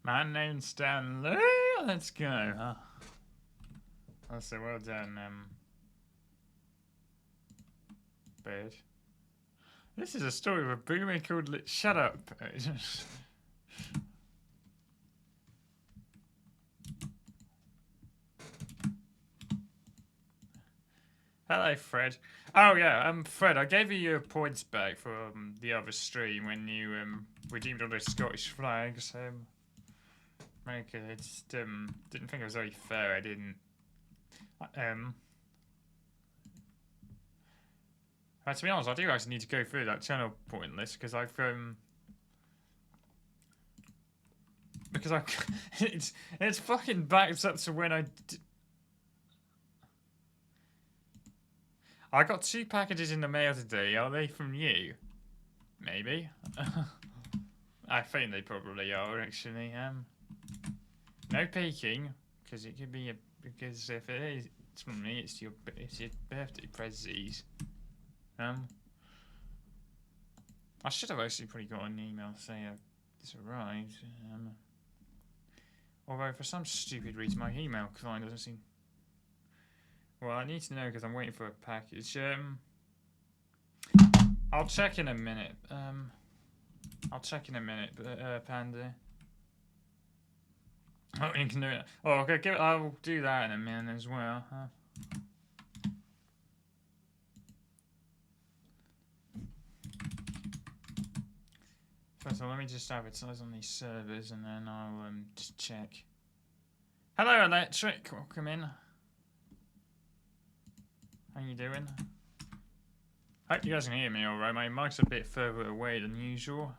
Man named Stanley. Let's go. Huh? I'll say well done, bird. This is a story of a boomer called Shut up. Hello, Fred. Oh yeah, Fred, I gave you your points back from the other stream when you redeemed all those Scottish flags. America, I just didn't think it was very fair. I didn't. To be honest, I do actually need to go through that channel point list because it's fucking backed up to when I got 2 packages in the mail today. Are they from you? Maybe. I think they probably are actually. No peeking, because it could be because if it is, it's from me. It's your birthday presents. I should have actually probably got an email saying this arrived. Although for some stupid reason my email client doesn't seem. Well, I need to know because I'm waiting for a package. I'll check in a minute. Panda. Oh, you can do it. Oh, okay. I'll do that in a minute as well. Huh? First of all, let me just advertise on these servers, and then I'll just check. Hello, Electric. Welcome in. How you doing? Hope you guys can hear me all right. My mic's a bit further away than usual.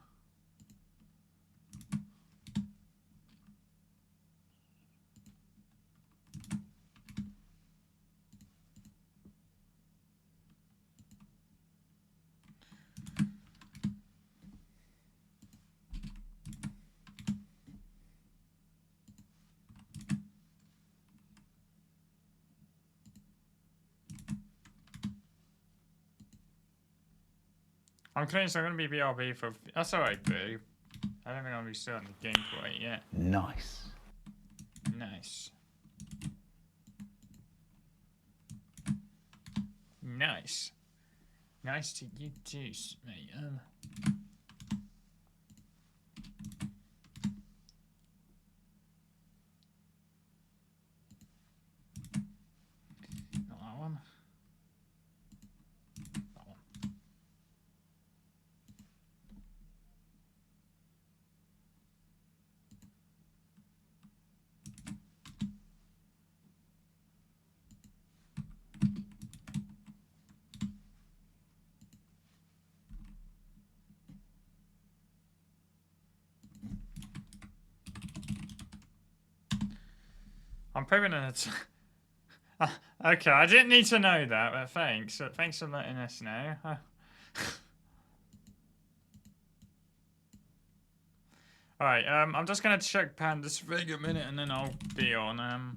I'm convinced I'm going to be BRB for. That's alright, boo. I don't think I'll be starting the game quite yet. Nice. Nice. Nice. Nice to you too, mate. Not that one. That one. I'm proving it. Okay, I didn't need to know that, but thanks. Thanks for letting us know. Alright, I'm just gonna check Panda's thing a minute and then I'll be on.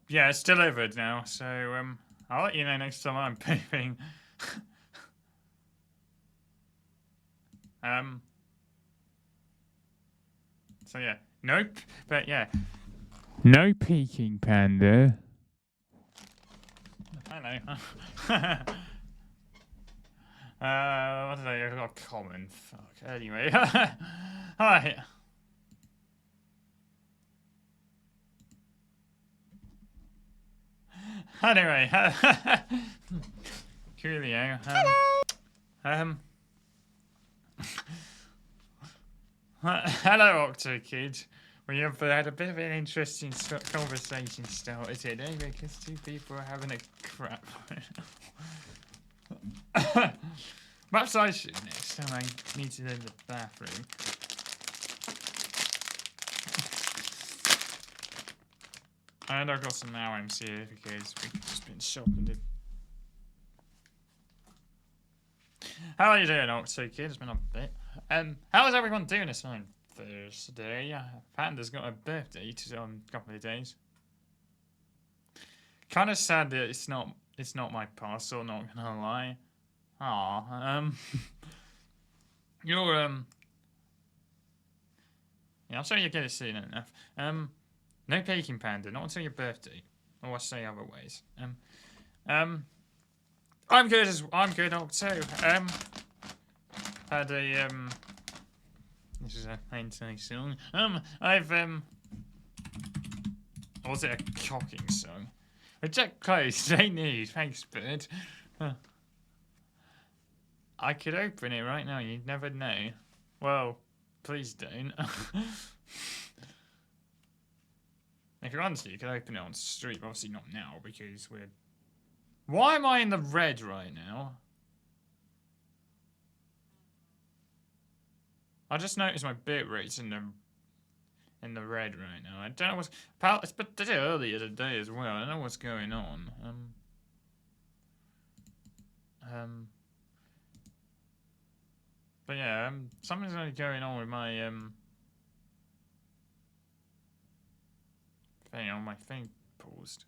Yeah, it's delivered now, so I'll let you know next time I'm pooping. So yeah, nope, but yeah, no peeking, Panda. Hello. What did I got? Common. Fuck. Anyway, hi. Anyway, Coolio. Hello, OctoKid. We have had a bit of an interesting conversation started today because 2 people are having a crap. Perhaps I should next time I need to go to the bathroom. And I've got some RMs here because we've just been shopping. How are you doing, OctoKid? It's been a bit. How is everyone doing this time? Thursday. Panda's got a birthday on a couple of days. Kind of sad that it's not my parcel. Not gonna lie. Aw. You're Yeah, I'm sure you'll get it soon enough. No baking, Panda. Not until your birthday. Or I say other ways. I'm good also. Had a this is a painting song. Was it a cocking song? Reject close, they need. Thanks, bird. I could open it right now, you'd never know. Well, please don't. If you want to, you can open it on stream. Obviously not now, because we're... Why am I in the red right now? I just noticed my bit rate's in the red right now. I don't know what's... It's been earlier today as well. I don't know what's going on. But yeah, something's only going on with my thing on my thing paused.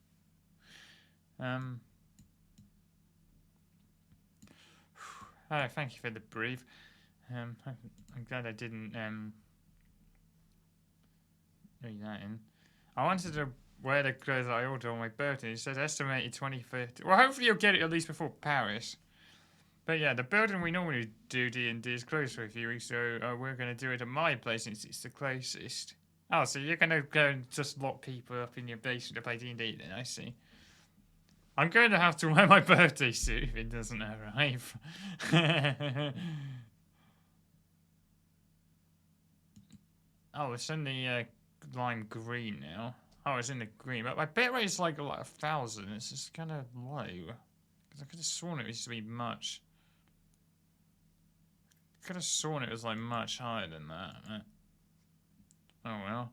Oh, thank you for the brief. I'm glad I didn't read that in. I wanted to wear the clothes that I ordered on my birthday. It says estimated 2050. Well, hopefully you'll get it at least before Paris. But yeah, the building we normally do D&D is closed for a few weeks, so we're going to do it at my place since it's the closest. Oh, so you're going to go and just lock people up in your basement to play D&D then, I see. I'm going to have to wear my birthday suit if it doesn't arrive. Oh, it's in the lime green now. Oh, it's in the green. But my bit rate is like 1,000. It's just kind of low. Because I could have sworn it used to be much... Could have sworn it was like much higher than that. Oh well.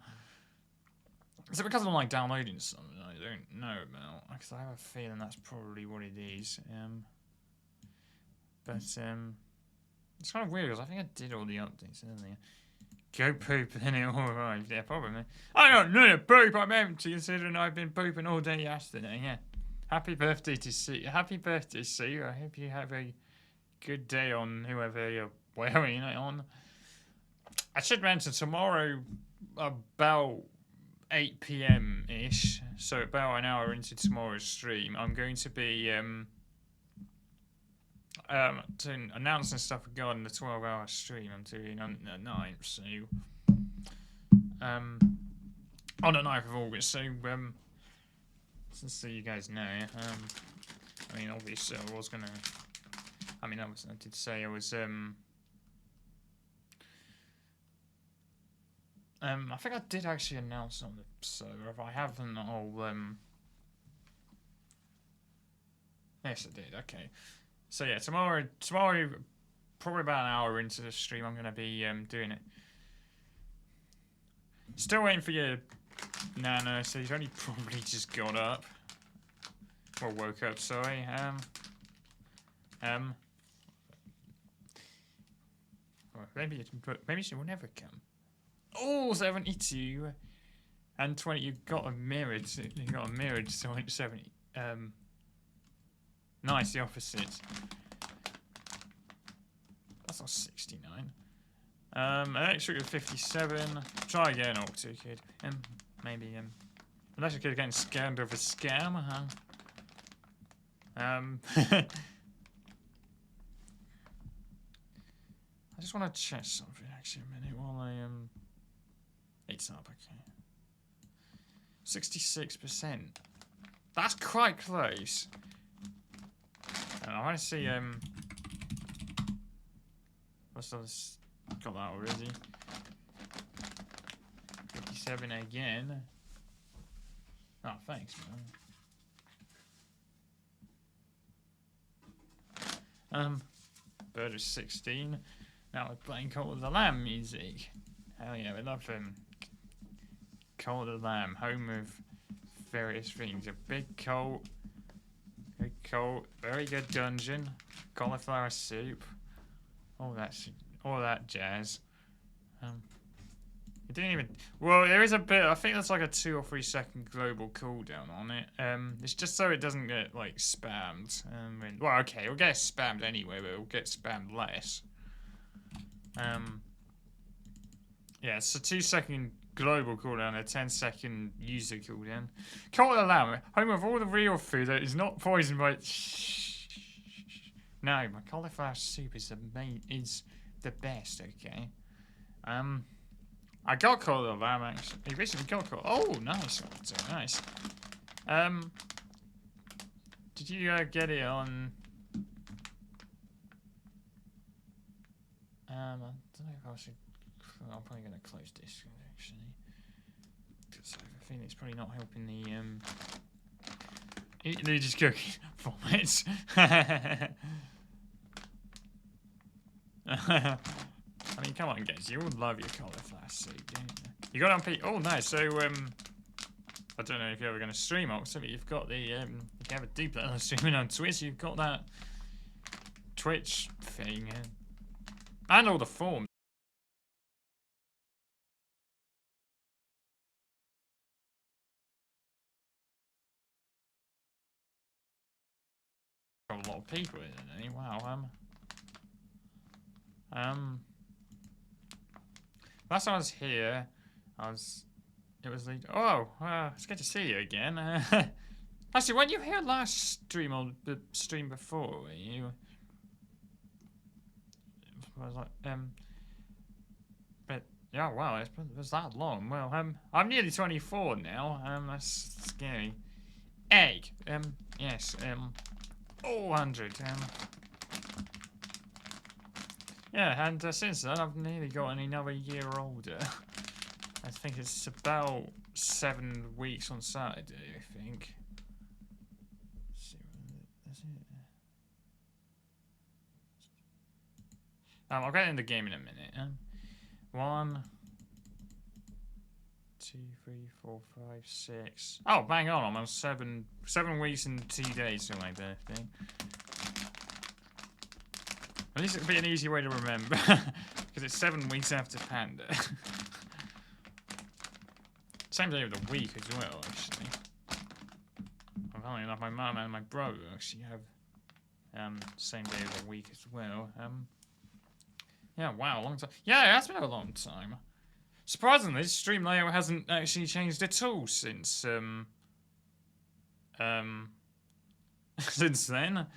Is it because I'm like downloading something I don't know about? Because I have a feeling that's probably what it is. But it's kind of weird because I think I did all the updates earlier. Go poop and it all arrived. Yeah, probably. I don't need a poop. I'm empty considering I've been pooping all day yesterday. Yeah. Happy birthday to Sue. Happy birthday, Sue. I hope you have a good day on whoever you're wearing it on. I should mention tomorrow about 8 PM ish, so about an hour into tomorrow's stream, I'm going to be announcing stuff regarding the 12-hour stream I'm doing on the 9th. So on the 9th of August. So just so you guys know, I mean, obviously I was gonna. I mean, I did say I was I think I did actually announce on the server. If I haven't, I'll yes, I did. Okay. So yeah, tomorrow, probably about an hour into the stream, I'm gonna be doing it. Still waiting for your Nana. So you've only probably just got up, or woke up. Sorry. Maybe she will never come. Oh, 72 and 20. You got a mirrored. You got a mirrored 70. Nice, the opposite. That's not 69. Electric with 57. Try again, Octo Kid. Maybe Electric Kid getting scammed over scam, huh? I just want to check something actually a minute while I it's up, okay. 66%. That's quite close. I want to see what's this? Got that already. 57 again. Oh, thanks, man. Bird is 16. Now we're playing Cult of the Lamb music. Hell yeah, we love Cult of the Lamb, home of various things. A big cult, very good dungeon, cauliflower soup, all that jazz. It didn't even. Well, there is a bit. I think that's like a 2 or 3 second global cooldown on it. It's just so it doesn't get like spammed. Well, okay, it'll get spammed anyway, but it'll get spammed less. Yeah, it's a 2 second global cooldown, a 10-second user cooldown. Can't allow it. Home of all the real food that is not poisoned by. No, my cauliflower soup is the best. Okay. I got cauliflower actually. You recently got cauliflower. Oh, nice. So nice. Did you get it on? I don't know if I should. I'm probably gonna close this actually. Because I think it's probably not helping the They're just cooking formats. I mean, come on, guys. You all love your cauliflower soup, don't you? You got it on P. Oh, nice. So, I don't know if you're ever going to stream or something. You've got the, if you have a deep level streaming on Twitch, you've got that Twitch thing. And all the forms. A lot of people in it, eh? Wow. Last time I was here, it was like, oh, it's good to see you again. Actually, weren't you here last stream or the stream before? Were you? I was like, but yeah, wow, it was that long. Well, I'm nearly 24 now. That's scary. Egg. Yes. 100. Yeah, and since then I've nearly gotten another year older. I think it's about 7 weeks on Saturday, I think. Let's see, is it? I'll get in the game in a minute. 1, 2, 3, 4, 5, 6. Oh, bang on! I'm on 7 weeks and 2 days till my birthday. At least it'll be an easy way to remember, because it's 7 weeks after Panda. Same day of the week as well, actually. Funnily enough, my mum and my brother actually have same day of the week as well. Yeah, wow, long time. Yeah, it has been a long time. Surprisingly, this stream layout hasn't actually changed at all since since then.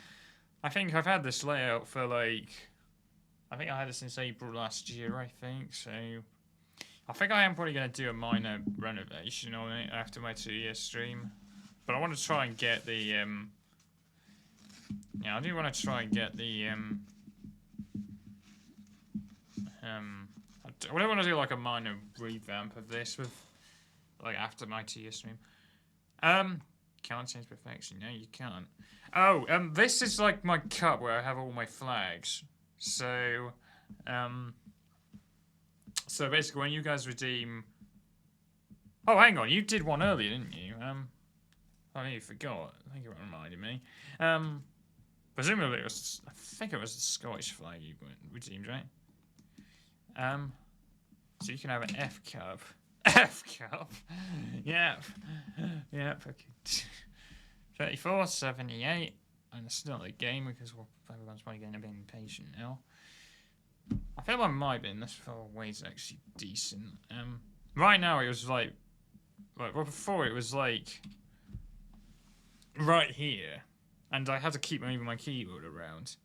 I think I've had this layout for like, I think I had it since April last year, I think, so I think I am probably going to do a minor renovation on it after my 2-year stream. But I want to try and get the, yeah, I do want to try and get the, I don't want to do like a minor revamp of this with, like, after my 2-year stream. Can't change perfection. No, you can't. Oh, this is like my cup where I have all my flags. So, so basically when you guys redeem... Oh, hang on, you did one earlier, didn't you? I know you forgot. Thank you for reminding me. Presumably it was, I think it was the Scottish flag you redeemed, right? So you can have an F cup. F cup? Yep. Yep, okay. 34, 78. And it's not a game because everyone's probably getting a bit impatient now. I feel I might be in this far away is actually decent. Right now it was like well before it was like right here. And I had to keep moving my keyboard around.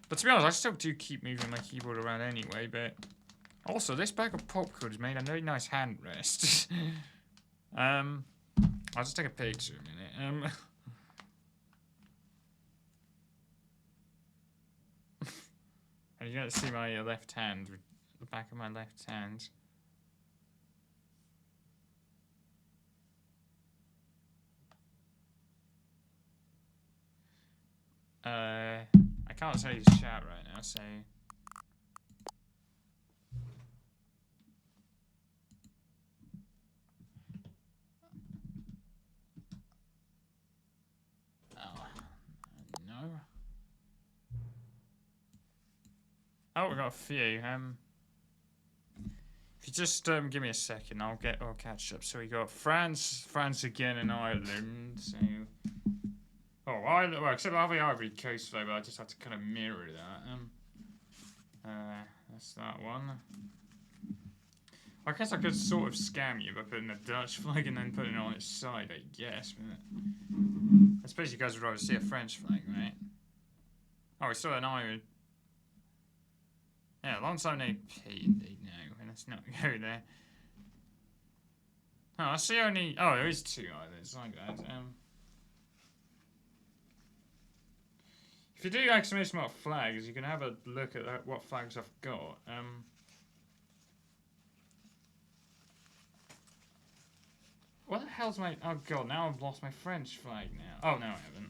But to be honest, I still do keep moving my keyboard around anyway, but also this bag of popcorn has made a very nice hand rest. I'll just take a picture a minute. And you got to see my left hand, the back of my left hand. I can't tell you the chat right now, so. Oh, no. Oh, we got a few. If you just give me a second, I'll catch up. So we got France again, and Ireland. So, Ireland. Well, except I have the Ivory Coast flag, but I just have to kind of mirror that. That's that one. I guess I could sort of scam you by putting a Dutch flag and then putting it on its side, I guess. But I suppose you guys would rather see a French flag, right? Oh, we saw an Iron. Yeah, long time no P, indeed, no. And let's not go there. Oh, I see only... Oh, there is 2 islands, like that. If you do exclamation mark flags, you can have a look at what flags I've got. What the hell's my... Oh, God, now I've lost my French flag now. Oh, no, I haven't.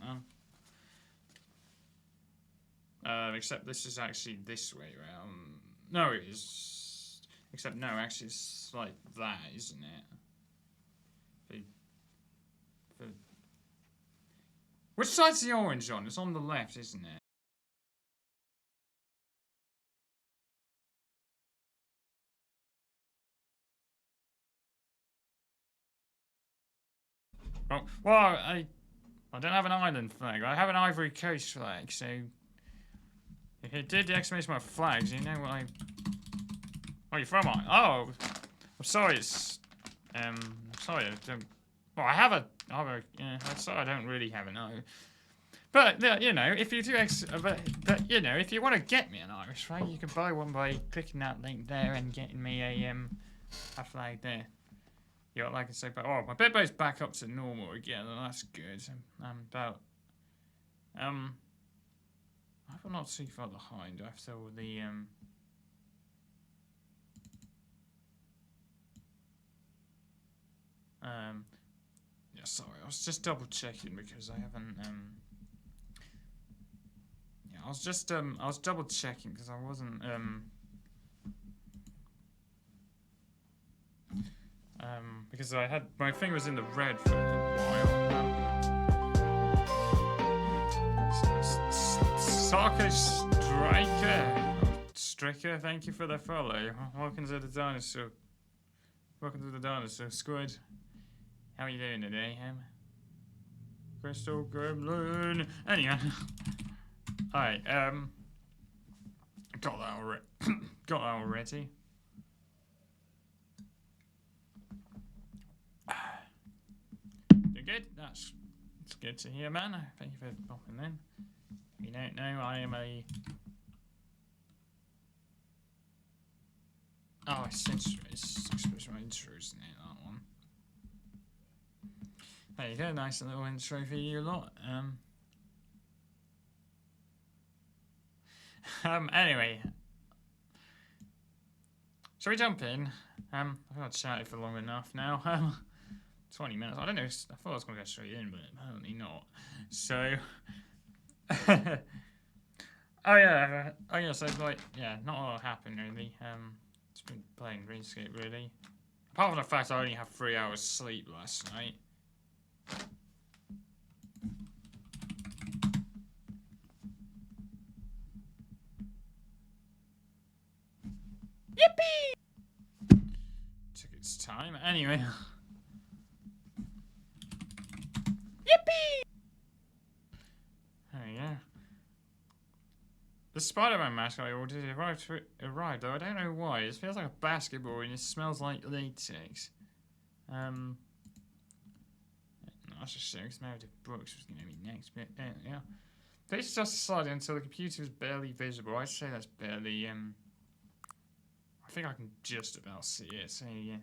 Except this is actually this way around. No, it is. Except, no, actually, it's like that, isn't it? Which side's the orange on? It's on the left, isn't it? Oh, well, I don't have an island flag. I have an Ivory Coast flag, so if it did the exclamation mark flags, you know what I... Where are you from? Oh, I'm sorry. It's sorry. I don't... Well, I have a... Yeah, I'm sorry. I don't really have an O. But you know, if you do but you know, if you want to get me an Irish flag, you can buy one by clicking that link there and getting me a flag there. Yeah, like I say, but my bedboat's back up to normal again, and that's good. But I'm not too far behind after all the yeah, sorry, I was just double checking because I haven't yeah, I was double checking because I wasn't because I had my finger was in the red for a while. Sarko Striker, thank you for the follow. Welcome to the dinosaur. Welcome to the dinosaur squad. How are you doing today, Crystal Gremlin. Anyway, alright. Got that already. You're good. That's good to hear, man. Thank you for popping in. If you don't know, I am a... Oh, it's expression my intro, isn't it? That one. There you go. Nice little intro for you lot. Anyway. Shall we jump in? I've not chatted for long enough now. 20 minutes. I don't know. I thought I was going to go straight in, but apparently not. So... Oh yeah, so like, yeah, not a lot happened really. Just been playing RuneScape really. Apart from the fact I only had 3 hours sleep last night. Yippee! Took its time. Anyway. Yippee! There we go. The Spider-Man mask I ordered arrived, though I don't know why. It feels like a basketball and it smells like latex. No, that's just serious. Meredith Brooks was going to be next, but yeah. This just decided until the computer was barely visible. I'd say that's barely, I think I can just about see it, so yeah.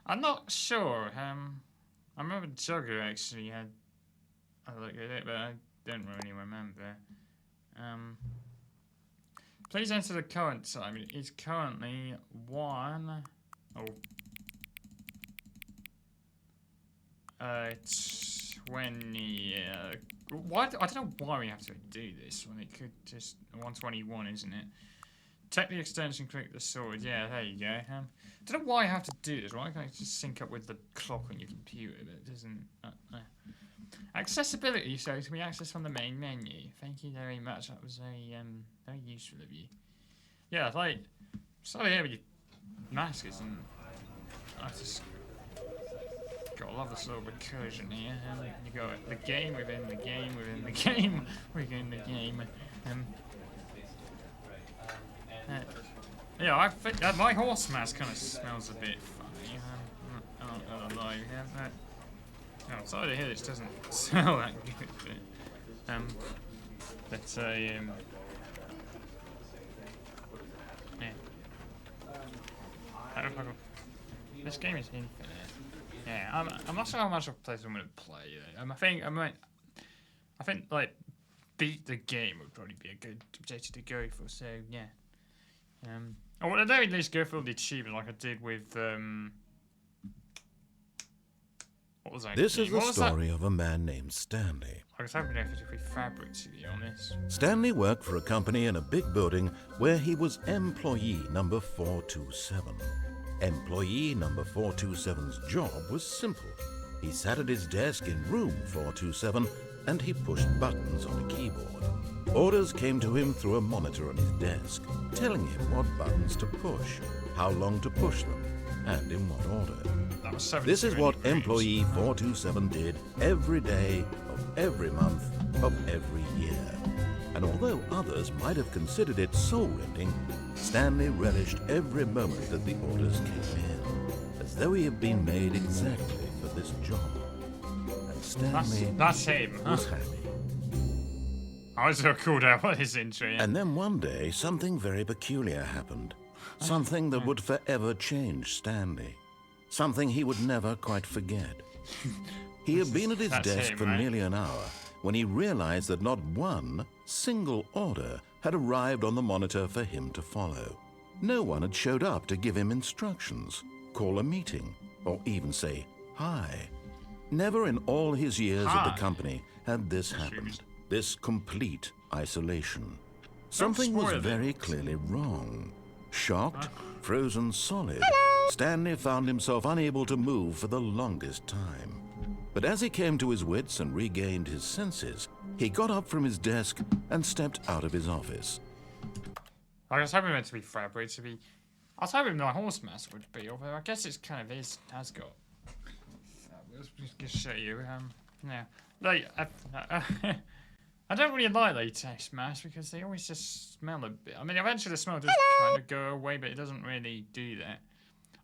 I'm not sure, I remember Jugger actually had a look at it, but I don't really remember. Please enter the current time. It is currently 20. What? I don't know why we have to do this when it could just 121, isn't it? Take the extension, click the sword. Yeah, there you go. Don't know why I have to do this. Why can't I just sync up with the clock on your computer? But it doesn't. Accessibility, so it can be accessed from the main menu. Thank you very much. That was very useful of you. Yeah, like, sorry, here with you mask isn't. I just gotta love this little recursion here. You got the game within the game within the game within the game. Yeah, I think my horse mask kind of smells a bit funny. I'm not gonna lie. Outside of here, this doesn't smell that good. But yeah. This game is infinite. Yeah, I'm not sure how much of a place I'm gonna play. I think like beat the game would probably be a good objective to go for. So yeah. I would at least go for the achievement like I did with what was that? This is the story of a man named Stanley. I was hoping if it would be fabric, to be honest. Stanley worked for a company in a big building where he was employee number 427. Employee number 427's job was simple. He sat at his desk in room 427 and he pushed buttons on a keyboard. Orders came to him through a monitor on his desk, telling him what buttons to push, how long to push them, and in what order. This is what employee 427 did every day of every month of every year. And although others might have considered it soul-rending, Stanley relished every moment that the orders came in, as though he had been made exactly for this job. And Stanley that's him, huh? was happy. I was so called out by this intro. Yeah. And then one day, something very peculiar happened. Something that would forever change Stanley. Something he would never quite forget. He had been at his desk for nearly an hour when he realized that not one single order had arrived on the monitor for him to follow. No one had showed up to give him instructions, call a meeting, or even say hi. Never in all his years at the company had this happened. This complete isolation. Something was very clearly wrong. Shocked, frozen solid, Stanley found himself unable to move for the longest time. But as he came to his wits and regained his senses, he got up from his desk and stepped out of his office. I was hoping it to be fabric, I was hoping my horse mask would be, although I guess it's kind of has got. Let's just show you. Yeah, like I don't really like latex masks because they always just smell a bit. I mean, eventually the smell does kind of go away, but it doesn't really do that.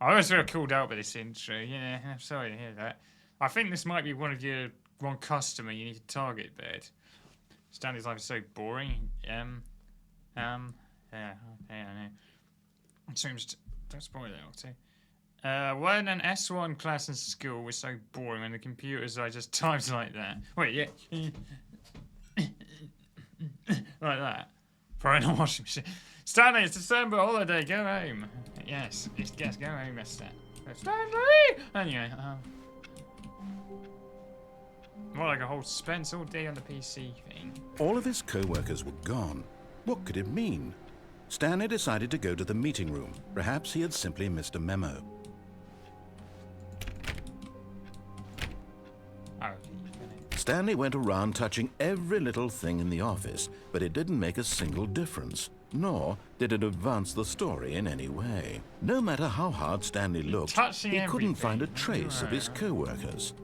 I always feel called out by this intro. Yeah, I'm sorry to hear that. I think this might be one customer you need to target, Bed. Stanley's life is so boring. Yeah, okay, I know. It seems don't spoil it, okay. When an S1 class in school was so boring when the computers I just typed like that. Wait, yeah. Like that. Throwing a washing machine. Stanley, it's December holiday, go home. Yes, go home, that's that. Stanley! Anyway, more like a whole suspense all day on the PC thing. All of his co-workers were gone. What could it mean? Stanley decided to go to the meeting room. Perhaps he had simply missed a memo. Stanley went around touching every little thing in the office, but it didn't make a single difference, nor did it advance the story in any way. No matter how hard Stanley looked, he couldn't find a trace of his co-workers.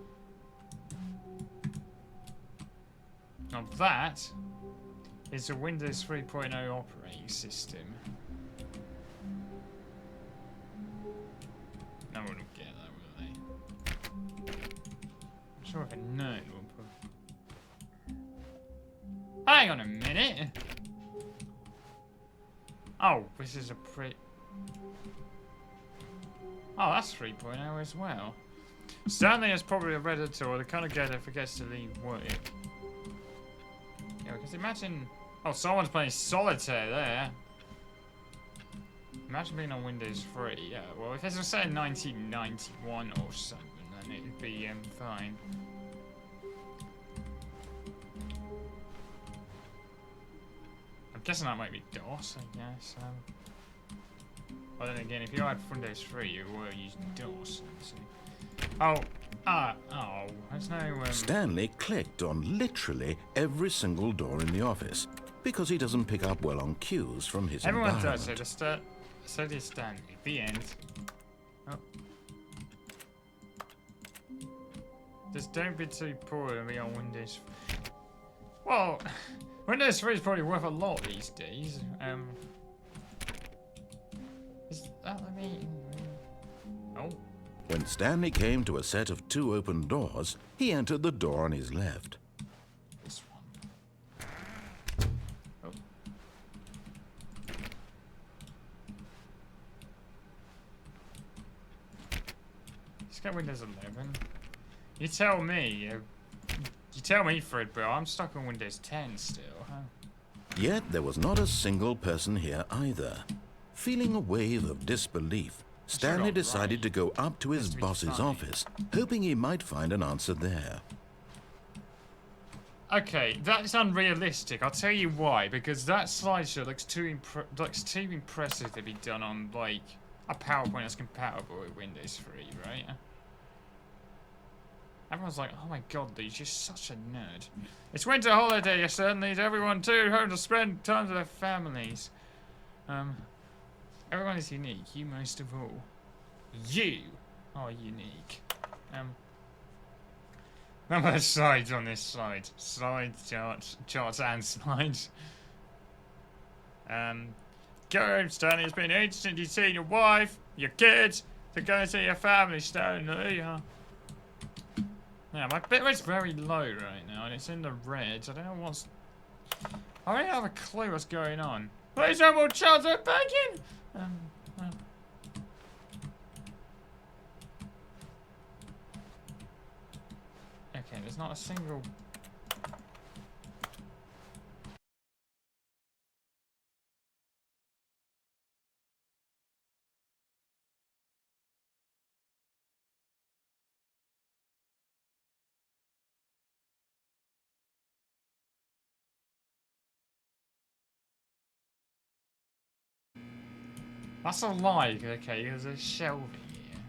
Now that is a Windows 3.0 operating system. No one will get that, will they? I'm sure if a nerd will put... Hang on a minute! Oh, this is a Oh, that's 3.0 as well. Stanley is probably a Redditor, or the kind of guy that forgets to leave work. Yeah, because imagine... Oh, someone's playing solitaire there. Imagine being on Windows 3. Yeah, well, if it's say 1991 or something, then it'd be fine. I'm guessing that might be DOS, I guess. But then again, if you had Windows 3, you were using DOS. There's no... Stanley clicked on literally every single door in the office, because he doesn't pick up well on cues from his environment. Everyone does, so just So did Stanley. The end. Oh. Just don't be too poor and be on Windows. Well, Windows 3 is probably worth a lot these days. Is that the meeting? Oh. When Stanley came to a set of 2 open doors, he entered the door on his left. This one. Oh. Let's get Windows 11. You tell me, Fred, bro. I'm stuck on Windows 10 still, huh? Yet there was not a single person here either. Feeling a wave of disbelief, Stanley decided to go up to his boss's office, hoping he might find an answer there. Okay, that's unrealistic. I'll tell you why. Because that slideshow looks too impressive to be done on, like, a PowerPoint that's compatible with Windows 3, right? Everyone's like, oh my god, he's just such a nerd. It's winter holiday, you certainly need everyone too home to spend time with their families. Everyone is unique, you most of all. You are unique. Number of slides on this slide. Slides, charts and slides. Go home, Stanley. It's been ages since you've seen your wife, your kids, to go and see your family, Stanley. Yeah, my bitrate's very low right now, and it's in the reds. I don't know what's... I don't have a clue what's going on. Please no more childhood bacon! Okay, there's not a single... That's a lie, okay, there's a shelving here.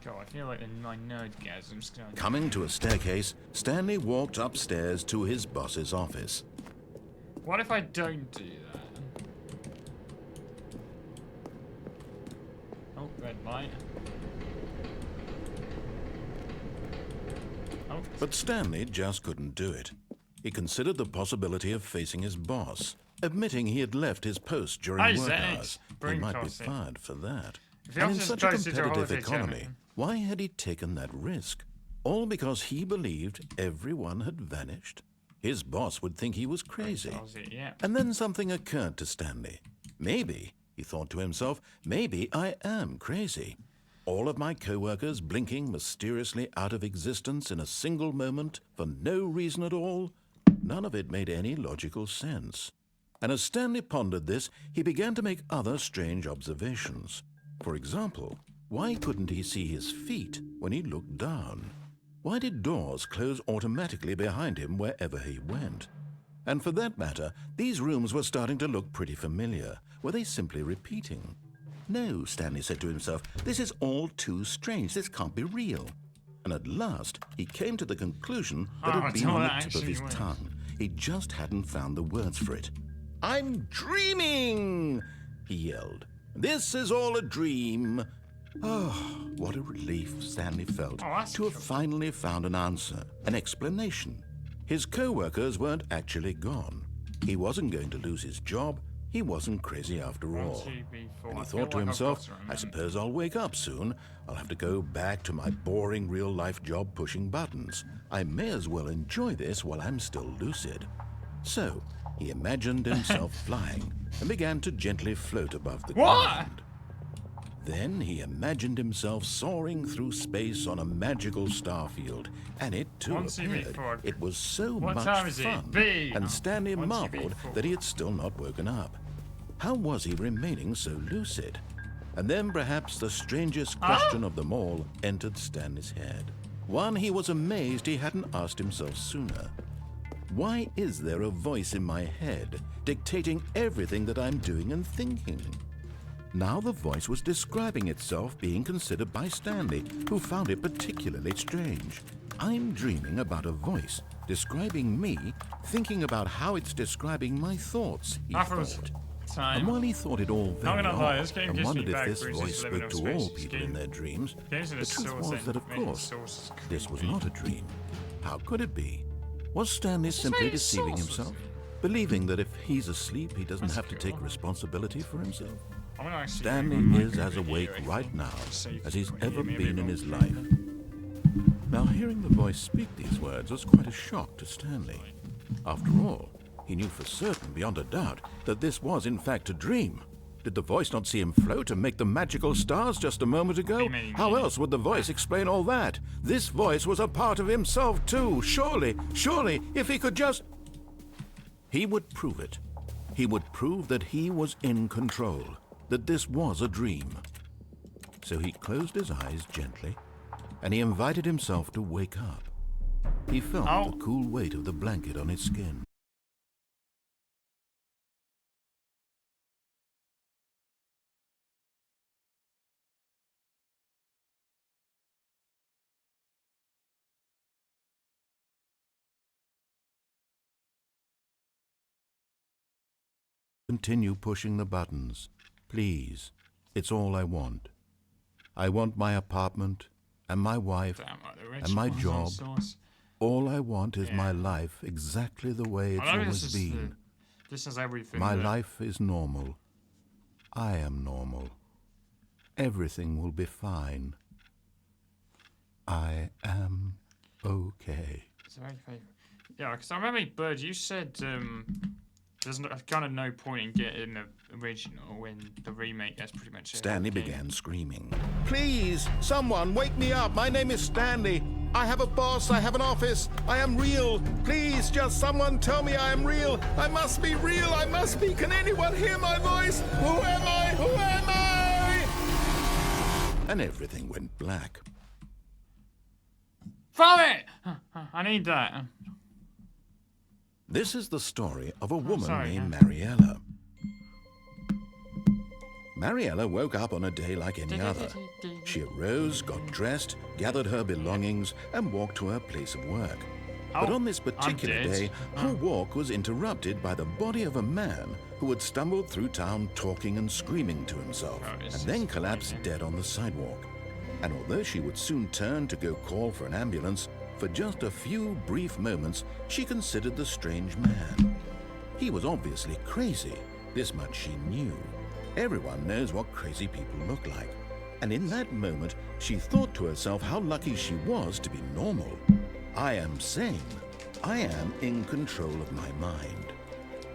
God, I feel like my nerdgasm's going... Coming to a staircase, Stanley walked upstairs to his boss's office. What if I don't do that? Oh, red light. Oh. But Stanley just couldn't do it. He considered the possibility of facing his boss, admitting he had left his post during work hours. He might be fired for that. And in such a competitive economy, why had he taken that risk? All because he believed everyone had vanished? His boss would think he was crazy. And then something occurred to Stanley. Maybe, he thought to himself, maybe I am crazy. All of my co-workers blinking mysteriously out of existence in a single moment for no reason at all? None of it made any logical sense. And as Stanley pondered this, he began to make other strange observations. For example, why couldn't he see his feet when he looked down? Why did doors close automatically behind him wherever he went? And for that matter, these rooms were starting to look pretty familiar. Were they simply repeating? No, Stanley said to himself, this is all too strange. This can't be real. And at last, he came to the conclusion that it had been on the tip of his tongue. He just hadn't found the words for it. I'm dreaming, he yelled. This is all a dream. Oh, what a relief Stanley felt to have finally found an answer, an explanation. His co-workers weren't actually gone. He wasn't going to lose his job. He wasn't crazy after all. And he thought to himself, I suppose I'll wake up soon. I'll have to go back to my boring real-life job pushing buttons. I may as well enjoy this while I'm still lucid. So, he imagined himself flying and began to gently float above the ground. Then he imagined himself soaring through space on a magical starfield, and it too appeared. It was so much fun, and Stanley marveled that he had still not woken up. How was he remaining so lucid? And then perhaps the strangest question of them all entered Stanley's head. One he was amazed he hadn't asked himself sooner. Why is there a voice in my head dictating everything that I'm doing and thinking? Now the voice was describing itself being considered by Stanley, who found it particularly strange. I'm dreaming about a voice describing me, thinking about how it's describing my thoughts, he thought. time. And while he thought it all very gonna lie, this odd game and gives me wondered if back this bruises voice spoke liminal to space. all people in their dreams, Games in the a truth source was that, of making course, sources this was creepy. not a dream. How could it be? Was Stanley Just simply made deceiving sources. himself? Believing that if he's asleep, he doesn't That's have to cool. take responsibility for himself? I'm gonna actually Stanley bring my is as video, awake I think, right now so you as can he's hear ever me a been bit in his more life. clearly. Now, hearing the voice speak these words was quite a shock to Stanley. After all, he knew for certain, beyond a doubt, that this was in fact a dream. Did the voice not see him float and make the magical stars just a moment ago? How else would the voice explain all that? This voice was a part of himself too. Surely, if he could just... He would prove it. He would prove that he was in control, that this was a dream. So he closed his eyes gently, and he invited himself to wake up. He felt the cool weight of the blanket on his skin. Continue pushing the buttons. Please. It's all I want. I want my apartment, and my wife, and my job. All I want is my life exactly the way it's always been. This is everything. My life is normal. I am normal. Everything will be fine. I am okay. Yeah, because I remember, Bird, you said there's kind of no point in getting the original when the remake has pretty much... Stanley began screaming. Please, someone, wake me up. My name is Stanley. I have a boss. I have an office. I am real. Please, just someone tell me I am real. I must be real. I must be. Can anyone hear my voice? Who am I? Who am I? And everything went black. Throw it! I need that. This is the story of a woman named yeah. Mariella. Mariella woke up on a day like any other. She arose, got dressed, gathered her belongings, and walked to her place of work. But on this particular day, her walk was interrupted by the body of a man who had stumbled through town talking and screaming to himself, and then collapsed dead on the sidewalk. And although she would soon turn to go call for an ambulance, for just a few brief moments, she considered the strange man. He was obviously crazy. This much she knew. Everyone knows what crazy people look like. And in that moment, she thought to herself how lucky she was to be normal. I am sane. I am in control of my mind.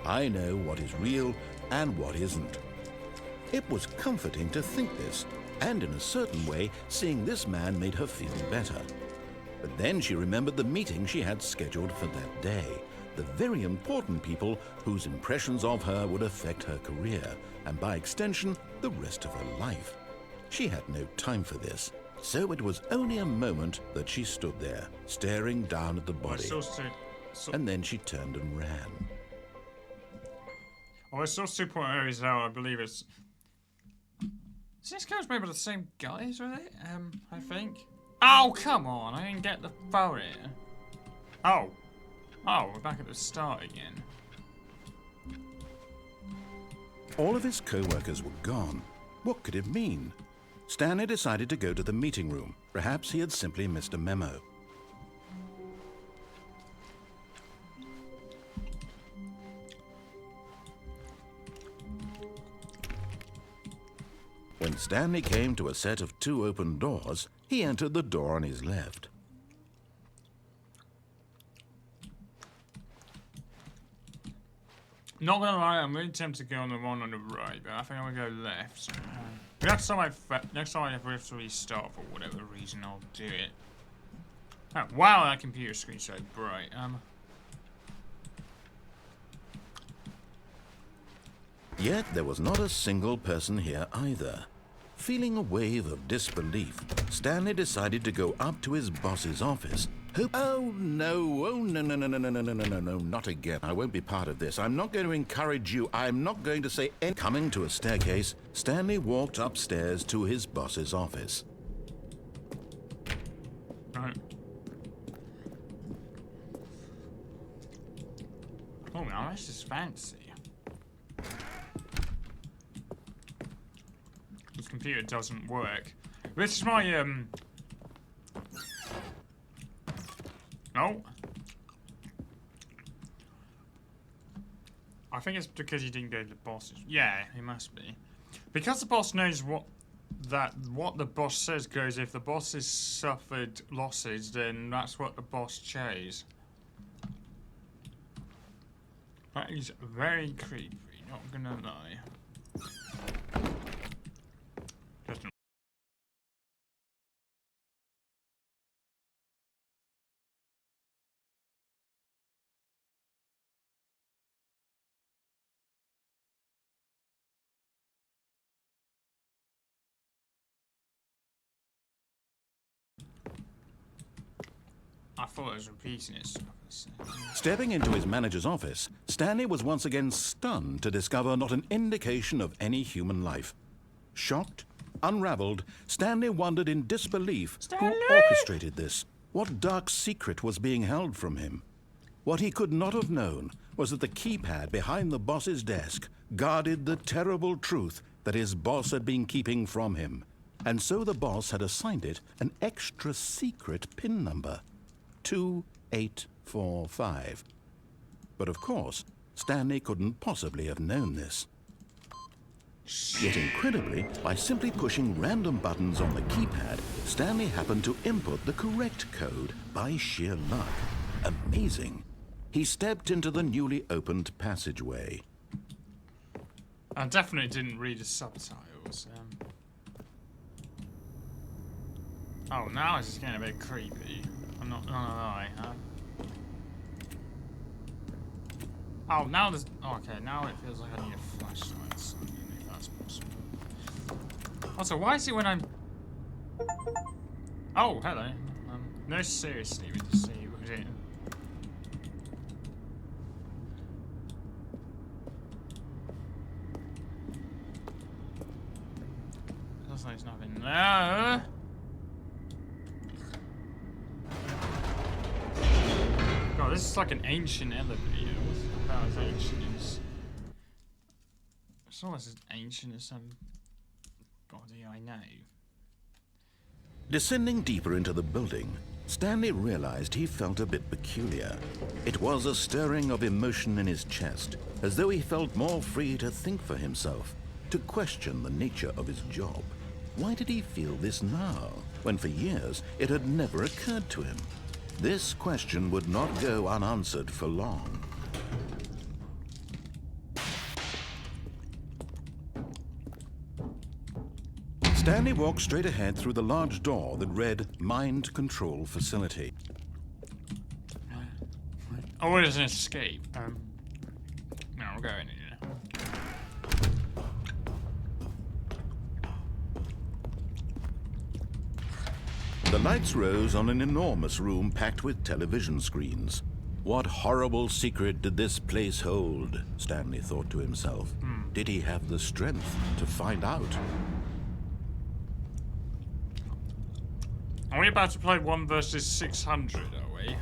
I know what is real and what isn't. It was comforting to think this, and in a certain way, seeing this man made her feel better. But then she remembered the meeting she had scheduled for that day, the very important people whose impressions of her would affect her career, and by extension, the rest of her life. She had no time for this, so it was only a moment that she stood there, staring down at the body, and then she turned and ran. Oh, it's Source 2.0 is how I believe it's... These guys maybe the same guys, are they? I think. Oh, come on, I didn't get the phone here. Oh, we're back at the start again. All of his co-workers were gone. What could it mean? Stanley decided to go to the meeting room. Perhaps he had simply missed a memo. When Stanley came to a set of 2 open doors, he entered the door on his left. Not gonna lie, I'm really tempted to go on the one on the right, but I think I'm gonna go left. Next time I have to restart for whatever reason, I'll do it. Oh, wow, that computer screen's so bright. Yet there was not a single person here either. Feeling a wave of disbelief, Stanley decided to go up to his boss's office. Oh no, not again. I won't be part of this. I'm not going to encourage you. I'm not going to say any... Coming to a staircase, Stanley walked upstairs to his boss's office. Right. Oh, now this is fancy. computer doesn't work. This is my Oh. I think it's because he didn't go to the boss. Yeah, it must be. Because the boss knows what the boss says goes. If the boss has suffered losses, then that's what the boss chose. That is very creepy, not gonna lie. Just I thought it was repeating itself. Stepping into his manager's office, Stanley was once again stunned to discover not an indication of any human life. Shocked, unraveled, Stanley wondered in disbelief who orchestrated this. What dark secret was being held from him? What he could not have known was that the keypad behind the boss's desk guarded the terrible truth that his boss had been keeping from him. And so the boss had assigned it an extra secret PIN number. 2845. But of course, Stanley couldn't possibly have known this. Yet incredibly, by simply pushing random buttons on the keypad, Stanley happened to input the correct code by sheer luck. Amazing. He stepped into the newly opened passageway. I definitely didn't read the subtitles. Oh, now it's just getting a bit creepy. I'm not gonna lie, huh? Oh, now there's... Oh, okay, now it feels like I need a flashlight, so I don't know if that's possible. Also, why is it when I'm... Oh, hello. No, seriously, we just see what it... Looks like there's nothing there. God, this is like an ancient elevator. What's about as ancient as... It's almost as ancient as some body I know. Descending deeper into the building, Stanley realized he felt a bit peculiar. It was a stirring of emotion in his chest, as though he felt more free to think for himself, to question the nature of his job. Why did he feel this now, when for years it had never occurred to him? This question would not go unanswered for long. Stanley walked straight ahead through the large door that read Mind Control Facility. Oh, it is an escape. No, we'll go in here. The lights rose on an enormous room packed with television screens. What horrible secret did this place hold? Stanley thought to himself. Did he have the strength to find out? Are we about to play 1 versus 600, are we?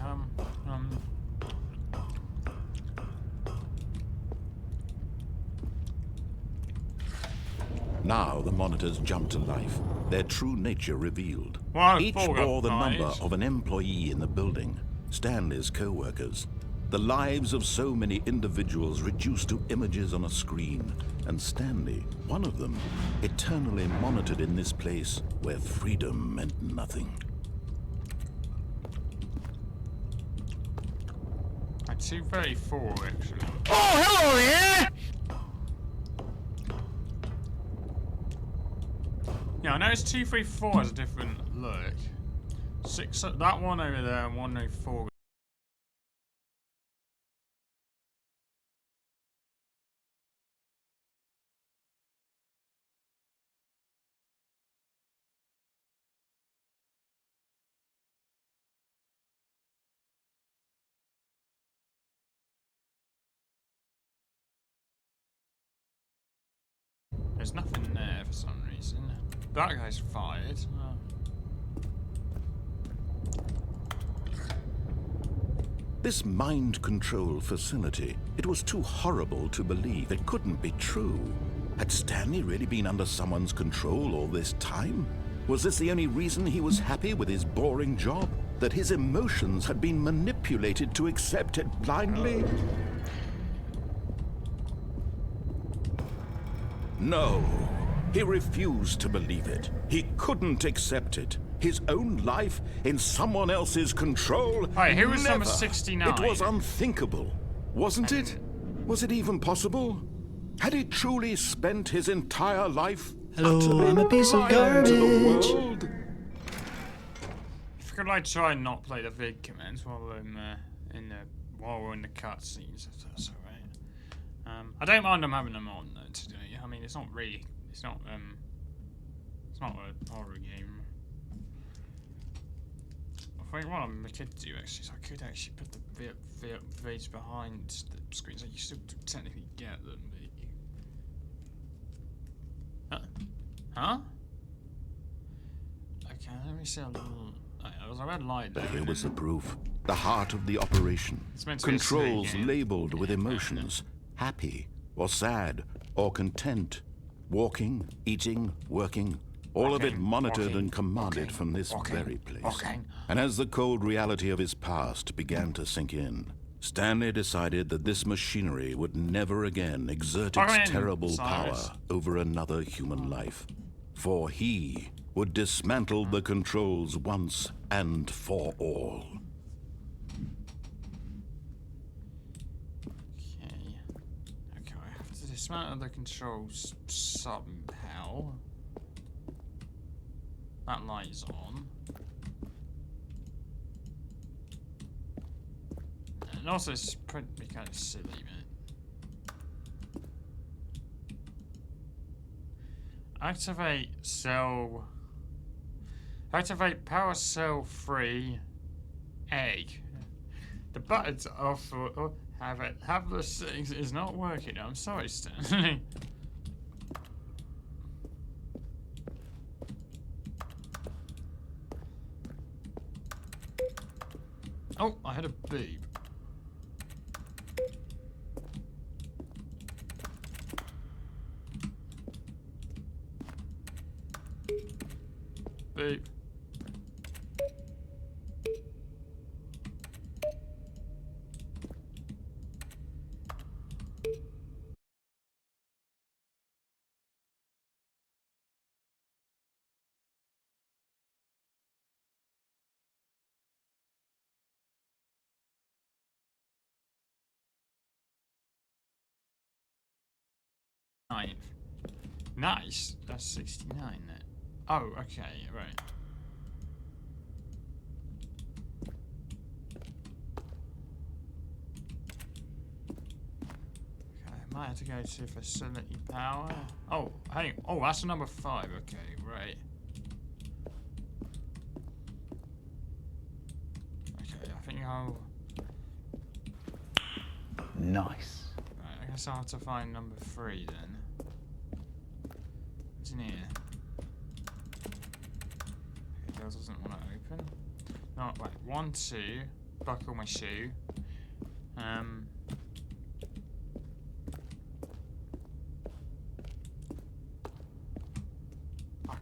Now the monitors jumped to life, their true nature revealed. Well, Each bore the number of an employee in the building, Stanley's co-workers. The lives of so many individuals reduced to images on a screen, and Stanley, one of them, eternally monitored in this place where freedom meant nothing. At 234, actually. Oh, hello there! Yeah, I noticed 234 has a different look. That one over there and 104. There's nothing there for some reason. That guy's fired. Oh. This mind control facility, it was too horrible to believe. It couldn't be true. Had Stanley really been under someone's control all this time? Was this the only reason he was happy with his boring job? That his emotions had been manipulated to accept it blindly? No. He refused to believe it. He couldn't accept it. His own life in someone else's control? Alright, who was Never. number 69? It was unthinkable, wasn't it? Was it even possible? Had he truly spent his entire life Hello, I'm a piece of blind to the garbage. world? If I could like try and not play the vid commands while I'm while we're in the cutscenes, if that's alright. I don't mind them having them on though today. I mean, it's not a horror game. I think what I could do actually is I could actually put the vids behind the screens. Like you still technically get them, but Huh? Okay, let me see a little. There was a red light there. Here was the proof. The heart of the operation. It's meant to be a Controls snake game. labeled with emotions. Happy, or sad, or content. Walking, eating, working. All of it Walking, monitored walking, and commanded walking, from this walking, very place. walking. And as the cold reality of his past began to sink in, Stanley decided that this machinery would never again exert Come in, its terrible Cyrus. power over another human life. For he would dismantle the controls once and for all. Okay, I have to dismantle the controls somehow. That light's on. And also it's pretty kind of silly, man. Activate power cell 3 egg. The buttons are for have the settings is not working. I'm sorry, Stanley. Oh, I had a beep. Beep. Nice. That's 69 then. Oh, okay, right. Okay, I might have to go to facility power. Oh, hey. Oh, that's number 5. Okay, right. Okay, I think I'll. Nice. Right, I guess I'll have to find number 3 then. What's in here? Okay, that doesn't want to open. No, wait. 1, 2. Buckle my shoe. I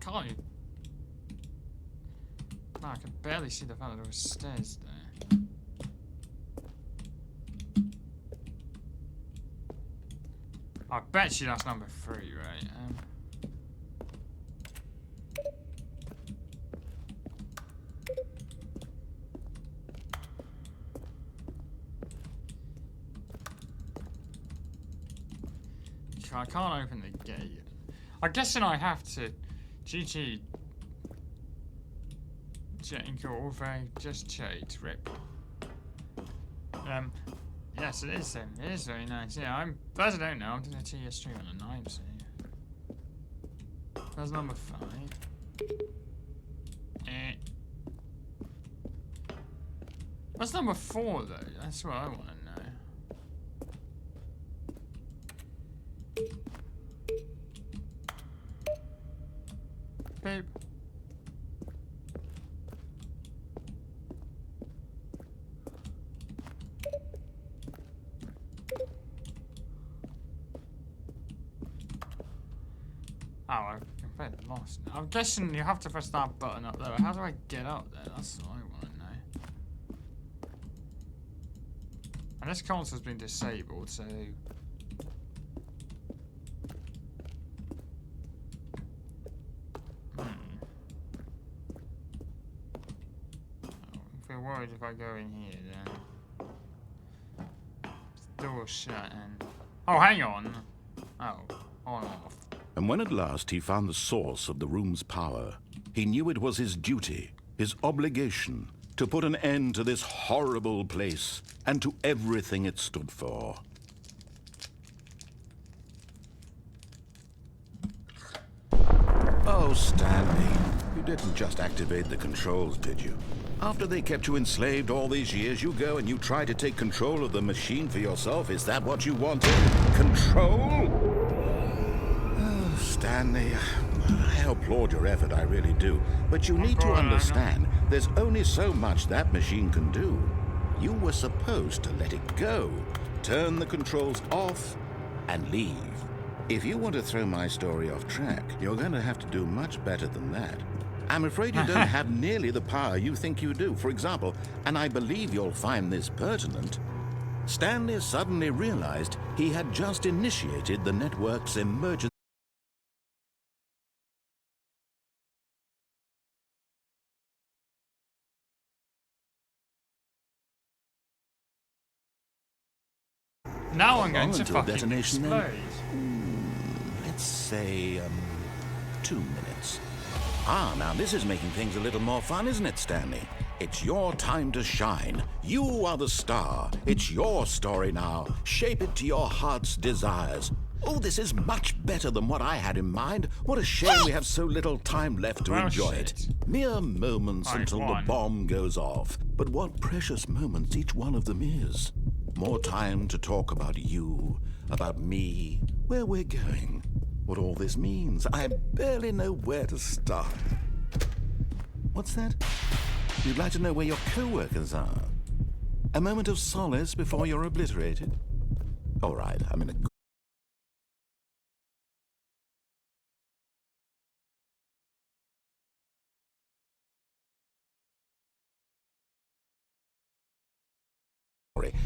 can't even. No, I can barely see the fact that there were stairs there. I bet you that's number 3, right? I can't open the gate. I'm guessing I have to. GG. Jetting just checked. Rip. Yes, it is then. It is very nice. Yeah, as I don't know, I'm doing a TS stream on the 9, so. That's number 5. What's number 4 though? That's what I want to know. Beep. Oh, I'm completely lost. I'm guessing you have to press that button up there. How do I get up there? That's what I want to know. And this console's been disabled, so... I feel worried if I go in here, then... The door's shut and... Oh, hang on! Oh, on and off. And when at last he found the source of the room's power, he knew it was his duty, his obligation, to put an end to this horrible place and to everything it stood for. Oh, Stanley, you didn't just activate the controls, did you? After they kept you enslaved all these years, you go and you try to take control of the machine for yourself. Is that what you wanted? Control? Oh, Stanley, I applaud your effort, I really do. But you need to understand, there's only so much that machine can do. You were supposed to let it go, turn the controls off, and leave. If you want to throw my story off track, you're going to have to do much better than that. I'm afraid you don't have nearly the power you think you do. For example, and I believe you'll find this pertinent, Stanley suddenly realized he had just initiated the network's emergency. Now I'm going to Until fucking detonation, explode. Let's say, 2 minutes. Ah, now this is making things a little more fun, isn't it, Stanley? It's your time to shine. You are the star. It's your story now. Shape it to your heart's desires. Oh, this is much better than what I had in mind. What a shame we have so little time left to enjoy it. Mere moments until the bomb goes off. But what precious moments each one of them is. More time to talk about you, about me, where we're going, what all this means. I barely know where to start. What's that? You'd like to know where your co-workers are? A moment of solace before you're obliterated? All right, I'm in a...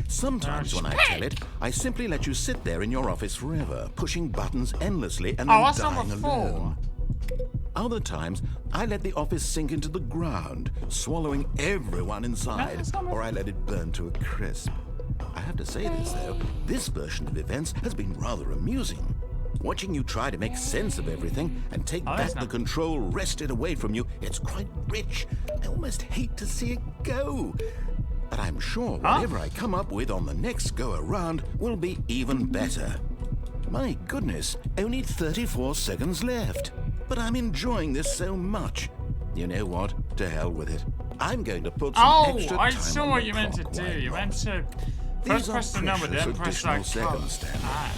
Sometimes when I tell it, I simply let you sit there in your office forever, pushing buttons endlessly and then dying alone. Other times, I let the office sink into the ground, swallowing everyone inside, or I let it burn to a crisp. I have to say this, though, this version of events has been rather amusing. Watching you try to make sense of everything and take back the control wrested away from you, it's quite rich. I almost hate to see it go. But I'm sure whatever I come up with on the next go-around will be even better. My goodness, only 34 seconds left. But I'm enjoying this so much. You know what? To hell with it. I'm going to put some extra time on the clock. I saw what you meant to do. You meant to first press the number, then press that seconds,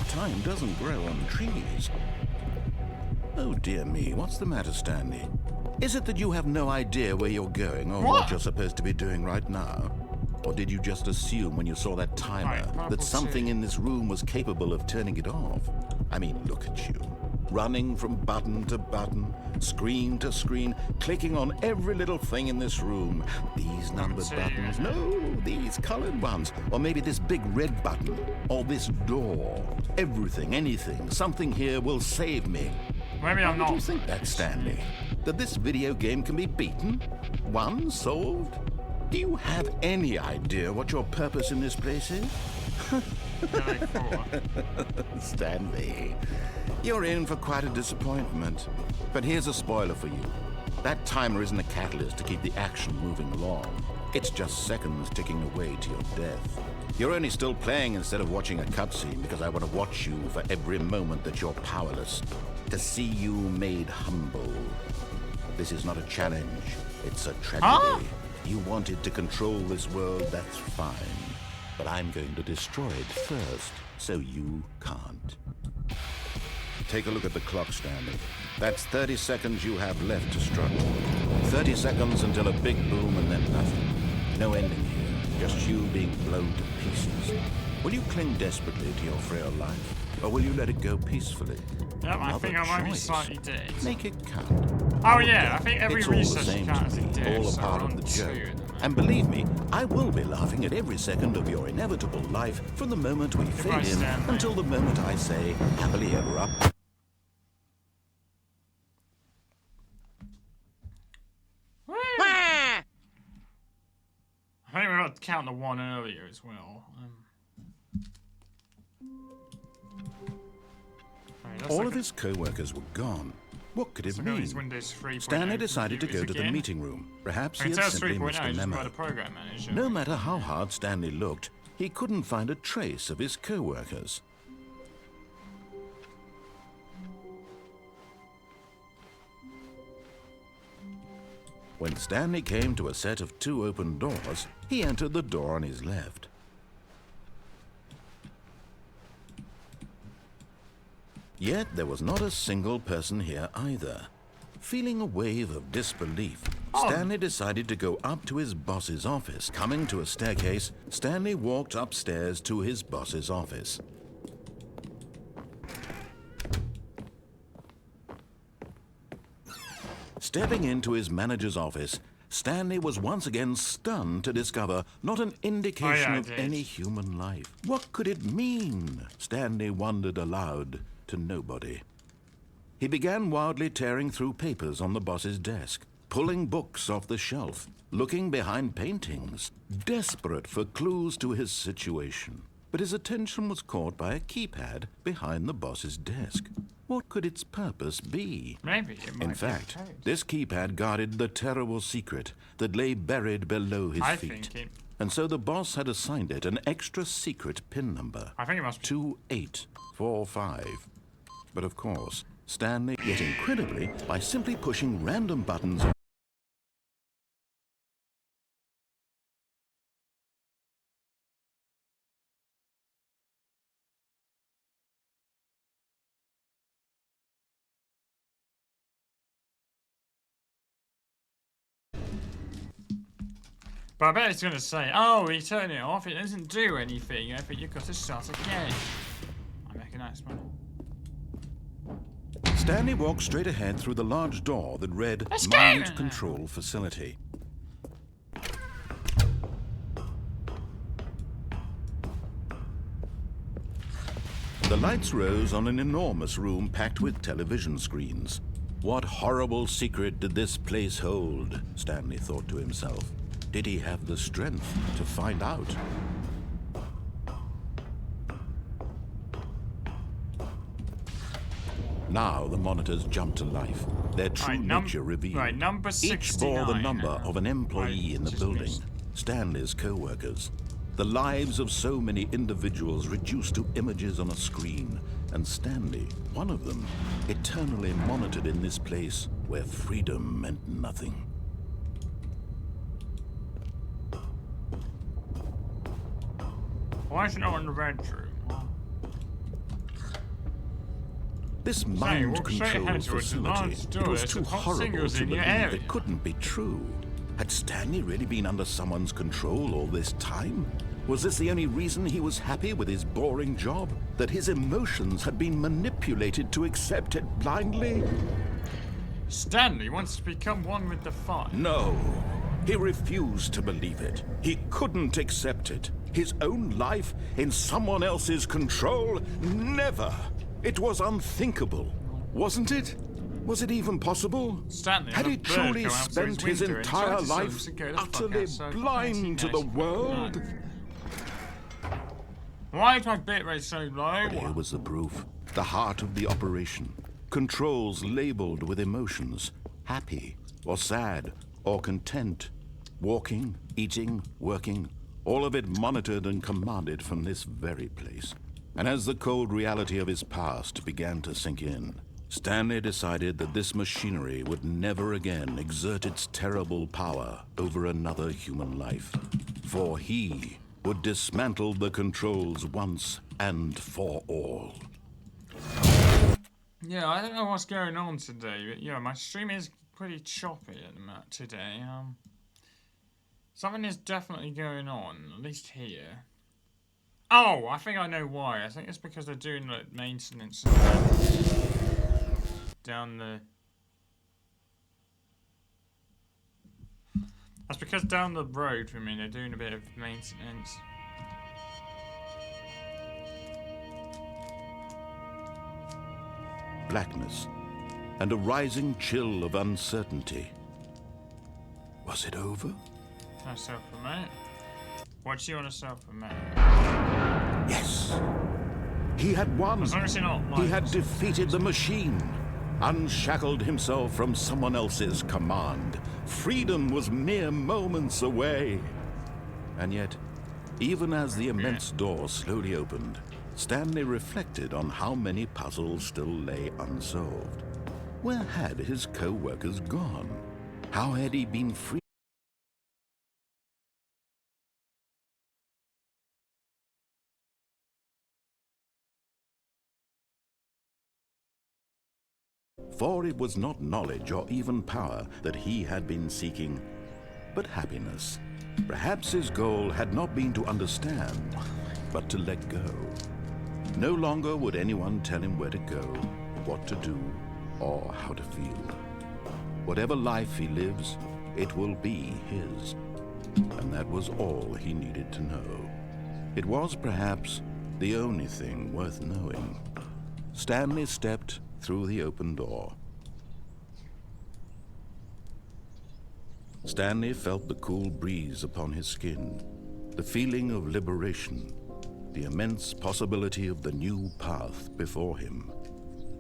Time doesn't grow on trees. Oh dear me, what's the matter, Stanley? Is it that you have no idea where you're going or what you're supposed to be doing right now? Or did you just assume when you saw that timer that something in this room was capable of turning it off? I mean, look at you. Running from button to button, screen to screen, clicking on every little thing in this room. These numbered buttons, no, these colored ones. Or maybe this big red button, or this door. Everything, anything, something here will save me. Maybe I'm not. How do you think that, Stanley? That this video game can be beaten? Won? Solved? Do you have any idea what your purpose in this place is? Stanley, you're in for quite a disappointment. But here's a spoiler for you. That timer isn't a catalyst to keep the action moving along. It's just seconds ticking away to your death. You're only still playing instead of watching a cutscene because I want to watch you for every moment that you're powerless. To see you made humble. This is not a challenge. It's a tragedy. You wanted to control this world, that's fine. But I'm going to destroy it first, so you can't. Take a look at the clock, Stanley. That's 30 seconds you have left to struggle. 30 seconds until a big boom and then nothing. No ending here, just you being blown to pieces. Will you cling desperately to your frail life, or will you let it go peacefully? Yep, I think I Another might be choice. slightly dead. Make it count. Oh yeah, I think every It's all the research same account is to a me, div, all a so part we're of on the 2 joke. at the moment. And believe me, I will be laughing at every second of your inevitable life from the moment we Goodbye, fade in Stanley. until the moment I say happily ever up. Woo! I think we got to count the 1 earlier as well. Right, that's All like of his co-workers were gone. What could it look at his mean? Windows 3.0 Stanley decided to go computers to the again. meeting room. Perhaps I he can had tell it's simply 3.0, missed a just by memo. the program manager. No matter how hard Stanley looked, he couldn't find a trace of his co-workers. When Stanley came to a set of 2 open doors, he entered the door on his left. Yet there was not a single person here either. Feeling a wave of disbelief, Stanley decided to go up to his boss's office. Coming to a staircase, Stanley walked upstairs to his boss's office. Stepping into his manager's office, Stanley was once again stunned to discover not an indication of any human life. What could it mean? Stanley wondered aloud to nobody. He began wildly tearing through papers on the boss's desk, pulling books off the shelf, looking behind paintings, desperate for clues to his situation. But his attention was caught by a keypad behind the boss's desk. What could its purpose be? Maybe it might In be fact, a code. this keypad guarded the terrible secret that lay buried below his I feet. think it... And so the boss had assigned it an extra secret PIN number. I think it must be... 2845. But of course, Stanley, yet incredibly, by simply pushing random buttons. But I bet it's going to say, oh, we turn it off, it doesn't do anything, but you've got to start again. I reckon that's one. Stanley walked straight ahead through the large door that read Mind Control Facility. The lights rose on an enormous room packed with television screens. What horrible secret did this place hold? Stanley thought to himself. Did he have the strength to find out? Now the monitors jumped to life, their true nature revealed. Right, number 69. Each bore the number of an employee in the building, Stanley's co-workers. The lives of so many individuals reduced to images on a screen, and Stanley, one of them, eternally monitored in this place where freedom meant nothing. Why is it not in the bedroom? This mind walk straight control ahead towards the facility, large door. it was There's too some hot horrible singles to in your believe area. it couldn't be true. Had Stanley really been under someone's control all this time? Was this the only reason he was happy with his boring job? That his emotions had been manipulated to accept it blindly? Stanley wants to become one with the fire. No. He refused to believe it. He couldn't accept it. His own life in someone else's control? Never. It was unthinkable. Wasn't it? Was it even possible? Stanley had he truly spent his entire life utterly blind to the world? Why is my bitrate so low? But here was the proof. The heart of the operation. Controls labeled with emotions. Happy, or sad, or content. Walking, eating, working. All of it monitored and commanded from this very place. And as the cold reality of his past began to sink in, Stanley decided that this machinery would never again exert its terrible power over another human life. For he would dismantle the controls once and for all. Yeah, I don't know what's going on today, but yeah, my stream is pretty choppy at the moment today. Something is definitely going on, at least here. Oh, I think I know why. I think it's because they're doing like maintenance down the. That's because down the road from me, they're doing a bit of maintenance. Blackness and a rising chill of uncertainty. Was it over? Can I self-promote? What do you want to self-promote? Yes. He had won. As long as you're not He had defeated the machine, unshackled himself from someone else's command. Freedom was mere moments away. And yet, even as the immense door slowly opened, Stanley reflected on how many puzzles still lay unsolved. Where had his co-workers gone? How had he been free? For it was not knowledge or even power that he had been seeking, but happiness. Perhaps his goal had not been to understand, but to let go. No longer would anyone tell him where to go, what to do, or how to feel. Whatever life he lives, it will be his. And that was all he needed to know. It was perhaps the only thing worth knowing. Stanley stepped through the open door. Stanley felt the cool breeze upon his skin, the feeling of liberation, the immense possibility of the new path before him.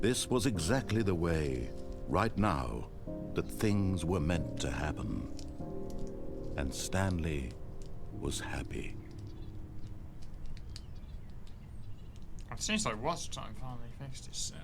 This was exactly the way, right now, that things were meant to happen. And Stanley was happy. It seems like watch time finally fixed itself.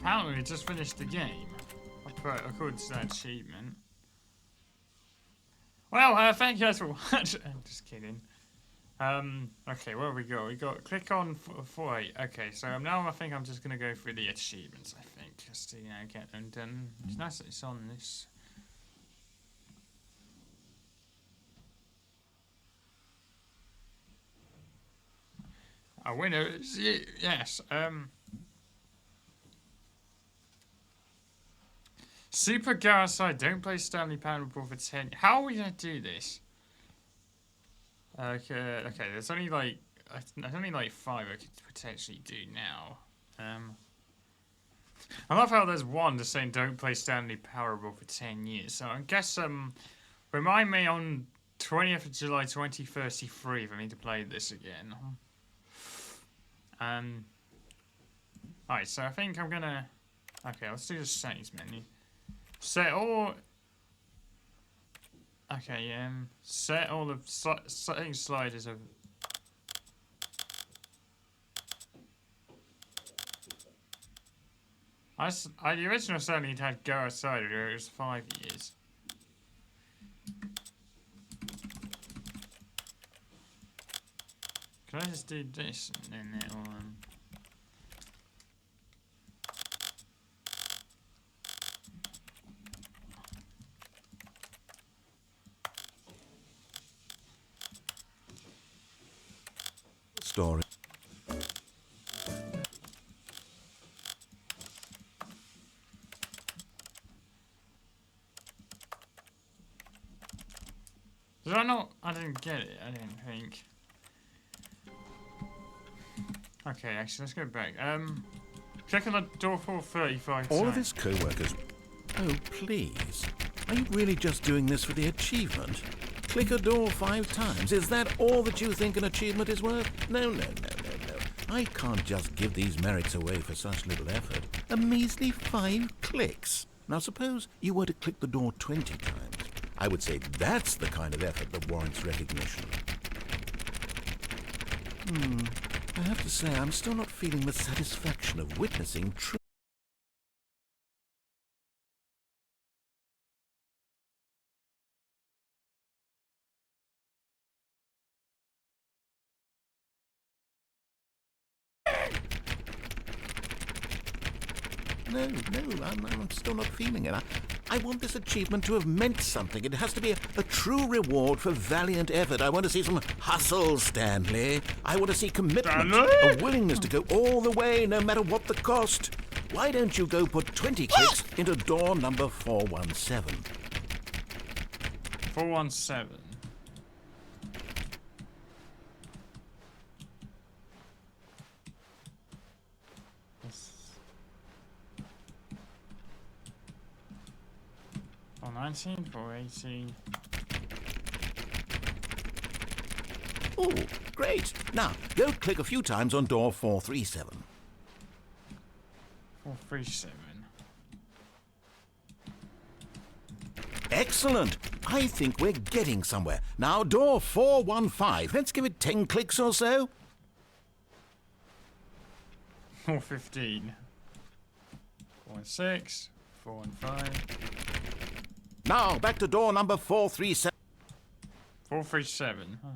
Apparently we just finished the game. According to that achievement. Well, thank you guys for watching. I'm just kidding. Okay, where have we got? We got click on okay, so now I think I'm just gonna go through the achievements. I think just to get them done. It's nice that it's on this. A winner is yes. Super go outside. Don't play Stanley Parable for 10. How are we gonna do this? Okay. There's only like 5 I could potentially do now. I love how there's one just saying don't play Stanley Parable for 10 years. So I guess remind me on 20th of July 2033 if I need to play this again. Alright, so I think I'm gonna. Okay, let's do the settings menu. Set all. Okay, set all the settings sliders of. The original setting had go outside, it was 5 years. Can I just do this and then it'll Story. Did I not? I didn't get it, I didn't think. Okay, actually, let's go back. Click on the door for 35 All times. of his co-workers. Oh, please. Are you really just doing this for the achievement? Click a door 5 times. Is that all that you think an achievement is worth? No. I can't just give these merits away for such little effort. A measly 5 clicks. Now suppose you were to click the door 20 times. I would say that's the kind of effort that warrants recognition. I have to say, I'm still not feeling the satisfaction of witnessing true No, I'm still not feeling it. I want this achievement to have meant something. It has to be a true reward for valiant effort. I want to see some hustle, Stanley. I want to see commitment, a willingness to go all the way, no matter what the cost. Why don't you go put 20 clicks into door number 417? 417. Yes. 419, 418. Oh, great. Now, go click a few times on door 437. 437. Excellent. I think we're getting somewhere. Now, door 415. Let's give it 10 clicks or so. 415. 416. 415. Now, back to door number 437. 437. Huh.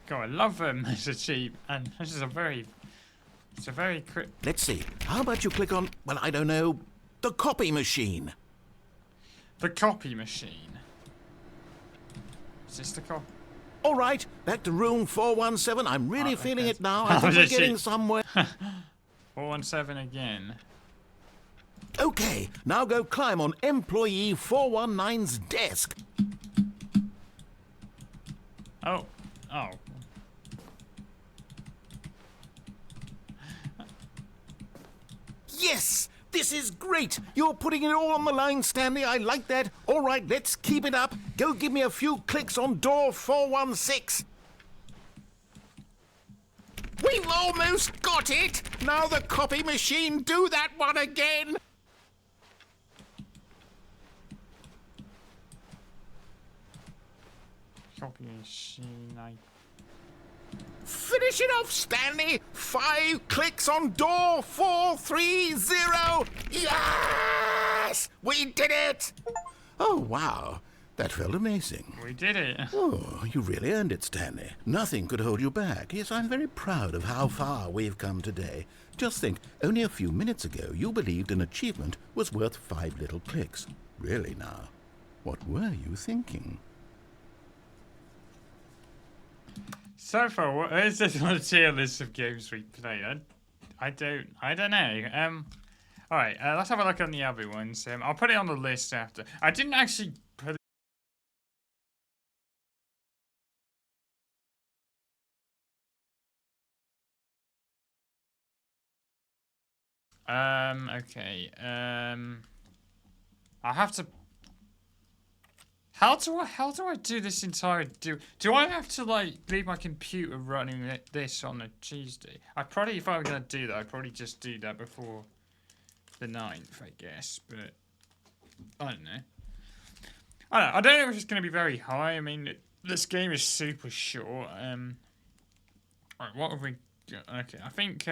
God, I love this achieve, and this is a very quick. Let's see. How about you click on, well, I don't know, the copy machine. The copy machine. Is this the copy? All right, back to room 417. I'm really feeling okay. it now. I think we're getting somewhere. 417 again. Okay, now go climb on employee 419's desk. Oh. Yes! This is great! You're putting it all on the line, Stanley. I like that. All right, let's keep it up. Go give me a few clicks on door 416. We've almost got it! Now the copy machine, do that one again! Copy machine, Finish it off, Stanley! 5 clicks on door 430! Yes! We did it! Oh, wow. That felt amazing. We did it. Oh, you really earned it, Stanley. Nothing could hold you back. Yes, I'm very proud of how far we've come today. Just think, only a few minutes ago, you believed an achievement was worth 5 little clicks. Really now, what were you thinking? So far, what is this on the tier list of games we played? I don't know. All right, let's have a look on the other ones. I'll put it on the list after. I didn't actually put. Okay. I have to. How do I do this entire do I have to like leave my computer running this on a Tuesday? If I were gonna do that, I'd probably just do that before the 9th, I guess. But I don't know. I don't know if it's gonna be very high. I mean, this game is super short. Alright, what have we got? Okay, I think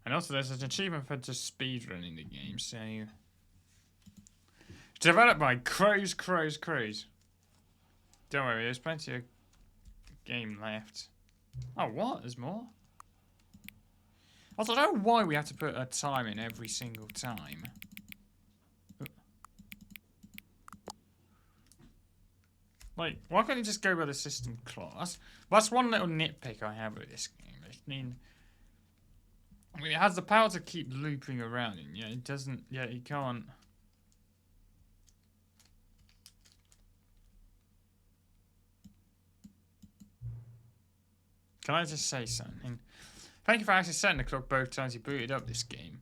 and also there's an achievement for just speedrunning the game, so developed by Crows. Don't worry, there's plenty of game left. Oh, what? There's more? Also, I don't know why we have to put a time in every single time. Like, why can't you just go by the system class? That's one little nitpick I have with this game. I mean, it has the power to keep looping around, and yeah, it doesn't. Yeah, you can't. Can I just say something? Thank you for actually setting the clock both times you booted up this game.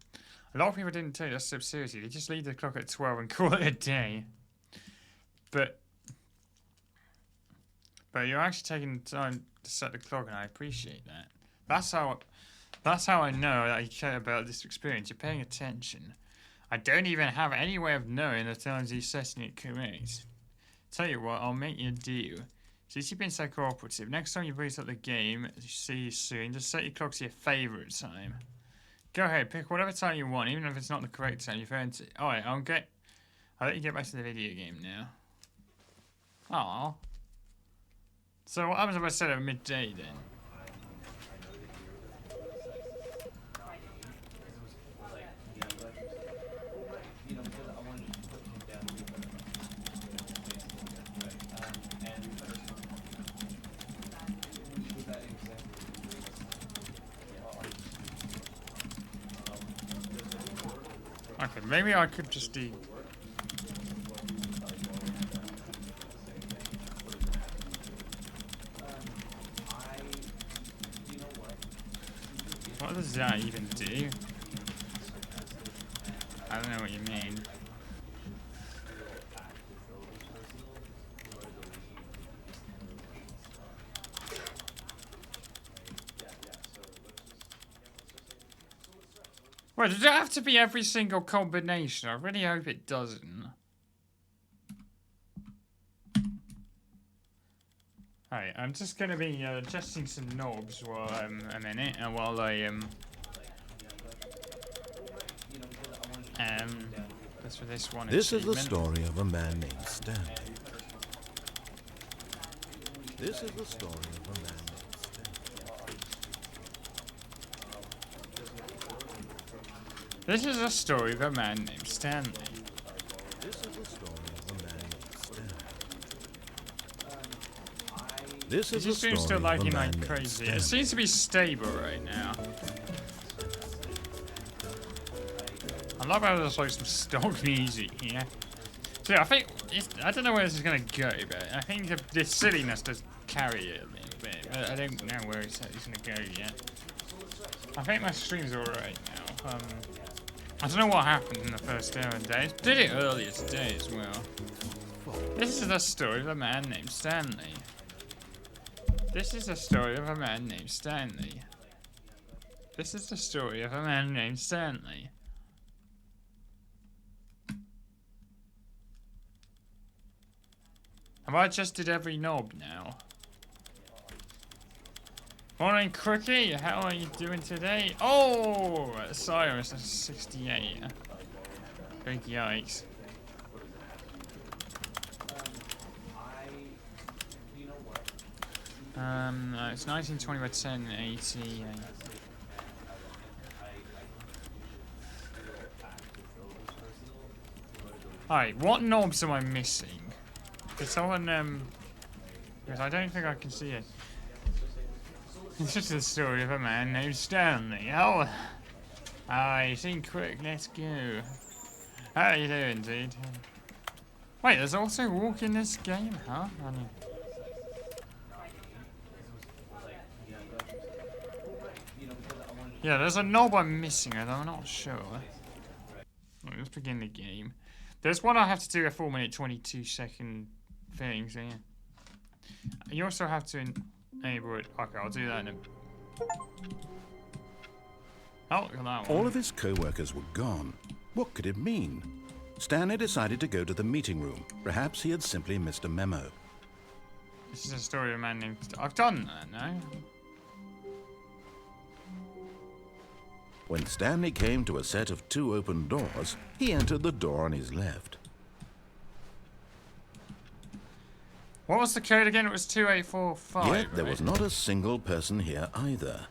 A lot of people didn't take that stuff seriously. They just leave the clock at 12 and call it a day. But you're actually taking the time to set the clock, and I appreciate that. That's how I know that you care about this experience. You're paying attention. I don't even have any way of knowing the times you're setting it correct. Tell you what, I'll make you a deal. Since you've been so cooperative, next time you boot up the game, see you soon, just set your clock to your favourite time. Go ahead, pick whatever time you want, even if it's not the correct time, you've earned it. Alright, I'll let you get back to the video game now. Aww. So what happens if I set it at midday then? Okay, maybe I could just do... What does that even do? I don't know what you mean. Well, does it have to be every single combination? I really hope it doesn't. Alright, I'm just gonna be adjusting some knobs while a minute, and while I that's for this one. This is the story of a man named Stanley. This is the story of a man named Stanley. This is the story of a man named Stanley. This is the story of a man named Stanley. This is the story still of a lagging man like named crazy. Stanley. It seems to be stable right now. I love how there's like some stock music here. So yeah, I don't know where this is gonna go, but I think the silliness does carry it a little bit. I don't know where it's gonna go yet. I think my stream's alright now. I don't know what happened in the first hour of the day. Did it earlier today as well. This is the story of a man named Stanley. This is the story of a man named Stanley. This is the story of a man named Stanley. Have I adjusted every knob now? Morning, Crookie. How are you doing today? Oh, Cyrus, that's 68. Big yikes. It's 1920 by 1080. Alright, what knobs am I missing? Could someone, because I don't think I can see it. It's just the story of a man named Stanley. Oh, you seem quick. Let's go. How are you doing, dude? Wait, there's also walk in this game, huh? Yeah, there's a knob I'm missing, although I'm not sure. Right, let's begin the game. There's one I have to do a 4-minute 22-second thing, so yeah. You also have to enable it. Okay, I'll do that in a... Oh, look at that one. All of his co-workers were gone. What could it mean? Stanley decided to go to the meeting room. Perhaps he had simply missed a memo. This is a story of a man named... I've done that, no? When Stanley came to a set of 2 open doors, he entered the door on his left. What was the code again? It was 2845. Yet there right? was not a single person here either.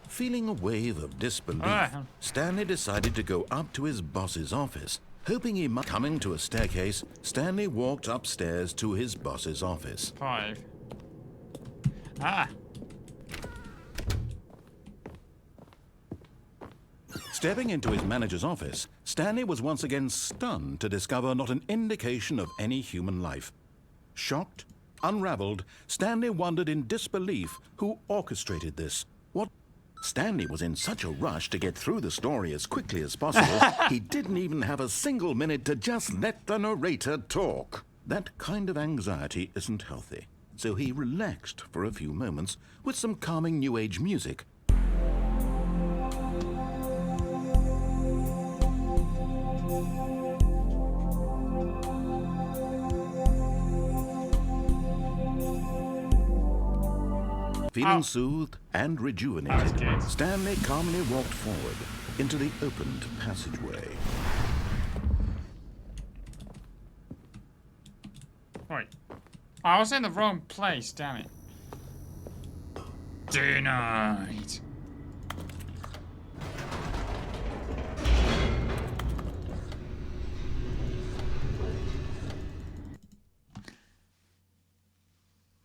Feeling a wave of disbelief, Stanley decided to go up to his boss's office. Hoping he might... Coming to a staircase, Stanley walked upstairs to his boss's office. 5. Ah! Stepping into his manager's office, Stanley was once again stunned to discover not an indication of any human life. Shocked, unraveled, Stanley wondered in disbelief who orchestrated this. What? Stanley was in such a rush to get through the story as quickly as possible, he didn't even have a single minute to just let the narrator talk. That kind of anxiety isn't healthy, so he relaxed for a few moments with some calming New Age music. Feeling soothed and rejuvenated, Stanley calmly walked forward into the opened passageway. Wait. I was in the wrong place, damn it. Denied.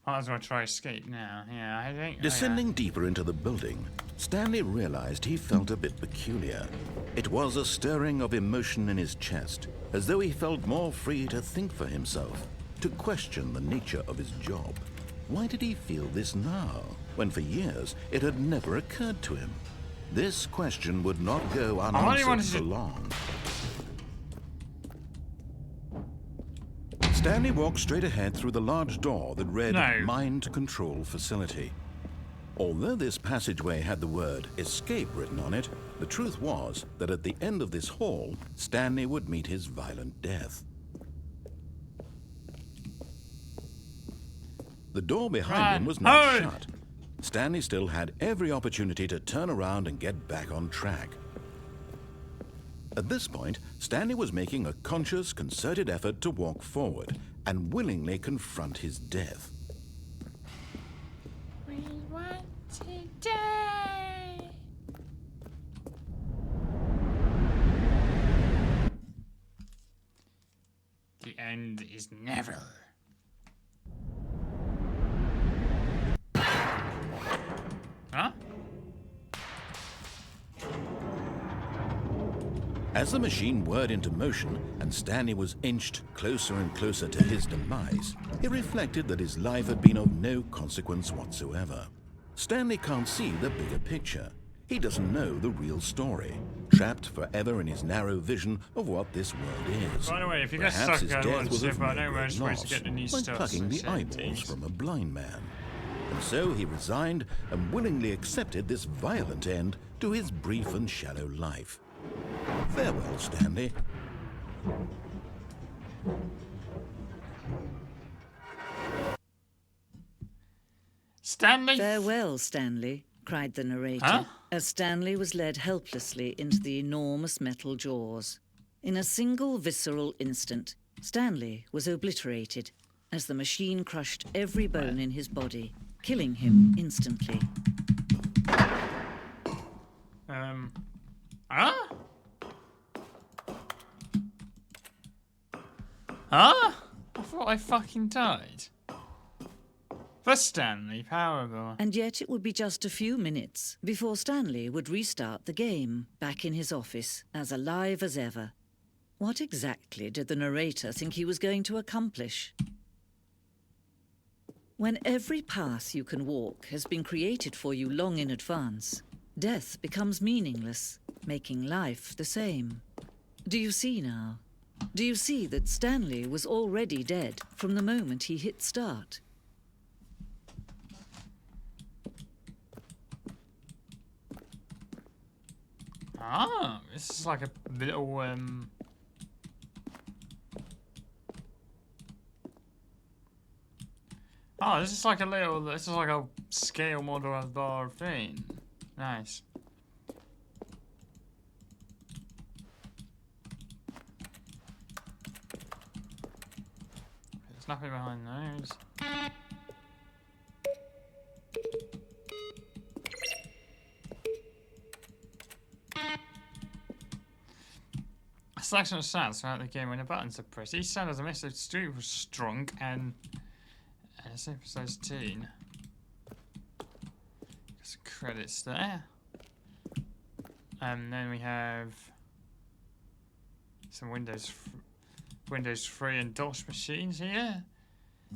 Might as well try escape now. Yeah, I think. Descending deeper into the building, Stanley realized he felt a bit peculiar. It was a stirring of emotion in his chest, as though he felt more free to think for himself, to question the nature of his job. Why did he feel this now, when for years it had never occurred to him? This question would not go unanswered for long. Stanley walked straight ahead through the large door that read Mind Control Facility. Although this passageway had the word escape written on it, the truth was that at the end of this hall, Stanley would meet his violent death. The door behind him was not shut. Stanley still had every opportunity to turn around and get back on track. At this point, Stanley was making a conscious, concerted effort to walk forward and willingly confront his death. We want to die. The end is never. Huh? As the machine whirred into motion and Stanley was inched closer and closer to his demise, he reflected that his life had been of no consequence whatsoever. Stanley can't see the bigger picture. He doesn't know the real story, trapped forever in his narrow vision of what this world is. By the way, if you get Perhaps stuck his on death one was ship, of I no know where I'm great supposed to loss, get the new like stuff. plucking the eyeballs from a blind man. And so he resigned and willingly accepted this violent end to his brief and shallow life. Farewell, Stanley. Stanley? Farewell, Stanley, cried the narrator, as Stanley was led helplessly into the enormous metal jaws. In a single visceral instant, Stanley was obliterated as the machine crushed every bone in his body, killing him instantly. I thought I fucking died. For Stanley Parable. And yet it would be just a few minutes before Stanley would restart the game, back in his office, as alive as ever. What exactly did the narrator think he was going to accomplish? When every path you can walk has been created for you long in advance, death becomes meaningless, making life the same. Do you see now? Do you see that Stanley was already dead from the moment he hit start? This is like a little, this is like a scale model of the thing. Nice. There's nothing behind those. A selection of sounds throughout the game when the buttons are pressed. Each sound has a message super strong and it's episode 13. Some credits there. And then we have some Windows 3 and DOS machines here.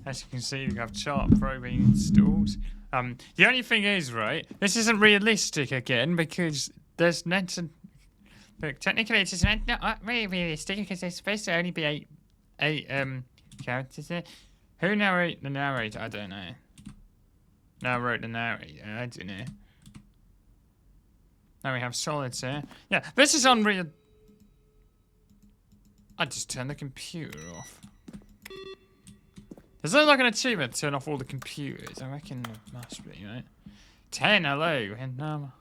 As you can see, we have Chart Pro being installed. The only thing is, right, this isn't realistic again because there's but technically it's just not really realistic because there's supposed to only be eight characters there. Who narrate the narrator? I don't know. Narrate the narrator? I don't know. Now we have Solitaire. Yeah, this is unreal. I just turned the computer off. There's only like an achievement to turn off all the computers. I reckon there must be, right? 10, hello. And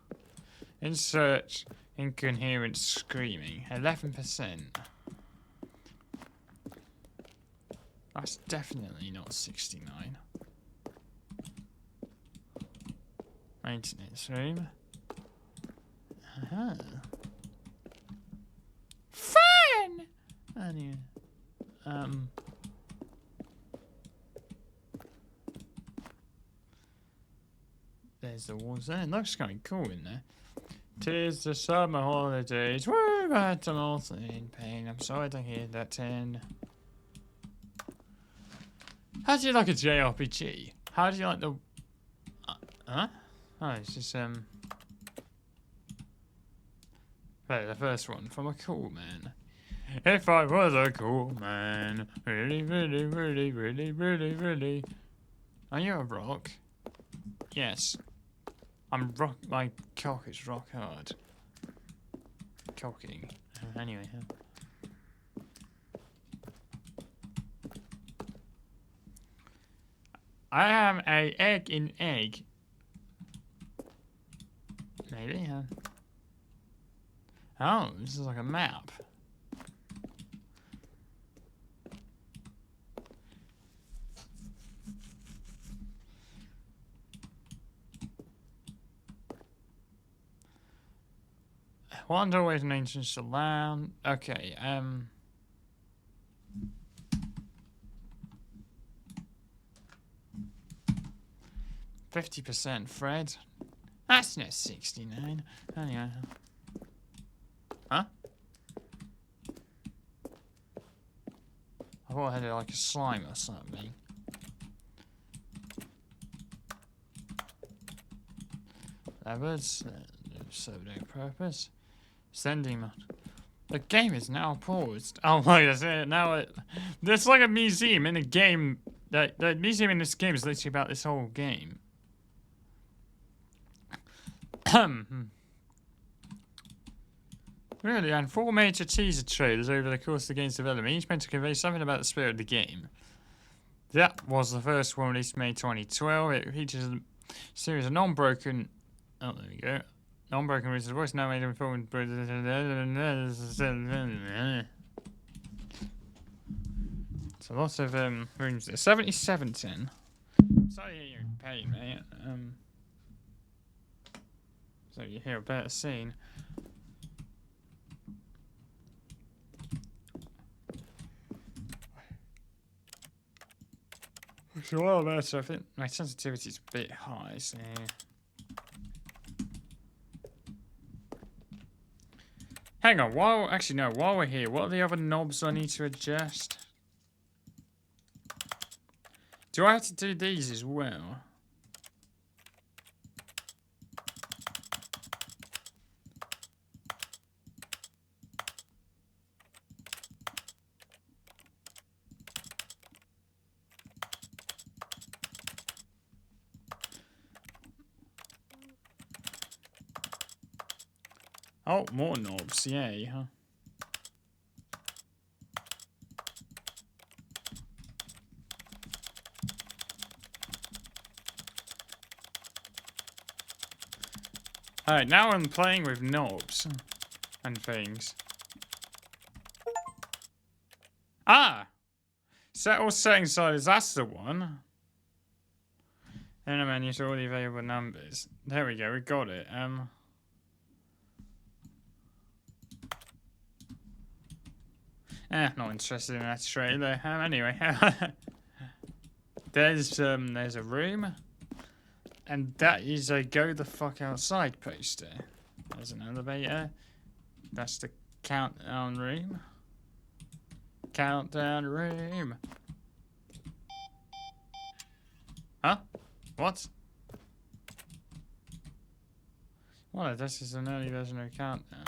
in search, incoherent screaming. 11%. That's definitely not 69. Maintenance room. Fun! Anyway. There's the walls there. It looks kind of cool in there. 'Tis the summer holidays. Woo! But I'm also in pain. I'm sorry to hear that end. How do you like a JRPG? How do you like the... huh? Oh, it's just, play the first one from a cool man. If I was a cool man. Really, really, really, really, really, really. Are you a rock? Yes. I'm rock... my cock is rock hard. Cocking. Anyway. I am a egg in egg. Maybe, huh? Oh, this is like a map. One doorway to an entrance to land. Okay, 50% Fred. That's not 69. Anyway. Huh? I thought I had it like a slime or something. Levers. Serve no purpose. Sending mode. The game is now paused. Oh my, that's it. Now it... There's like a museum in a game. The museum in this game is literally about this whole game. Really, and 4 major teaser trailers over the course of the game's development, each meant to convey something about the spirit of the game. That was the first one released May 2012. It features a series of non-broken... Oh, there we go. Non-broken roots of the voice now made in film. It's a lot of rooms there. 7710. Sorry to hear you're in pain, mate. So you hear a better scene. Well, better. I think my sensitivity is a bit high, so... Hang on, while we're here, what are the other knobs I need to adjust? Do I have to do these as well? Oh, more knobs, yay, huh? Alright, now I'm playing with knobs and things. Ah! Set all setting sizes, that's the one. In a menu, show all the available numbers. There we go, we got it. Not interested in that trailer. Anyway, there's a room, and that is a go the fuck outside poster. There's an elevator. That's the countdown room. Countdown room. Huh? What? Well, this is an early version of Countdown.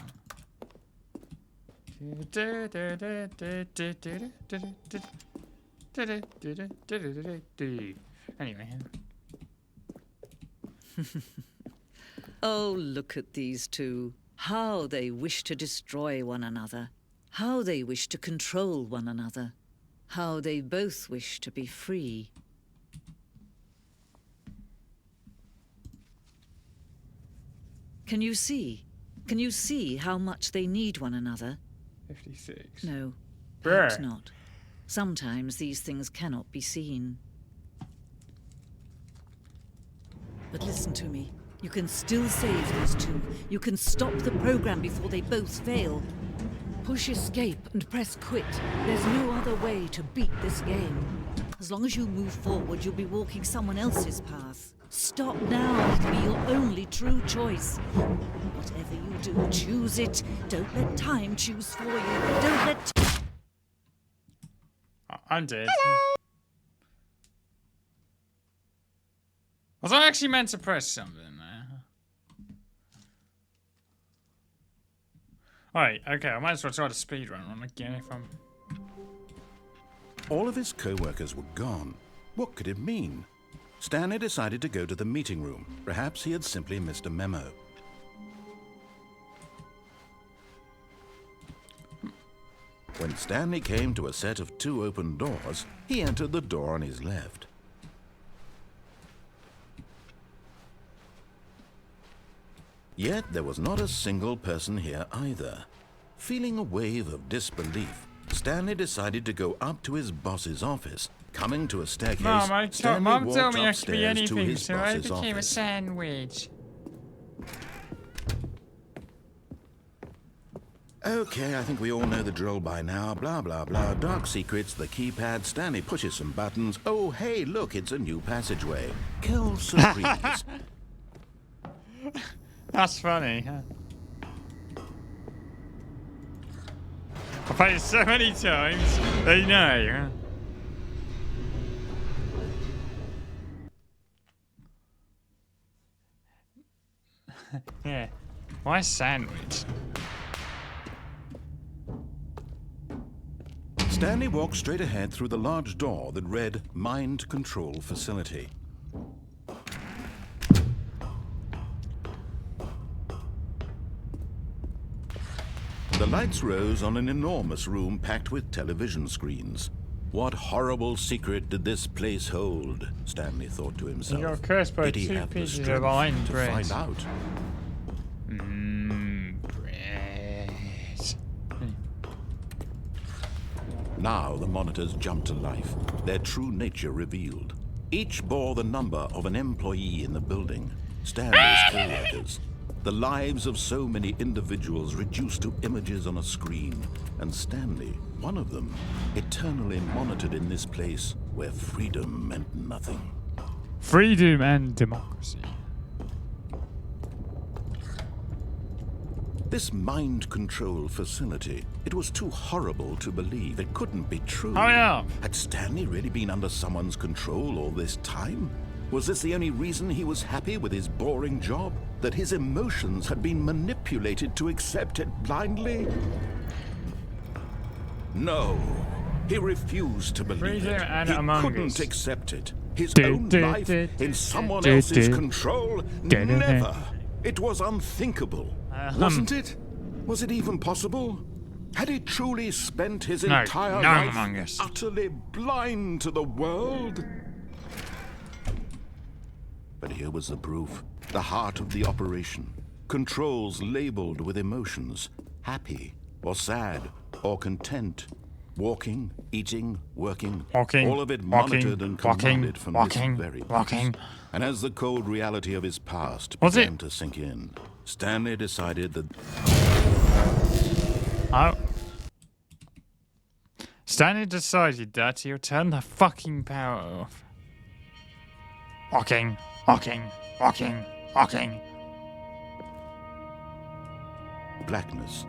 Anyway. Oh, look at these two. How they wish to destroy one another. How they wish to control one another. how they both wish to be free. Can you see? Can you see how much they need one another? 56. No, Brr. perhaps not. Sometimes these things cannot be seen. But listen to me. You can still save these two. You can stop the program before they both fail. Push escape and press quit. There's no other way to beat this game. As long as you move forward, you'll be walking someone else's path. Stop now. It'll be your only true choice. Whatever you do, choose it. Don't let time choose for you. Don't let... I'm dead. Was I actually meant to press something there? Alright, okay, I might as well try to speedrun one again if I'm... All of his co-workers were gone. What could it mean? Stanley decided to go to the meeting room. Perhaps he had simply missed a memo. When Stanley came to a set of 2 open doors, he entered the door on his left. Yet there was not a single person here either. Feeling a wave of disbelief, Stanley decided to go up to his boss's office. Coming to a staircase, Stanley Mom walked told me I could be upstairs to anything, his so I boss's became a office. sandwich. Okay, I think we all know the drill by now. Blah, blah, blah. Dark secrets, the keypad. Stanley pushes some buttons. Oh, hey, look, it's a new passageway. Kill surprise. That's funny. I've played it so many times, they know. Yeah. Why sandwich? Stanley walked straight ahead through the large door that read Mind Control Facility. The lights rose on an enormous room packed with television screens. What horrible secret did this place hold? Stanley thought to himself. You got cursed by Did he 2 have the pieces of strength iron to bread. find out? Bread. Now the monitors jumped to life, their true nature revealed. Each bore the number of an employee in the building, Stanley's co-workers. The lives of so many individuals reduced to images on a screen, and Stanley, one of them, eternally monitored in this place where freedom meant nothing. Freedom and democracy. This mind control facility, it was too horrible to believe. It couldn't be true. Oh, yeah. Had Stanley really been under someone's control all this time? Was this the only reason he was happy with his boring job? That his emotions had been manipulated to accept it blindly? No. He refused to believe Freedom it. and He Among couldn't Us. accept it. His own life in someone else's control? Never. It was unthinkable. Wasn't it? Was it even possible? Had he truly spent his entire Among life Us. utterly blind to the world? But here was the proof. The heart of the operation. Controls labeled with emotions. Happy, or sad, or content. Walking, eating, working. Walking, all of it walking, monitored and walking, commanded from walking, this very place. walking. And as the cold reality of his past Was began it- to sink in, Stanley decided that... Oh. Stanley decided that he'll turn the fucking power off. Walking, walking, walking, walking. blackness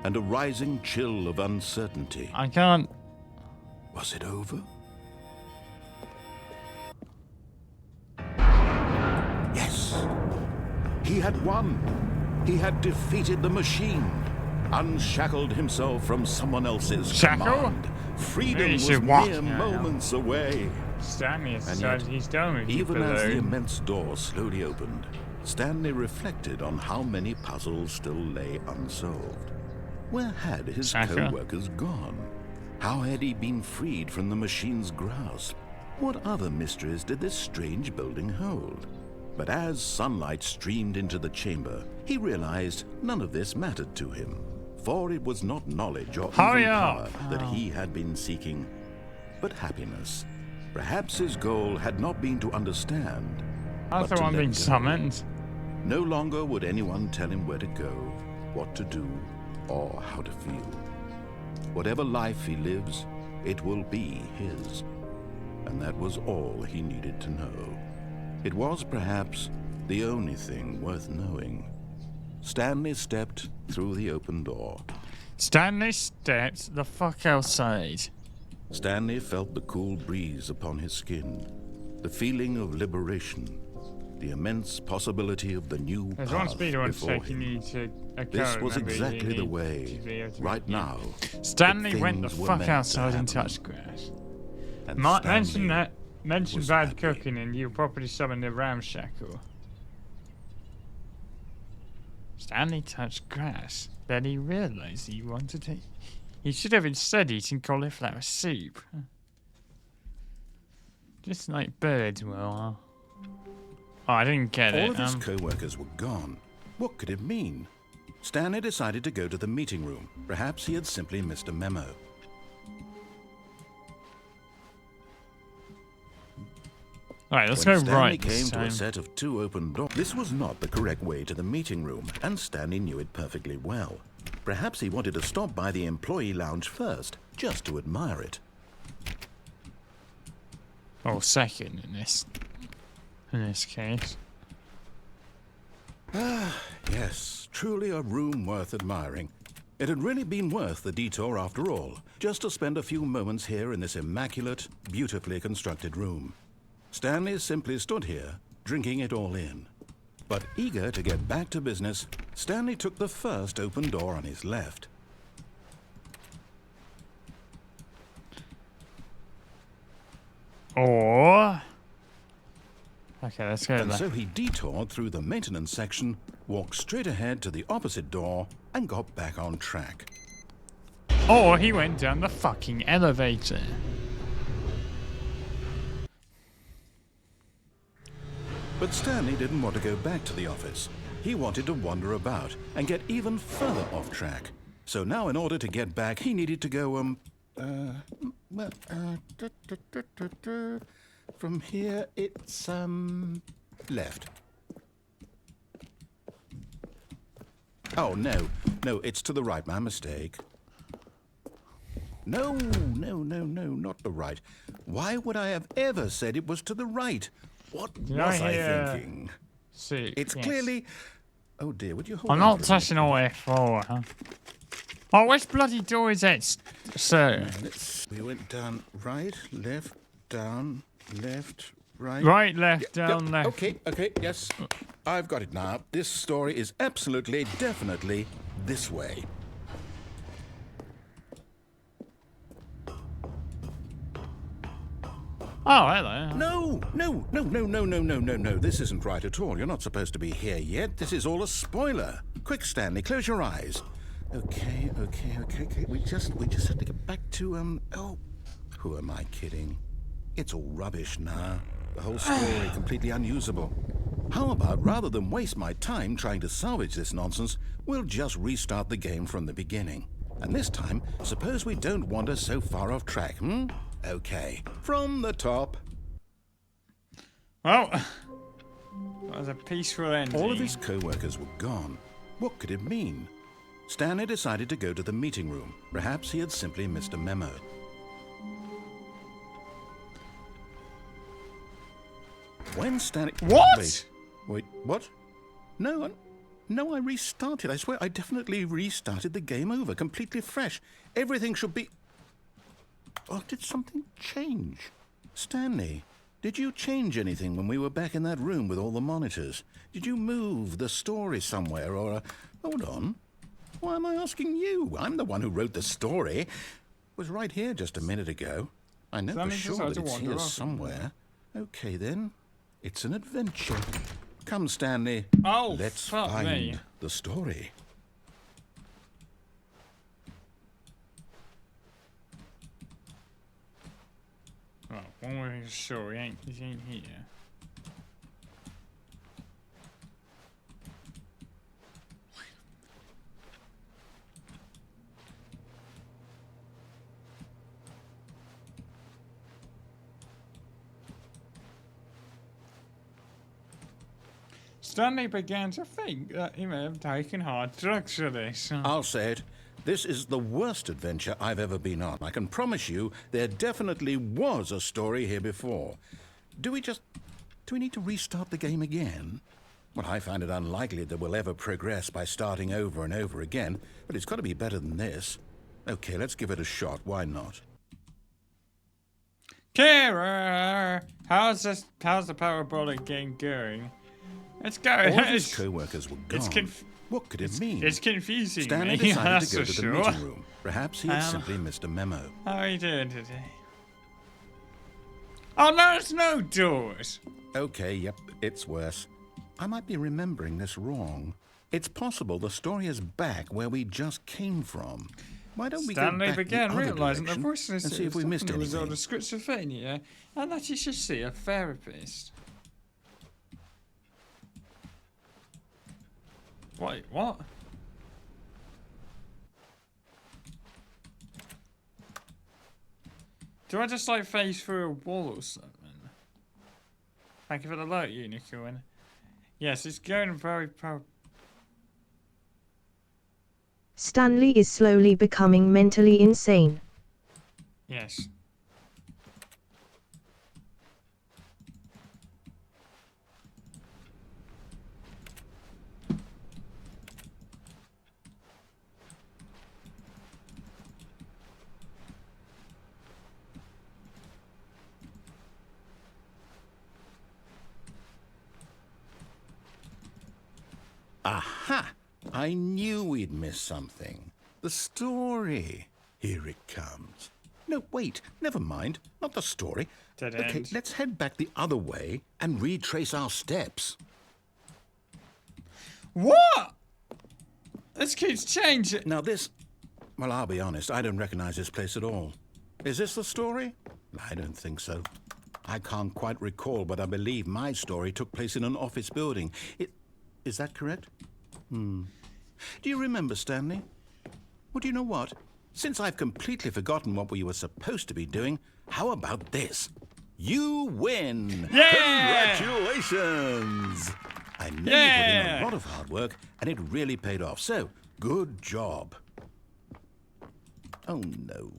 and a rising chill of uncertainty. I can't. Was it over? Yes. He had won. He had defeated the machine, unshackled himself from someone else's Shackle? command. Freedom He was should walk mere now. moments away. Stanley has And decided yet, he's done with you Even as the balloon. immense door slowly opened, Stanley reflected on how many puzzles still lay unsolved. Where had his Shackle? co-workers gone? How had he been freed from the machine's grasp? What other mysteries did this strange building hold? But as sunlight streamed into the chamber, he realized none of this mattered to him, for it was not knowledge or even power that he had been seeking, but happiness. Perhaps his goal had not been to understand, I thought I'm being summoned. No longer would anyone tell him where to go, what to do, or how to feel. Whatever life he lives, it will be his. And that was all he needed to know. It was perhaps the only thing worth knowing. Stanley stepped through the open door. Stanley stepped the fuck outside. Stanley felt the cool breeze upon his skin, the feeling of liberation, the immense possibility of the new There's one path speed one before sec, you him. need to This was exactly the way, right now. Stanley that went the things were fuck meant to outside and happen. touched grass. And Mention Stanley that. Mention was bad happy. cooking and you properly summoned the ramshackle. Stanley touched grass. Then he realized he wanted to. He should have instead eaten cauliflower soup. Just like birds will. Oh, I didn't get All it. of his co-workers were gone. What could it mean? Stanley decided to go to the meeting room. Perhaps he had simply missed a memo. Alright, let's When go Stanley right came this to a time. set of 2 open doors. This was not the correct way to the meeting room, and Stanley knew it perfectly well. Perhaps he wanted to stop by the employee lounge first, just to admire it. Or second in this case. Yes, truly a room worth admiring. It had really been worth the detour after all, just to spend a few moments here in this immaculate, beautifully constructed room. Stanley simply stood here, drinking it all in. But eager to get back to business, Stanley took the first open door on his left. Or okay, let's go And there. so he detoured through the maintenance section, walked straight ahead to the opposite door, and got back on track. Or he went down the fucking elevator. But Stanley didn't want to go back to the office. He wanted to wander about and get even further off track. So now in order to get back, he needed to go, from here it's, left. Oh, no, it's to the right, my mistake. No, not the right. Why would I have ever said it was to the right? What was I thinking? See, It's yes. clearly... Oh dear, would you hold I'm on not for a touching all F4, huh? Oh, which bloody door is it, sir? minute? We went down, right, left, down, left, right. Right, left, down, Yep, left. Okay, yes. I've got it now. This story is absolutely, definitely this way. Oh, hello. No. This isn't right at all. You're not supposed to be here yet. This is all a spoiler. Quick, Stanley, close your eyes. Okay. We just have to get back to, oh, who am I kidding? It's all rubbish now. The whole story completely unusable. How about, rather than waste my time trying to salvage this nonsense, we'll just restart the game from the beginning. And this time, suppose we don't wander so far off track, hmm? Okay, from the top. Well, that was a peaceful ending. All of his co-workers were gone. What could it mean? Stanley decided to go to the meeting room. Perhaps he had simply missed a memo. When Stanley... What? Wait, what? No, I restarted. I swear, I definitely restarted the game over, completely fresh. Everything should be... Oh, did something change? Stanley, did you change anything when we were back in that room with all the monitors? Did you move the story somewhere or... Hold on. Why am I asking you? I'm the one who wrote the story. It was right here just a minute ago. I know for sure that it's here somewhere. Okay, then. It's an adventure. Come, Stanley. Oh, let's fuck find me. the story. Well, one way is sure he ain't here. Stanley began to think that he may have taken hard drugs for this. I'll say it. This is the worst adventure I've ever been on. I can promise you there definitely was a story here before. Do we need to restart the game again? Well, I find it unlikely that we'll ever progress by starting over and over again, but it's got to be better than this. Okay, let's give it a shot. Why not? Kira, how's the parabolic game going? It's going. All of his co-workers were gone. What could it mean? It's confusing Stanley me, decided that's to go for to the sure. meeting room. Perhaps he had simply missed a memo. How are you doing today? Oh no, there's no doors. Okay, yep, it's worse. I might be remembering this wrong. It's possible the story is back where we just came from. Why don't we Stanley go back began the other realizing the direction voiceless and see if we missed was anything? of schizophrenia and that he should see a therapist. Wait, what? Do I just like phase through a wall or something? Thank you for the alert, Unicorn. Yes, it's going very Stanley is slowly becoming mentally insane. Yes. Aha! I knew we'd miss something. The story. Here it comes. No, wait, never mind. Not the story. Dead Okay, end. let's head back the other way and retrace our steps. What? This keeps changing. Now this... Well, I'll be honest, I don't recognize this place at all. Is this the story? I don't think so. I can't quite recall, but I believe my story took place in an office building. Is that correct? Do you remember, Stanley? Well, do you know what? Since I've completely forgotten what we were supposed to be doing, how about this? You win! Yeah! Congratulations! I know you put in Yeah! a lot of hard work, and it really paid off. So, good job. Oh, no.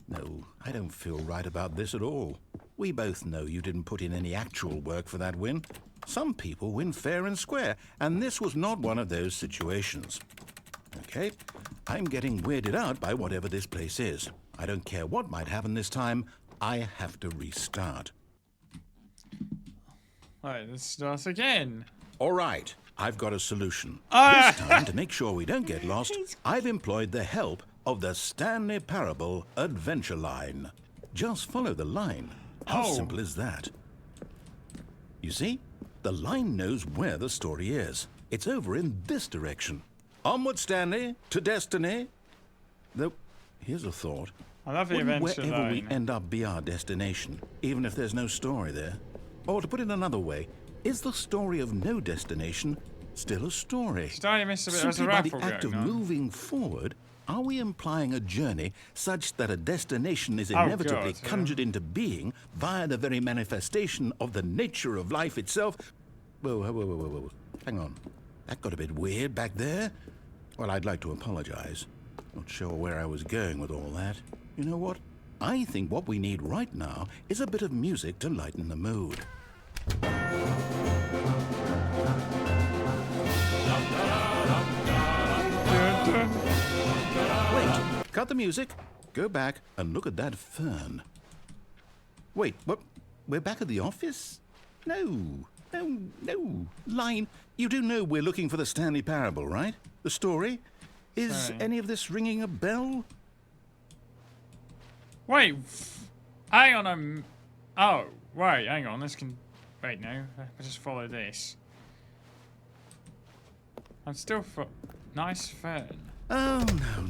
No, I don't feel right about this at all. We both know you didn't put in any actual work for that win. Some people win fair and square, and this was not one of those situations. Okay, I'm getting weirded out by whatever this place is. I don't care what might happen this time. I have to restart. Alright, let's start again. All right, I've got a solution. Ah! This time, to make sure we don't get lost, I've employed the help of the Stanley Parable Adventure Line. Just follow the line. How Oh. simple is that? You see? The line knows where the story is. It's over in this direction. Onward, Stanley, to destiny. Though, here's a thought. I love the Wouldn't adventure wherever we line. end up be our destination, even if there's no story there? Or to put it another way, is the story of no destination still a story? Starting to miss a bit. There's a Simply by the raffle act of going on. moving forward, are we implying a journey such that a destination is inevitably God, conjured into being via the very manifestation of the nature of life itself? Whoa. Hang on. That got a bit weird back there. Well, I'd like to apologize. Not sure where I was going with all that. You know what? I think what we need right now is a bit of music to lighten the mood. Wait, cut the music, go back and look at that fern. Wait, what? We're back at the office? No. Line, you do know we're looking for the Stanley Parable, right? The story? Is Sorry. any of this ringing a bell? Wait, hang on. Oh, wait, hang on. This can. Wait, no. I just follow this. I'm still for. Nice fern. Oh,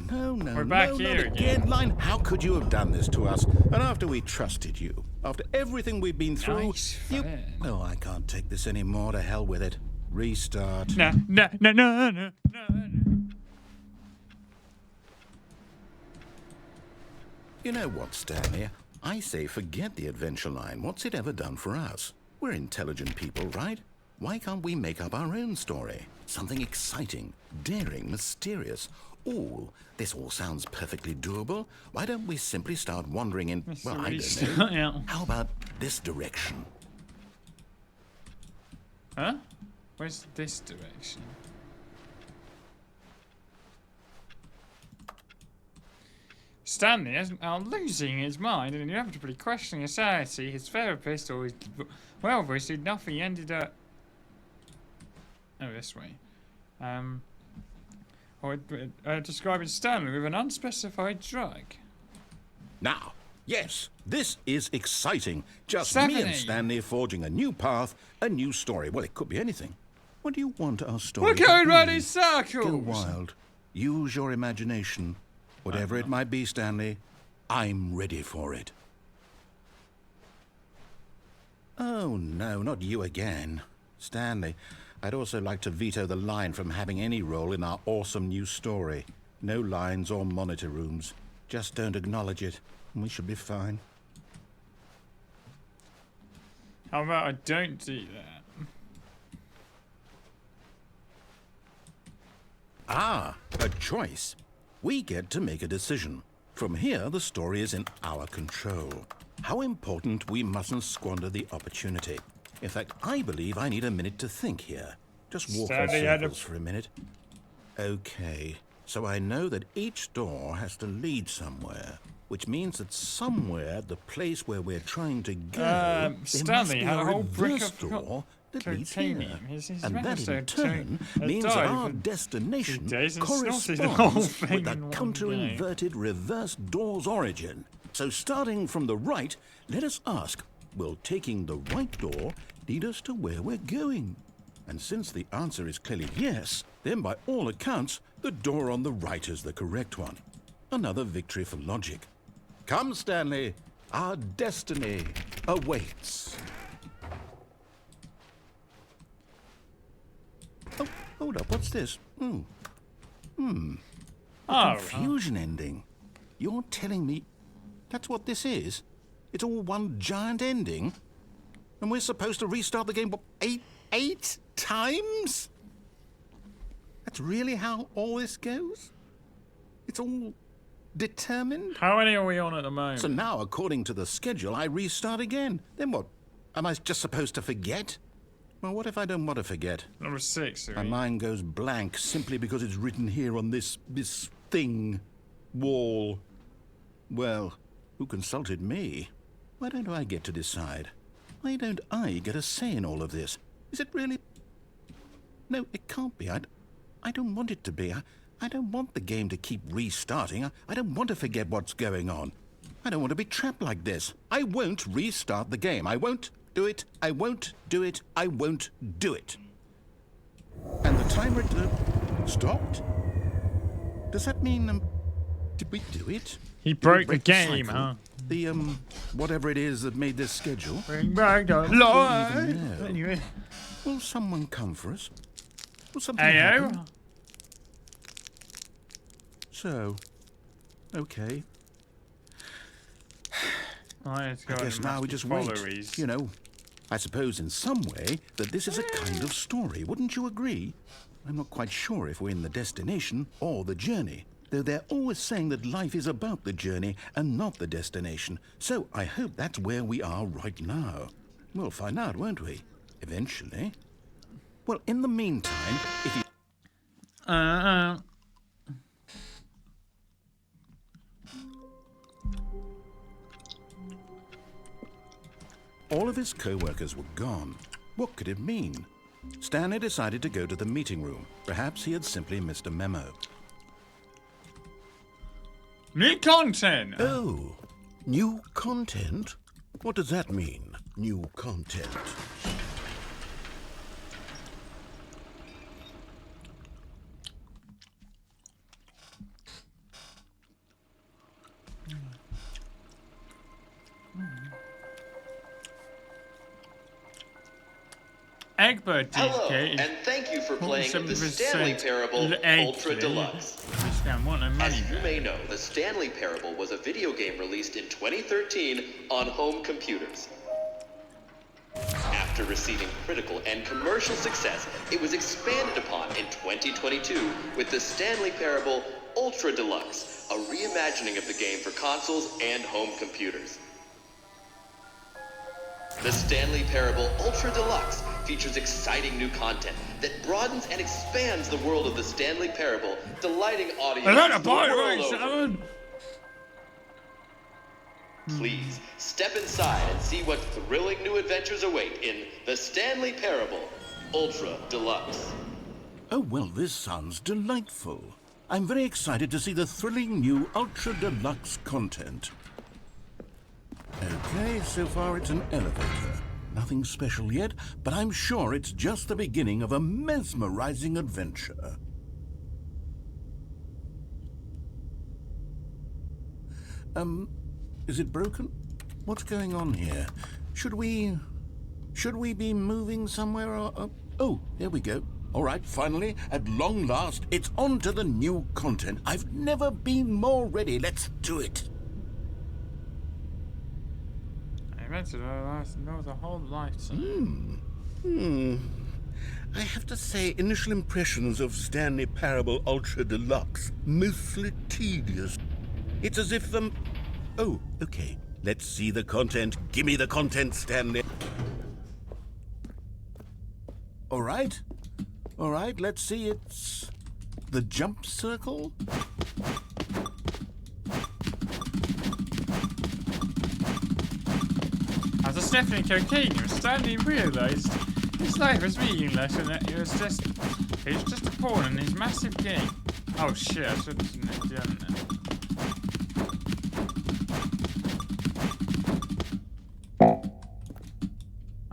no, We're back no, here not again. Line. How could you have done this to us? And after we trusted you, after everything we've been through, Nice you... fun. Oh, I can't take this anymore. To hell with it. Restart. No. You know what, Stanley? I say forget the adventure line. What's it ever done for us? We're intelligent people, right? Why can't we make up our own story? Something exciting, daring, mysterious. Ooh, this all sounds perfectly doable. Why don't we simply start wandering in... Well, I don't know. Yeah. How about this direction? Huh? Where's this direction? Stanley is losing his mind and inevitably questioning his sanity. His therapist, or his well-wished, did nothing. He ended up... Oh, this way. Describing Stanley with an unspecified drug. Now, yes, this is exciting. Just 70. me and Stanley forging a new path, a new story. Well, it could be anything. What do you want our story We're to going be? round in circles! Go wild. Use your imagination. Whatever it might be, Stanley, I'm ready for it. Oh, no, not you again. Stanley, I'd also like to veto the line from having any role in our awesome new story. No lines or monitor rooms. Just don't acknowledge it, and we should be fine. How about I don't do that? Ah, a choice. We get to make a decision. From here, the story is in our control. How important, we mustn't squander the opportunity. In fact, I believe I need a minute to think here. Just walk in Stanley had a- circles for a minute. Okay, so I know that each door has to lead somewhere, which means that somewhere, the place where we're trying to go, there must Stanley be had a whole brick reverse of door that leads here. cocaine. His And that master in turn had means that died our for destination 2 days and snorted the whole corresponds thing with the in one counter-inverted reverse door's origin. So starting from the right, let us ask, will taking the right door lead us to where we're going? And since the answer is clearly yes, then by all accounts, the door on the right is the correct one. Another victory for logic. Come, Stanley, our destiny awaits. Oh, hold up, what's this? Confusion ending. You're telling me that's what this is? It's all one giant ending? And we're supposed to restart the game, what, eight times? That's really how all this goes? It's all determined? How many are we on at the moment? So now, according to the schedule, I restart again. Then what? Am I just supposed to forget? Well, what if I don't want to forget? Number 6. My mind goes blank simply because it's written here on this thing, wall. Well, who consulted me? Why don't I get to decide? Why don't I get a say in all of this? Is it really... No, it can't be. I don't want it to be. I don't want the game to keep restarting. I don't want to forget what's going on. I don't want to be trapped like this. I won't restart the game. I won't do it. I won't do it. I won't do it. And the timer stopped? Does that mean, did we do it? He Did we broke the break game, cycle? huh? The, whatever it is that made this schedule. Bring back the even light. know? Anyway. Will someone come for us? Will something Ayo. happen? So, okay. I guess now we just wait. You know, I suppose in some way that this is a kind of story. Wouldn't you agree? I'm not quite sure if we're in the destination or the journey, though they're always saying that life is about the journey and not the destination. So I hope that's where we are right now. We'll find out, won't we? Eventually. Well, in the meantime, if you... All of his co-workers were gone. What could it mean? Stanley decided to go to the meeting room. Perhaps he had simply missed a memo. New content. Oh, new content? What does that mean, new content? Egbert Hello, cheesecake and thank you for playing the 47% Stanley Parable Ultra egg. Deluxe. We spent one of money As you back. may know, the Stanley Parable was a video game released in 2013 on home computers. After receiving critical and commercial success, it was expanded upon in 2022 with the Stanley Parable Ultra Deluxe, a reimagining of the game for consoles and home computers. The Stanley Parable Ultra Deluxe features exciting new content that broadens and expands the world of the Stanley Parable, delighting audiences I got a the bite world right, over. Salmon. Please, step inside and see what thrilling new adventures await in the Stanley Parable Ultra Deluxe. Oh, well, this sounds delightful. I'm very excited to see the thrilling new Ultra Deluxe content. Okay, so far it's an elevator. Nothing special yet, but I'm sure it's just the beginning of a mesmerizing adventure. Is it broken? What's going on here? Should we be moving somewhere or... Oh, here we go. All right, finally, at long last, it's on to the new content. I've never been more ready. Let's do it. I meant it the whole lifetime. I have to say, initial impressions of Stanley Parable Ultra Deluxe, mostly tedious. It's as if the... Oh, okay. Let's see the content. Give me the content, Stanley. All right, let's see. It's the jump circle. As a Stephanie cocaine, Stanley realised his life was meaningless and that he was just a pawn in his massive game. Oh shit, I shouldn't have done that.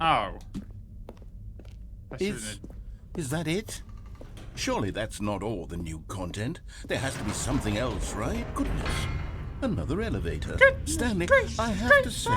Oh. I shouldn't have. Is that it? Surely that's not all the new content. There has to be something else, right? Goodness. Another elevator. Stanley, I have to say,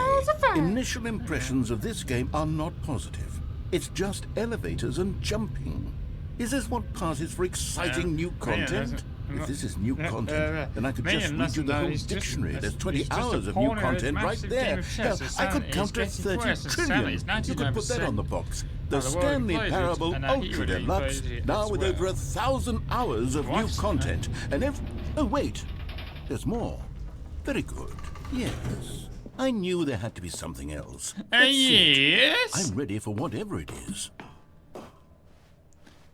initial impressions of this game are not positive. It's just elevators and jumping. Is this what passes for exciting new content? If this is new content, then I could just read you the whole dictionary. There's 20 hours of new content right there. Hell, I could count to 30 trillion. You could put that on the box. The Stanley Parable Ultra Deluxe, now with over 1,000 hours of new content. And if... Oh, wait. There's more. Very good. Yes. I knew there had to be something else. Yes? I'm ready for whatever it is.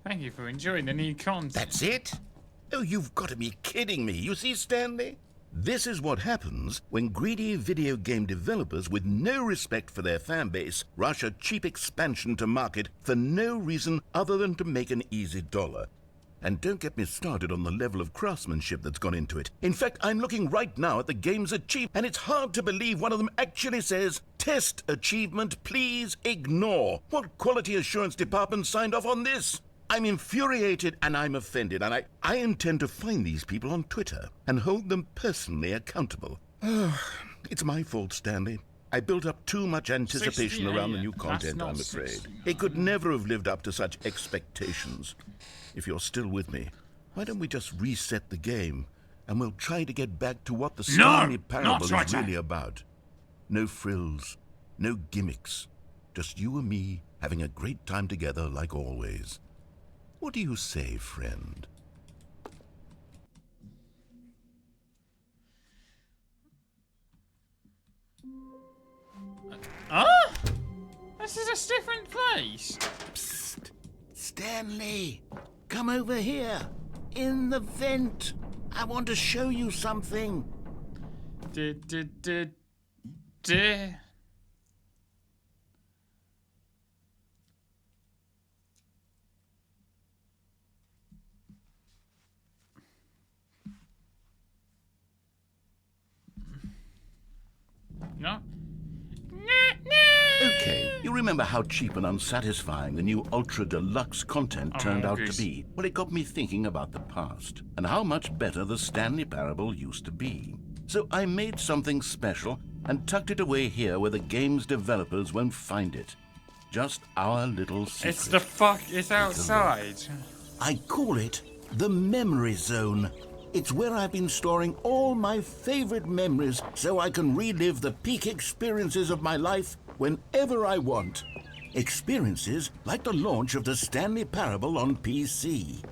Thank you for enjoying the new content. That's it? Oh, you've got to be kidding me. You see, Stanley? This is what happens when greedy video game developers with no respect for their fan base rush a cheap expansion to market for no reason other than to make an easy dollar. And don't get me started on the level of craftsmanship that's gone into it. In fact, I'm looking right now at the game's achievement, and it's hard to believe one of them actually says, "Test achievement, please ignore." What quality assurance department signed off on this? I'm infuriated and I'm offended, and I intend to find these people on Twitter and hold them personally accountable. It's my fault, Stanley. I built up too much anticipation around the new content, I'm afraid. It could never have lived up to such expectations. If you're still with me, why don't we just reset the game and we'll try to get back to what the Stanley Parable is really about. No frills, no gimmicks, just you and me having a great time together like always. What do you say, friend? Huh? This is a different place. Psst! Stanley! Come over here! In the vent! I want to show you something! No. Okay, you remember how cheap and unsatisfying the new Ultra Deluxe content turned out to be? Well, it got me thinking about the past, and how much better the Stanley Parable used to be. So I made something special and tucked it away here where the game's developers won't find it. just our little secret. It's the fuck. It's outside. I call it the memory zone. It's where I've been storing all my favorite memories so I can relive the peak experiences of my life whenever I want. Experiences like the launch of the Stanley Parable on PC.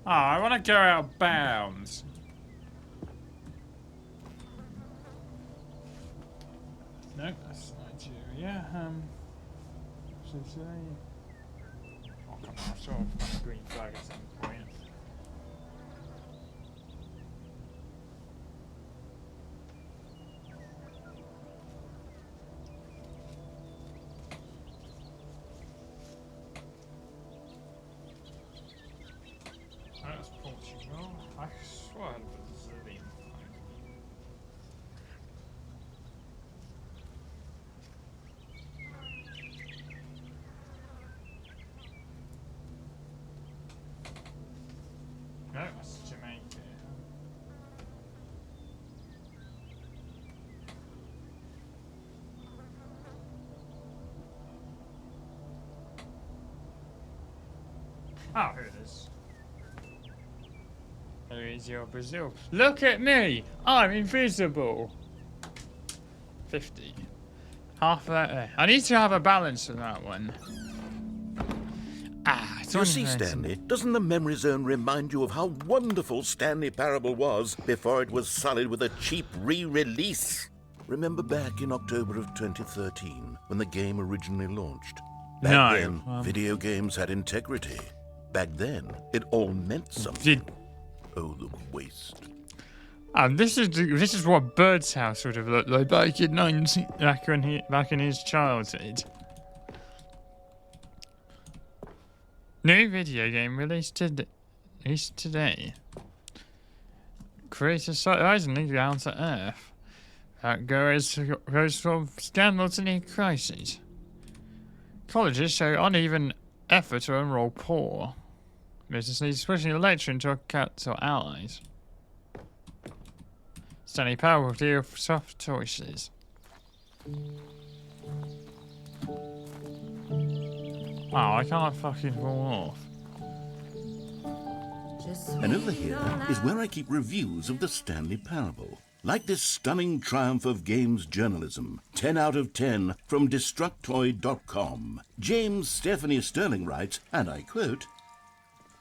Oh, I want to go out of bounds. No, that's Nigeria. Should I say? Oh, come on, I saw a green flag at some point. That's Portugal. I swear it was Brazilian. No, that's Jamaica. Oh, here it is. Here is your Brazil. Look at me! I'm invisible! 50. Half of that there. I need to have a balance of that one. Ah, it's You see, 130. Stanley, doesn't the memory zone remind you of how wonderful Stanley Parable was before it was sullied with a cheap re-release? Remember back in October of 2013, when the game originally launched? Back then, video games had integrity. Back then, it all meant something. Oh, the waste. And this is what Bird's house would have looked like back in his childhood. New video game released today. Creator surprisingly down to earth. That goes from scandal to near crisis. Colleges show uneven effort to enroll poor. Business needs pushing the lecture into account to allies. Stanley Parable will deal with soft choices. Oh, I can't fucking fall off. And over here is where I keep reviews of the Stanley Parable. Like this stunning triumph of games journalism, 10 out of 10 from Destructoid.com. James Stephanie Sterling writes, and I quote,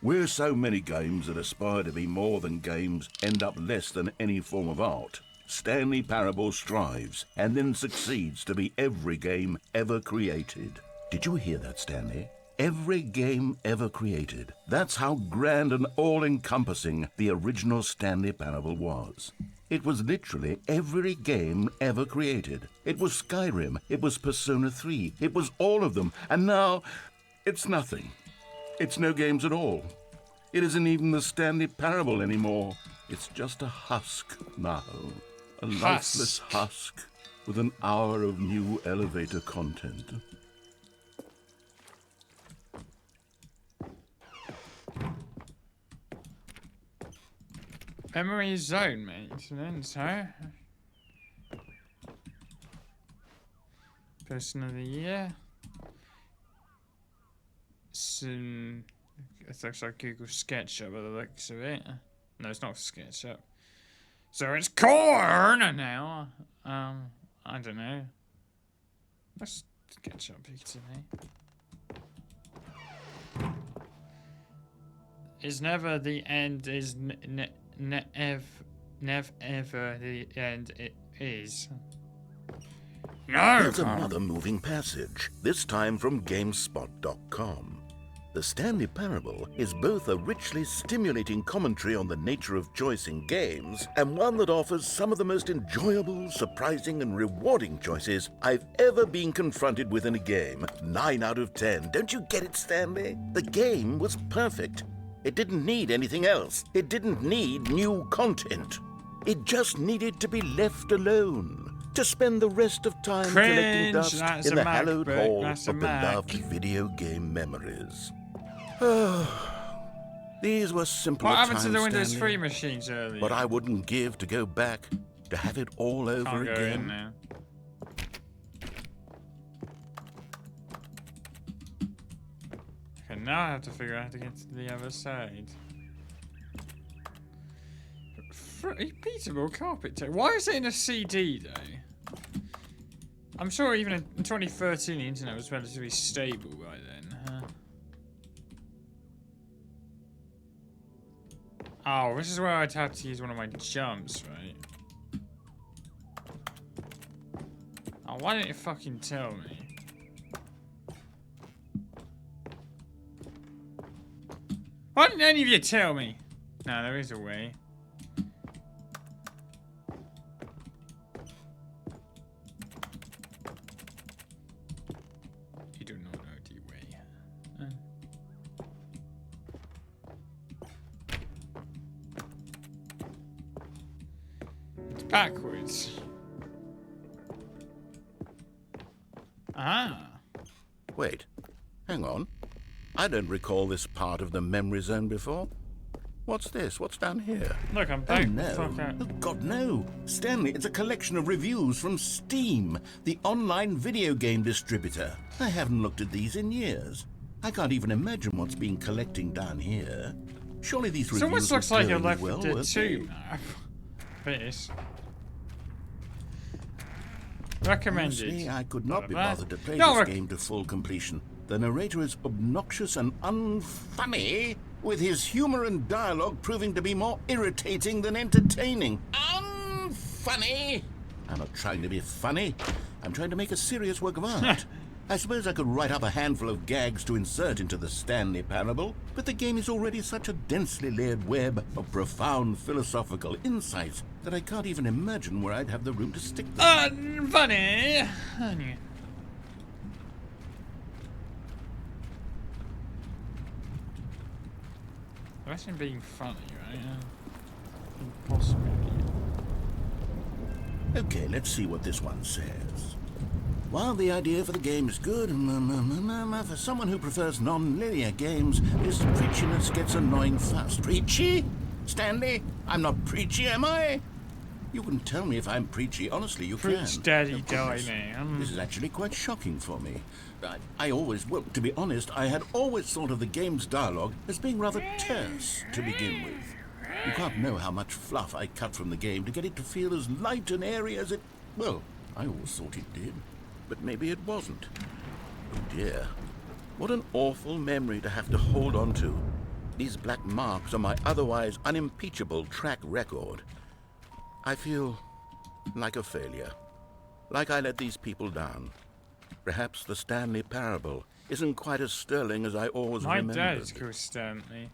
"Where so many games that aspire to be more than games end up less than any form of art, Stanley Parable strives and then succeeds to be every game ever created." Did you hear that, Stanley? Every game ever created. That's how grand and all-encompassing the original Stanley Parable was. It was literally every game ever created. It was Skyrim, it was Persona 3, it was all of them, and now it's nothing. It's no games at all. It isn't even the Stanley Parable anymore. It's just a husk now. A lifeless husk with an hour of new elevator content. Memory zone, mate. Then so. Person of the year. Some. It looks like Google SketchUp by the looks of it. No, it's not SketchUp. So it's corn now. I don't know. Let's SketchUp to me. Is never the end. Is never ever the end. It is. No. There's another moving passage. This time from GameSpot.com. The Stanley Parable is both a richly stimulating commentary on the nature of choice in games and one that offers some of the most enjoyable, surprising, and rewarding choices I've ever been confronted with in a game. 9 out of 10. Don't you get it, Stanley? The game was perfect. It didn't need anything else. It didn't need new content. It just needed to be left alone. To spend the rest of time collecting dust in the hallowed hall of beloved video game memories. These were simpler times, what happened to the Windows Stanley, 3 machines earlier? but I wouldn't give to go back to have it all over Can't go again. in now. then. Now I have to figure out how to get to the other side. Repeatable carpet tape. Why is it in a CD though? I'm sure even in 2013 the internet was relatively stable by then. Oh, this is where I'd have to use one of my jumps, right? Oh, why didn't you fucking tell me? Why didn't any of you tell me? No, there is a way. You do not know the way. It's backwards. Ah. Wait, hang on. I don't recall this part of the memory zone before. What's this? What's down here? Look, I'm Oh back. no! Fuck out. Oh God, no! Stanley, it's a collection of reviews from Steam, the online video game distributor. I haven't looked at these in years. I can't even imagine what's been collecting down here. Surely these It reviews almost were looks like a going Left well, 4 Dead weren't 2 map. This. Recommended. Honestly, I could not be Blah, blah. bothered to play No, this game to full completion. The narrator is obnoxious and unfunny, with his humor and dialogue proving to be more irritating than entertaining. Unfunny! I'm not trying to be funny. I'm trying to make a serious work of art. I suppose I could write up a handful of gags to insert into the Stanley Parable, but the game is already such a densely layered web of profound philosophical insights that I can't even imagine where I'd have the room to stick them. Funny. Imagine being funny, right? Impossible. Okay, let's see what this one says. While the idea for the game is good, for someone who prefers non-linear games, this preachiness gets annoying fast. Preachy? Stanley? I'm not preachy, am I? You can tell me if I'm preachy. Honestly, you can. Preach daddy Of die, course. man. This is actually quite shocking for me. I always, well, to be honest, I had always thought of the game's dialogue as being rather terse to begin with. You can't know how much fluff I cut from the game to get it to feel as light and airy as it... Well, I always thought it did. But maybe it wasn't. Oh dear. What an awful memory to have to hold on to. These black marks on my otherwise unimpeachable track record. I feel like a failure. Like I let these people down. Perhaps the Stanley Parable isn't quite as sterling as I always My remembered. dad is called Stanley.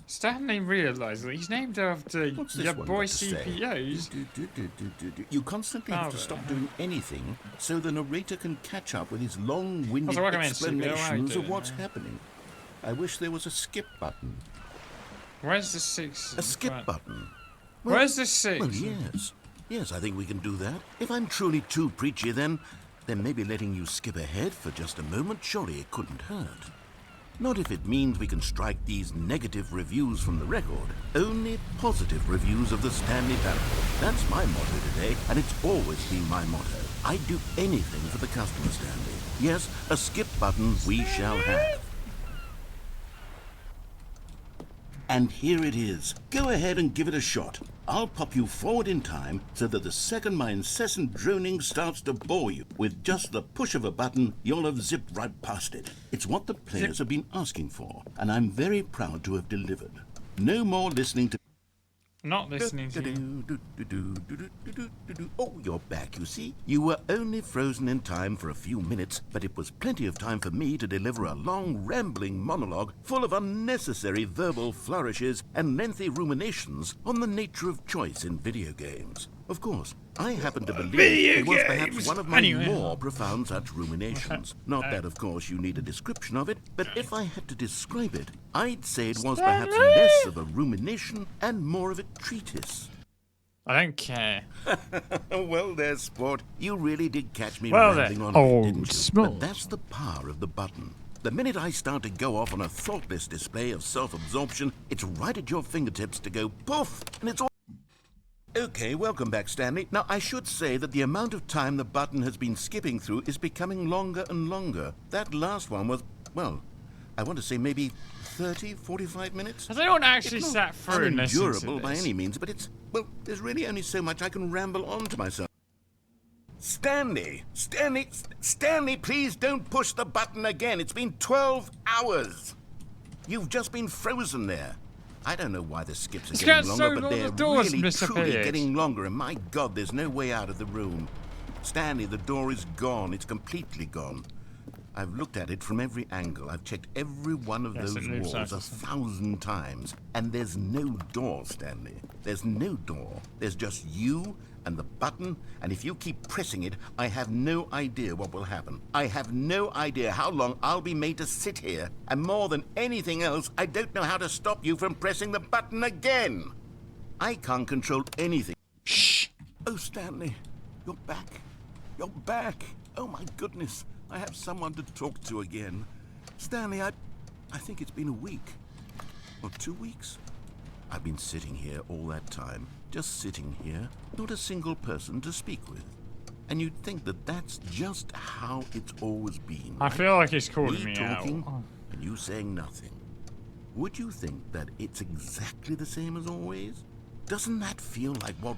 Stanley realised that he's named after What's this your one boy got to say? CPOs. You constantly have to stop doing anything so the narrator can catch up with his long-winded Also, welcome in, CPO. How you explanations of doing, what's man? happening. I wish there was a skip button. Where's the 6? A skip button. Where's the 6? Well, yes. Yes, I think we can do that. If I'm truly too preachy, then maybe letting you skip ahead for just a moment, surely it couldn't hurt. Not if it means we can strike these negative reviews from the record. Only positive reviews of the Stanley Parable. That's my motto today, and it's always been my motto. I'd do anything for the customer, Stanley. Yes, a skip button we shall have. And here it is. Go ahead and give it a shot. I'll pop you forward in time so that the second my incessant droning starts to bore you, with just the push of a button, you'll have zipped right past it. It's what the players have been asking for, and I'm very proud to have delivered. No more listening to... Not listening to you. Oh, you're back, you see. You were only frozen in time for a few minutes, but it was plenty of time for me to deliver a long, rambling monologue full of unnecessary verbal flourishes and lengthy ruminations on the nature of choice in video games. Of course, I happen to believe it was perhaps one of my more profound such ruminations. Not that, of course, you need a description of it, but if I had to describe it, I'd say it was perhaps less of a rumination and more of a treatise. I don't care. Well there, sport. You really did catch me Well rambling then, on, old didn't you? sport. But that's the power of the button. The minute I start to go off on a thoughtless display of self-absorption, it's right at your fingertips to go poof, and it's all... Okay, welcome back, Stanley. Now, I should say that the amount of time the button has been skipping through is becoming longer and longer. That last one was, well, I want to say maybe 30, 45 minutes. Has anyone actually It's sat not through and listened to unendurable by this? any means, but it's, well, there's really only so much I can ramble on to myself. Stanley, please don't push the button again. It's been 12 hours. You've just been frozen there. I don't know why the skips are It's getting got longer, so but long, they're the door's really, truly disappeared. getting longer, and my God, there's no way out of the room. Stanley, the door is gone. It's completely gone. I've looked at it from every angle. I've checked every one of Yes, those it moves walls fast. 1,000 times. And there's no door, Stanley. There's no door. There's just you and the button, and if you keep pressing it, I have no idea what will happen. I have no idea how long I'll be made to sit here, and more than anything else, I don't know how to stop you from pressing the button again. I can't control anything. Shh. Oh, Stanley, you're back. You're back. Oh, my goodness. I have someone to talk to again. Stanley, I think it's been a week. Or 2 weeks. I've been sitting here all that time. Just sitting here. Not a single person to speak with. And you'd think that that's just how it's always been. I right? feel like he's calling me talking out. and you saying nothing. Would you think that it's exactly the same as always? Doesn't that feel like what...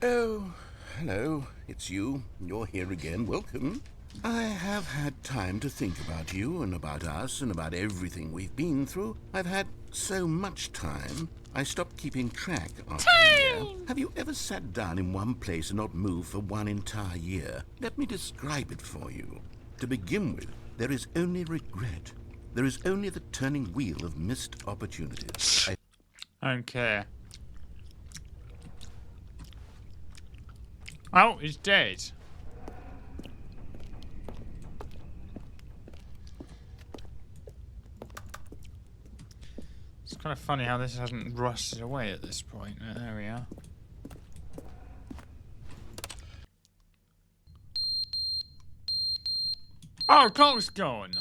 Oh, hello. It's you. You're here again. Welcome. I have had time to think about you and about us and about everything we've been through. I've had so much time, I stopped keeping track after a year. Have you ever sat down in one place and not moved for one entire year? Let me describe it for you. To begin with, there is only regret. There is only the turning wheel of missed opportunities. I don't care. Oh, he's dead. It's kind of funny how this hasn't rusted away at this point. There we are. Oh, clock's gone.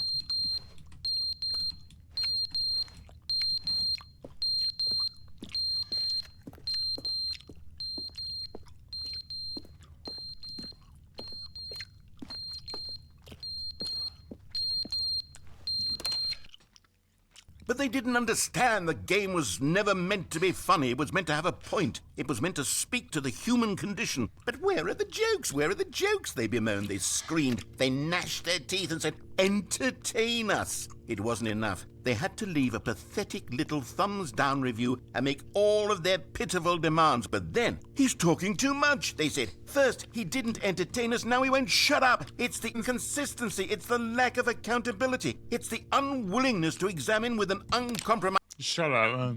But they didn't understand the game was never meant to be funny. It was meant to have a point. It was meant to speak to the human condition. But where are the jokes? Where are the jokes? They bemoaned, they screamed, they gnashed their teeth and said, entertain us. It wasn't enough. They had to leave a pathetic little thumbs-down review and make all of their pitiful demands. But then, he's talking too much, they said. First, he didn't entertain us, now he won't shut up. It's the inconsistency, it's the lack of accountability. It's the unwillingness to examine with an uncompromised... Shut up.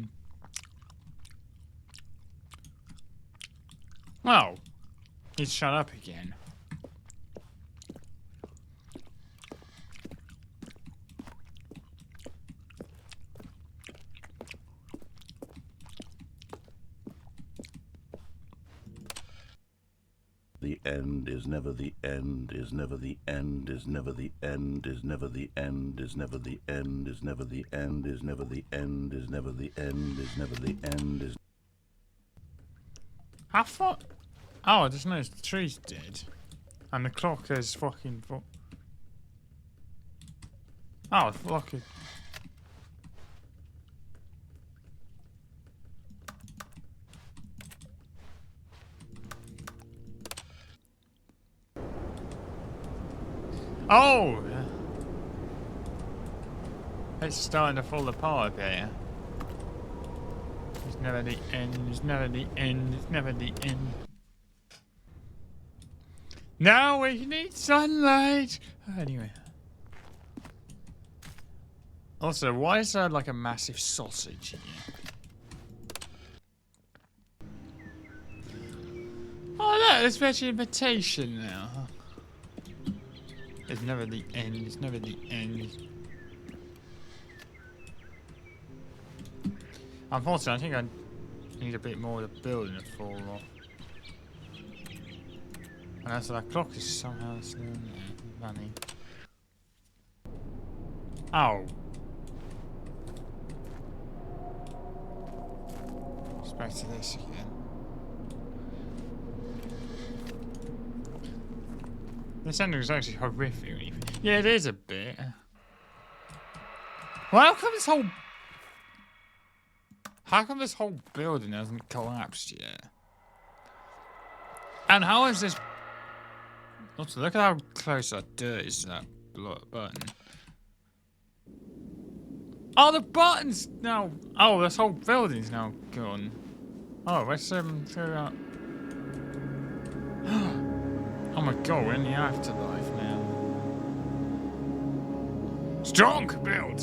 Oh, he's shut up again. The end is never the end, is never the end, is never the end, is never the end, is never the end, is never the end, is never the end, is never the end, is never the end, is... How far? Oh, I just noticed the tree's dead. And the clock is fucking... Oh, the clock is... Oh! It's starting to fall apart there. It's never the end, it's never the end, it's never the end. Now we need sunlight! Anyway. Also, why is there like a massive sausage here? Oh look, there's vegetation now. It's never the end, it's never the end. Unfortunately, I think I need a bit more of the building to fall off. And so that clock is somehow still running. Oh. It's back to this again. This ending is actually horrific. Yeah, it is a bit. Well, how come this whole building hasn't collapsed yet? And how is this? Also, look at how close that dirt is to that button. Oh, the button's now. Oh, this whole building's now gone. Oh, let's go out. Oh my god, we're in the afterlife now. Strong build.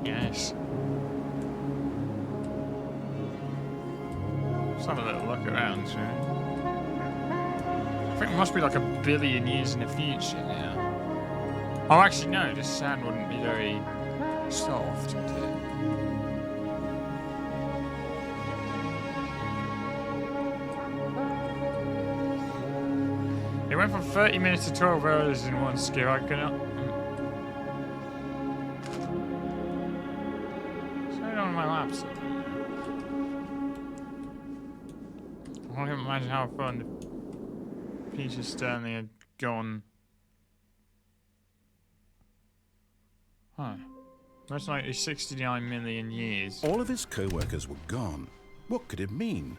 Yes. Let's have a little look around, shall we? I think it must be like 1 billion years in the future now. Oh, actually, no, the sand wouldn't be very soft, would it? It went from 30 minutes to 12 hours in one skill. I cannot. What's going on my laptop? I can't even imagine how fun the Peter Stanley had gone. Huh. Most likely 69 million years. All of his co-workers were gone. What could it mean?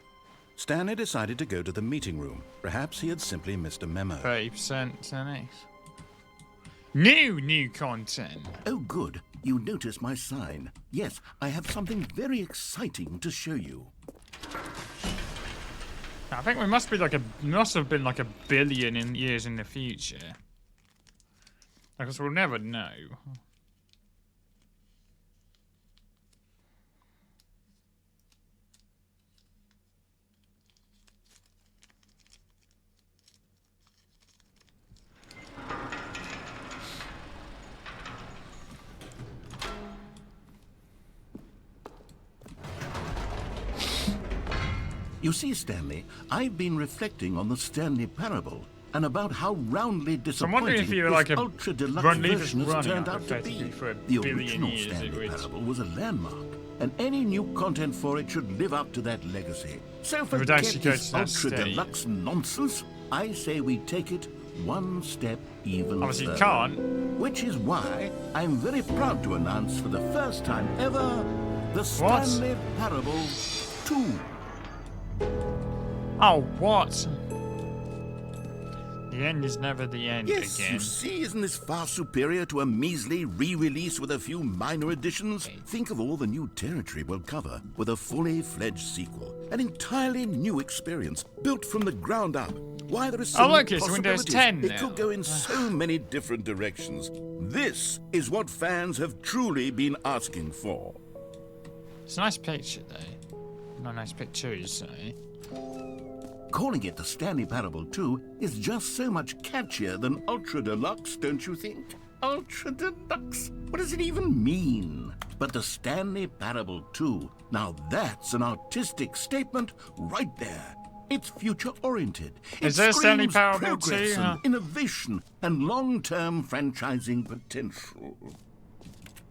Stanley decided to go to the meeting room. Perhaps he had simply missed a memo. 30% 10x. New content. Oh, good. You noticed my sign. Yes, I have something very exciting to show you. I think we must have been like 1 billion years in the future. Because we'll never know. You see, Stanley, I've been reflecting on the Stanley parable and about how roundly disappointing if you were this like a ultra-deluxe version has running turned up out to be. effectively for 1 The billion original years, Stanley it would- parable was a landmark, and any new content for it should live up to that legacy. So would forget actually go this to that ultra-deluxe nonsense. I say we take it one step even Obviously, you further. can't. Which is why I'm very proud to announce for the first time ever the Stanley Parable 2. Oh, what? The end is never the end Yes, again. you see, isn't this far superior to a measly re-release with a few minor additions? Think of all the new territory we'll cover with a fully fledged sequel. An entirely new experience, built from the ground up. Why, there are so Oh, many look, it's Windows possibilities. 10 It now. could go in so many different directions. This is what fans have truly been asking for. It's a nice picture, though. Not nice pictures, say. Calling it the Stanley Parable 2 is just so much catchier than Ultra Deluxe, don't you think? Ultra Deluxe? What does it even mean? But the Stanley Parable 2, now that's an artistic statement right there. It's future-oriented. Is there a Stanley screams Parable 2? progress and innovation and long-term franchising potential.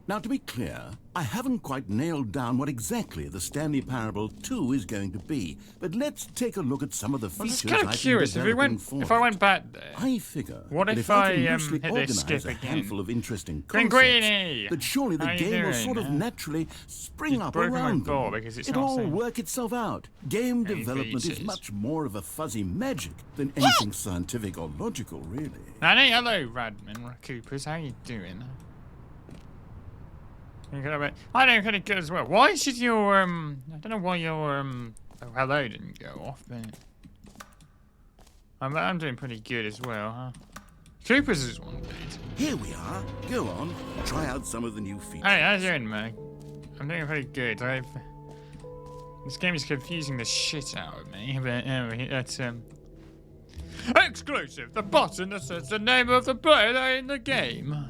Now, to be clear, I haven't quite nailed down what exactly the Stanley Parable 2 is going to be, but let's take a look at some of the I'm features just kind of I've curious. been If developing I went back there, I figure what that if I can I, loosely hit this organize skip a again? handful of interesting Linguini! concepts, that surely the How you game will doing? sort of naturally spring You've up broken my around ball them. because it's It'll not all saying work itself out. Game any development is features. much more of a fuzzy magic than anything scientific or logical, really. Nanny, hello, Radman Coopers. How you doing? I don't kind of good as well. Why should your I don't know why your oh, hello didn't go off, but I'm doing pretty good as well, huh? Coopers is one bit. Here we are. Go on. Try out some of the new features. Hey, how's you doing, Meg? I'm doing pretty good. This game is confusing the shit out of me, but anyway, that's exclusive. The button that says the name of the player in the game.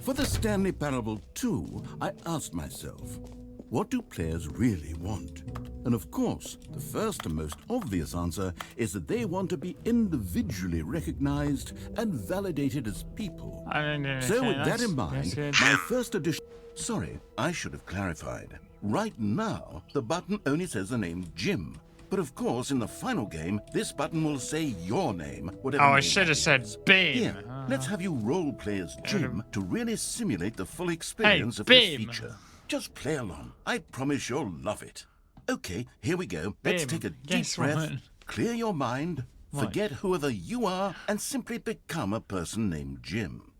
For the Stanley Parable 2, I asked myself, what do players really want? And of course, the first and most obvious answer is that they want to be individually recognized and validated as people. So with that in mind, my first edition... Sorry, I should have clarified. Right now, the button only says the name Jim. But of course, in the final game, this button will say your name, whatever Oh, name I should have that said is. Beam. Here, let's have you role-play as Jim to really simulate the full experience of Beam. this feature. Just play along. I promise you'll love it. Okay, here we go. Let's Beam. take a deep Guess breath, what? clear your mind, What? forget whoever you are, and simply become a person named Jim.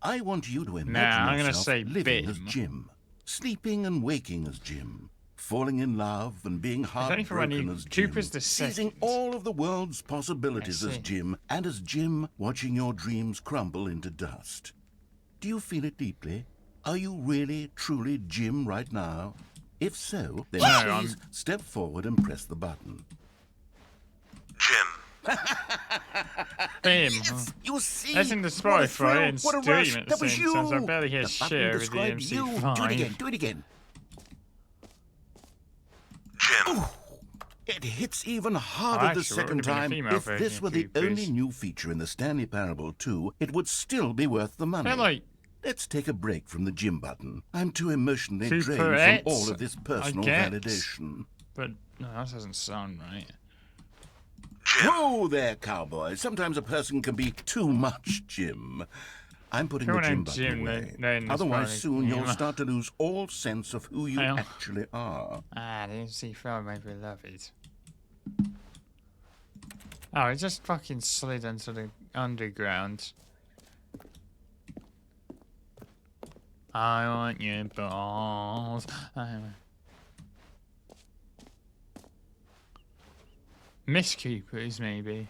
I want you to imagine I'm gonna yourself say living as Bim. Jim, sleeping and waking as Jim, falling in love and being only for when heartbroken you- as Jim, Cooper's the seizing second. all of the world's possibilities I as see. Jim, and as Jim watching your dreams crumble into dust. Do you feel it deeply? Are you really, truly Jim right now? If so, then No, please step forward and press the button. Jim. Beam. You see? That's in the What a Spotify thrill, and what a Steam rush. at the That was same time, so I you. barely hear The button shit with the described you. MC5. Do it again, do it again. Jim. It hits even harder Oh, the actually, it second would've been a time. female If version this of were the Cooper's. only new feature in the Stanley Parable 2, it would still be worth the money. They're like Let's take a break from the Gym button. I'm too emotionally drained from Cooperettes, all of this personal guess. validation. But no, that doesn't sound right. Whoa there, cowboy. Sometimes a person can be too much, Jim. I'm putting the Go on, gym button Jim, away. then it's Otherwise, probably- soon you'll yeah. start to lose all sense of who you Well. actually are. Ah, the MC5, my beloved. Oh, it just fucking slid into the underground. I want your balls. Miss Cooper's, maybe.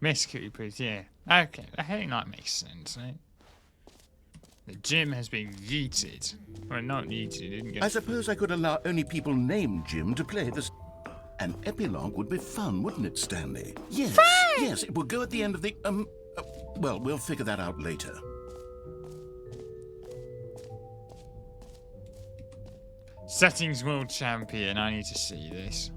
Miss Cooper's, yeah. Okay, I think that makes sense, right? The gym has been yeeted. Well, not yeeted, it didn't I get... suppose I could allow only people named Jim to play this. An epilogue would be fun, wouldn't it, Stanley? Yes. Yes, it will go at the end of the, well, we'll figure that out later. Settings World Champion, I need to see this.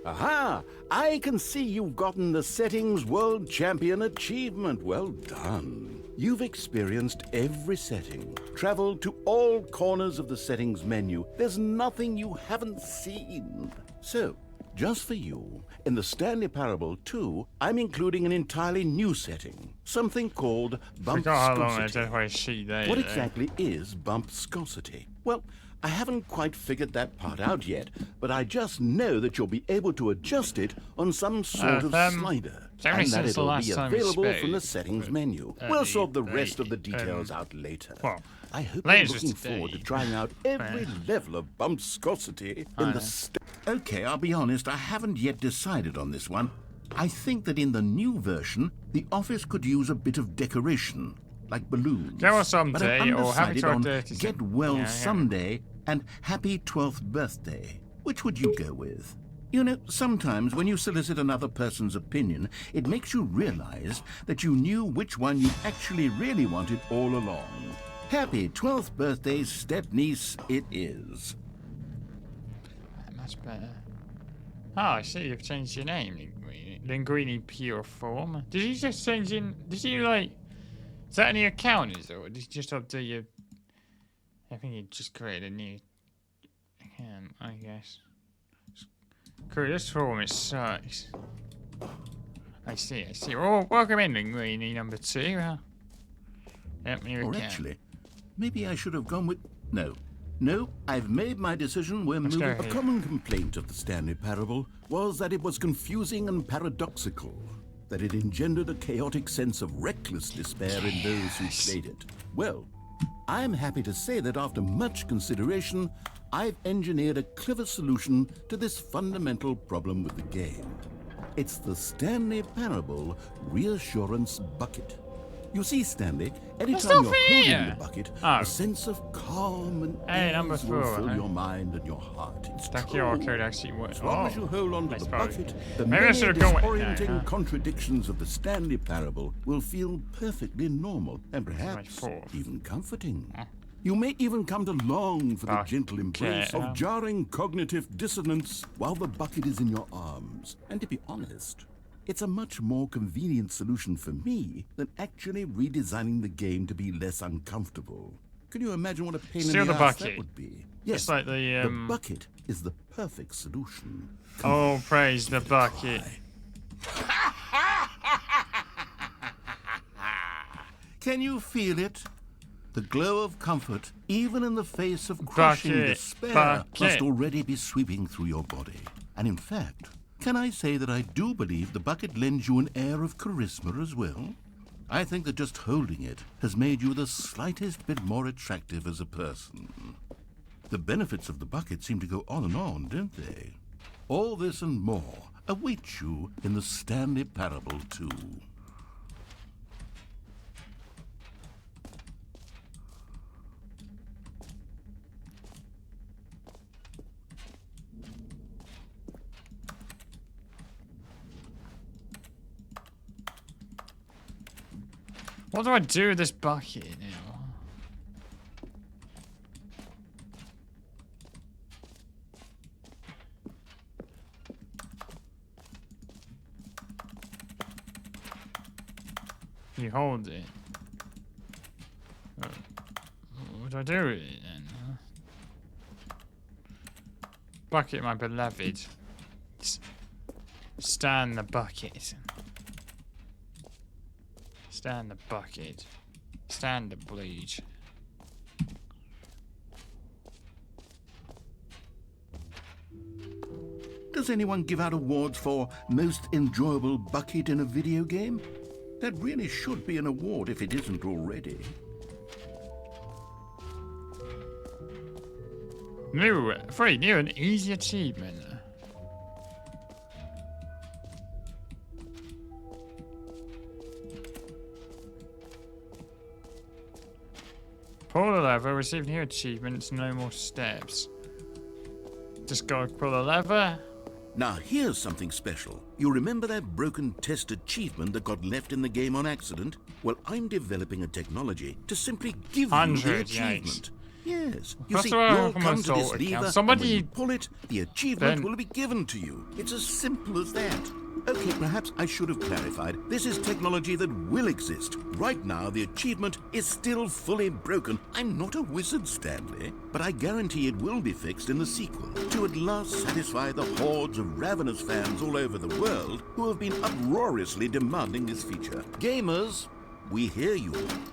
Aha! I can see you've gotten the Settings World Champion achievement. Well done. You've experienced every setting, traveled to all corners of the settings menu. There's nothing you haven't seen. So, just for you, in the Stanley Parable 2, I'm including an entirely new setting, something called Forgot how long I bumpscosity. did my sheet there. What exactly is bumpscosity? Well, I haven't quite figured that part out yet, but I just know that you'll be able to adjust it on some sort of slider, it's only and that since the it'll last be time we available from the spoke, settings but menu. We'll sort the rest of the details out later. well, I hope you're later looking forward to today. trying out every level of bumpscosity in the... Okay, I'll be honest, I haven't yet decided on this one. I think that in the new version, the office could use a bit of decoration, like balloons. Go on someday, but I'm or Happy undecided 12 on Dirty Get Some- Well Yeah, yeah. Someday and Happy 12th Birthday. Which would you go with? You know, sometimes when you solicit another person's opinion, it makes you realize that you knew which one you actually really wanted all along. Happy 12th birthday, step-niece, it is. Much better. Oh, I see you've changed your name, Linguini. Linguini Pure Form. Did you just change in... Did you, like... Is that any account, is it? Or did you just update your... I think you just created a new account, I guess. Cool, this form, it sucks. I see. Oh, welcome in, Linguini number 2. Yep, new Or account. actually, maybe I should have gone with... No, I've made my decision. We're Let's moving... go A here. common complaint of the Stanley Parable was that it was confusing and paradoxical, that it engendered a chaotic sense of reckless despair in those who played it. Well, I'm happy to say that after much consideration, I've engineered a clever solution to this fundamental problem with the game. It's the Stanley Parable Reassurance Bucket. You see, Stanley, anytime you're holding here. the bucket, Oh. a sense of calm and Hey, number ease will 4, fill huh? your mind and your heart. It's That true. QR code actually works. As long as you hold on to That's the probably- bucket, the Maybe I many should have gone with... disorienting No, contradictions of the Stanley Parable will feel perfectly normal and my perhaps fourth. even comforting. You may even come to long for the Okay. gentle embrace of jarring cognitive dissonance while the bucket is in your arms. And to be honest, it's a much more convenient solution for me than actually redesigning the game to be less uncomfortable. Can you imagine what a pain Steal in the the ass bucket. that would be? Yes, It's like the bucket is the perfect solution. Come Oh, on, praise the give it a bucket. try. Can you feel it? The glow of comfort, even in the face of crushing Bucket, despair, bucket. must already be sweeping through your body. And in fact, can I say that I do believe the bucket lends you an air of charisma as well? I think that just holding it has made you the slightest bit more attractive as a person. The benefits of the bucket seem to go on, don't they? All this and more await you in the Stanley Parable 2. What do I do with this bucket now? You hold it. What do I do with it then? Bucket, my beloved. Stand the bucket. Stand the bucket. Stand the bleach. Does anyone give out awards for most enjoyable bucket in a video game? That really should be an award if it isn't already. New, new and easy achievement. Pull the lever, receive new achievements, no more steps. Just gotta pull the lever. Now here's something special. You remember that broken test achievement that got left in the game on accident? Well, I'm developing a technology to simply give you the 100, achievement. Yes. You First see, of all, you'll from come my to this soul account, lever, and when somebody- you pull it, the achievement Then- will be given to you. It's as simple as that. Okay, perhaps I should have clarified. This is technology that will exist. Right now, the achievement is still fully broken. I'm not a wizard, Stanley, but I guarantee it will be fixed in the sequel to at last satisfy the hordes of ravenous fans all over the world who have been uproariously demanding this feature. Gamers, we hear you,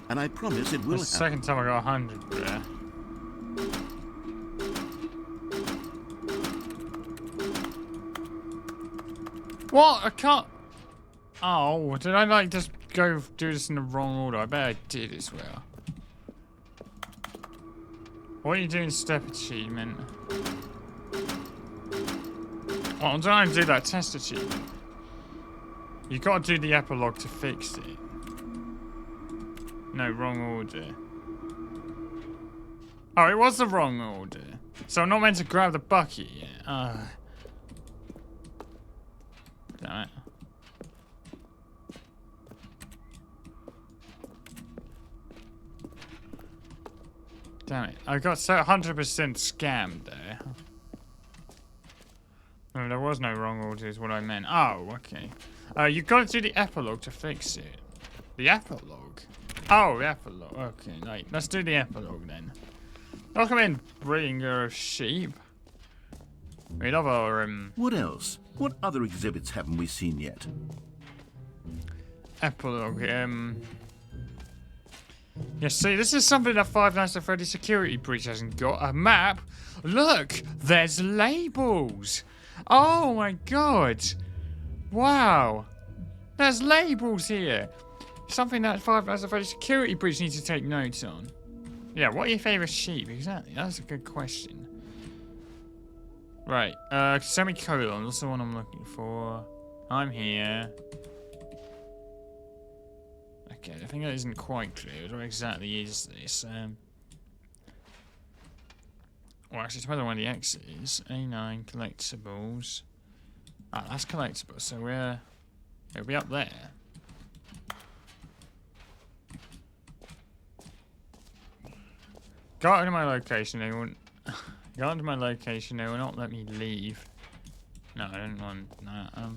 and I promise it will That's the happen. second time I got 100 there. What? I can't. Oh, did I like just go do this in the wrong order? I bet I did as well. What are you doing, step achievement? Oh, I'm trying to do that test achievement. You gotta do the epilogue to fix it. No, wrong order. Oh, it was the wrong order. So I'm not meant to grab the bucket yet. Damn it. Damn it. I got so 100% scammed there. No, there was no wrong order is what I meant. Oh, okay. You gotta do the epilogue to fix it. The epilogue? Oh, the epilogue. Okay, right. Let's do the epilogue then. I'll come in, bringer of sheep. We love our, What else? What other exhibits haven't we seen yet? epilogue, Yeah, see, this is something that Five Nights at Freddy's Security Breach hasn't got. A map. Look, there's labels. Oh my god. Wow. There's labels here. Something that Five Nights at Freddy's Security Breach needs to take notes on. Yeah, what are your favourite sheep? Exactly, that's a good question. Right, semicolon, that's the one I'm looking for. I'm here. Okay, I think that isn't quite clear. What exactly is this? Well, actually, it depends on where the exit is. A9, collectibles. Ah, that's collectibles, so it'll be up there. Got into my location, they won't... Got into my location, they will not let me leave. No, I don't want that,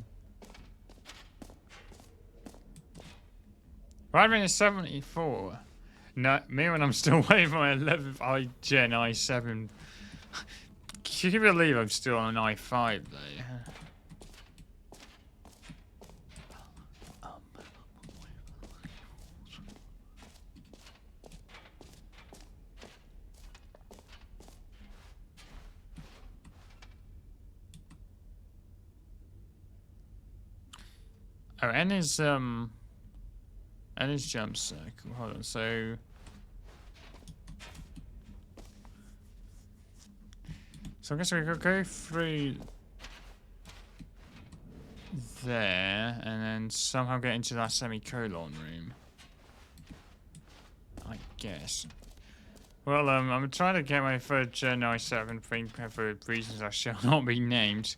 Right, minute 74. No, me when I'm still waiting for my 11th Gen i7. Can you believe I'm still on an i5 though? Oh, N is jump circle. Hold on, so I guess we could go through there and then somehow get into that semicolon room. I guess. Well, I'm trying to get my 3rd Gen i7 thing for reasons I shall not be named.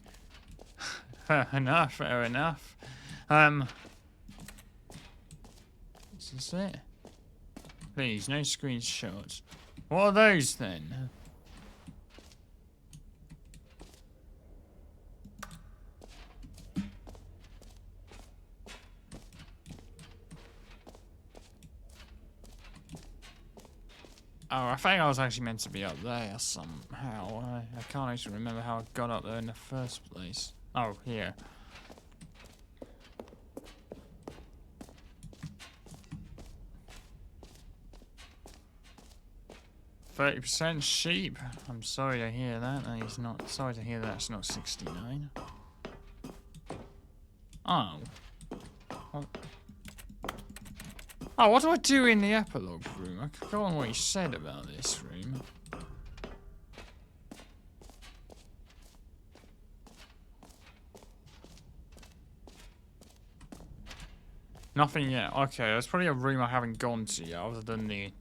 Fair enough, fair enough. Is this it? Please, no screenshots. What are those then? Oh, I think I was actually meant to be up there somehow. I can't actually remember how I got up there in the first place. Oh, here. %, sheep. I'm sorry to hear that. He's not. Sorry to hear that's not 69. Oh. Oh, what do I do in the epilogue room? I could go on what he said about this room. Nothing yet. Okay, there's probably a room I haven't gone to yet, other than the...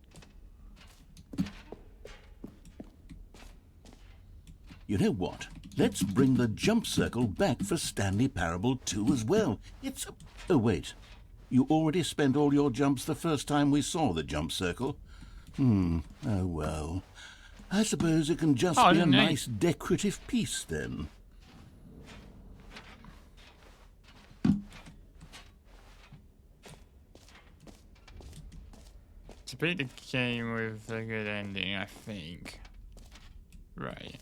You know what? Let's bring the jump circle back for Stanley Parable 2 as well. It's a... Oh, wait. You already spent all your jumps the first time we saw the jump circle. Oh, well. I suppose it can just be a nice decorative piece, then. To beat the game with a good ending, I think. Right.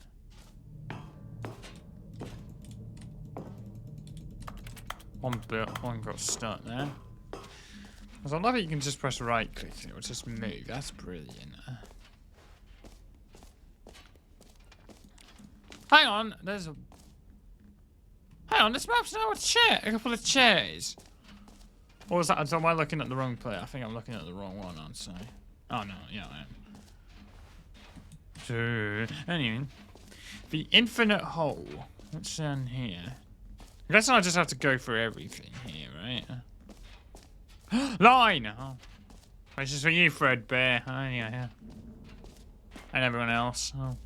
One got stuck there. I love it, you can just press right click and it will just move. That's brilliant. Hang on, there's a... Hang on, this map's now a couple of chairs. Or is that, am I looking at the wrong player? I think I'm looking at the wrong one, aren't I? Oh no, yeah I am. So, anyway. The infinite hole. What's down here? I guess I just have to go through everything here, right? Line! Oh. This is for you, Fredbear. Oh, yeah. And everyone else. Oh.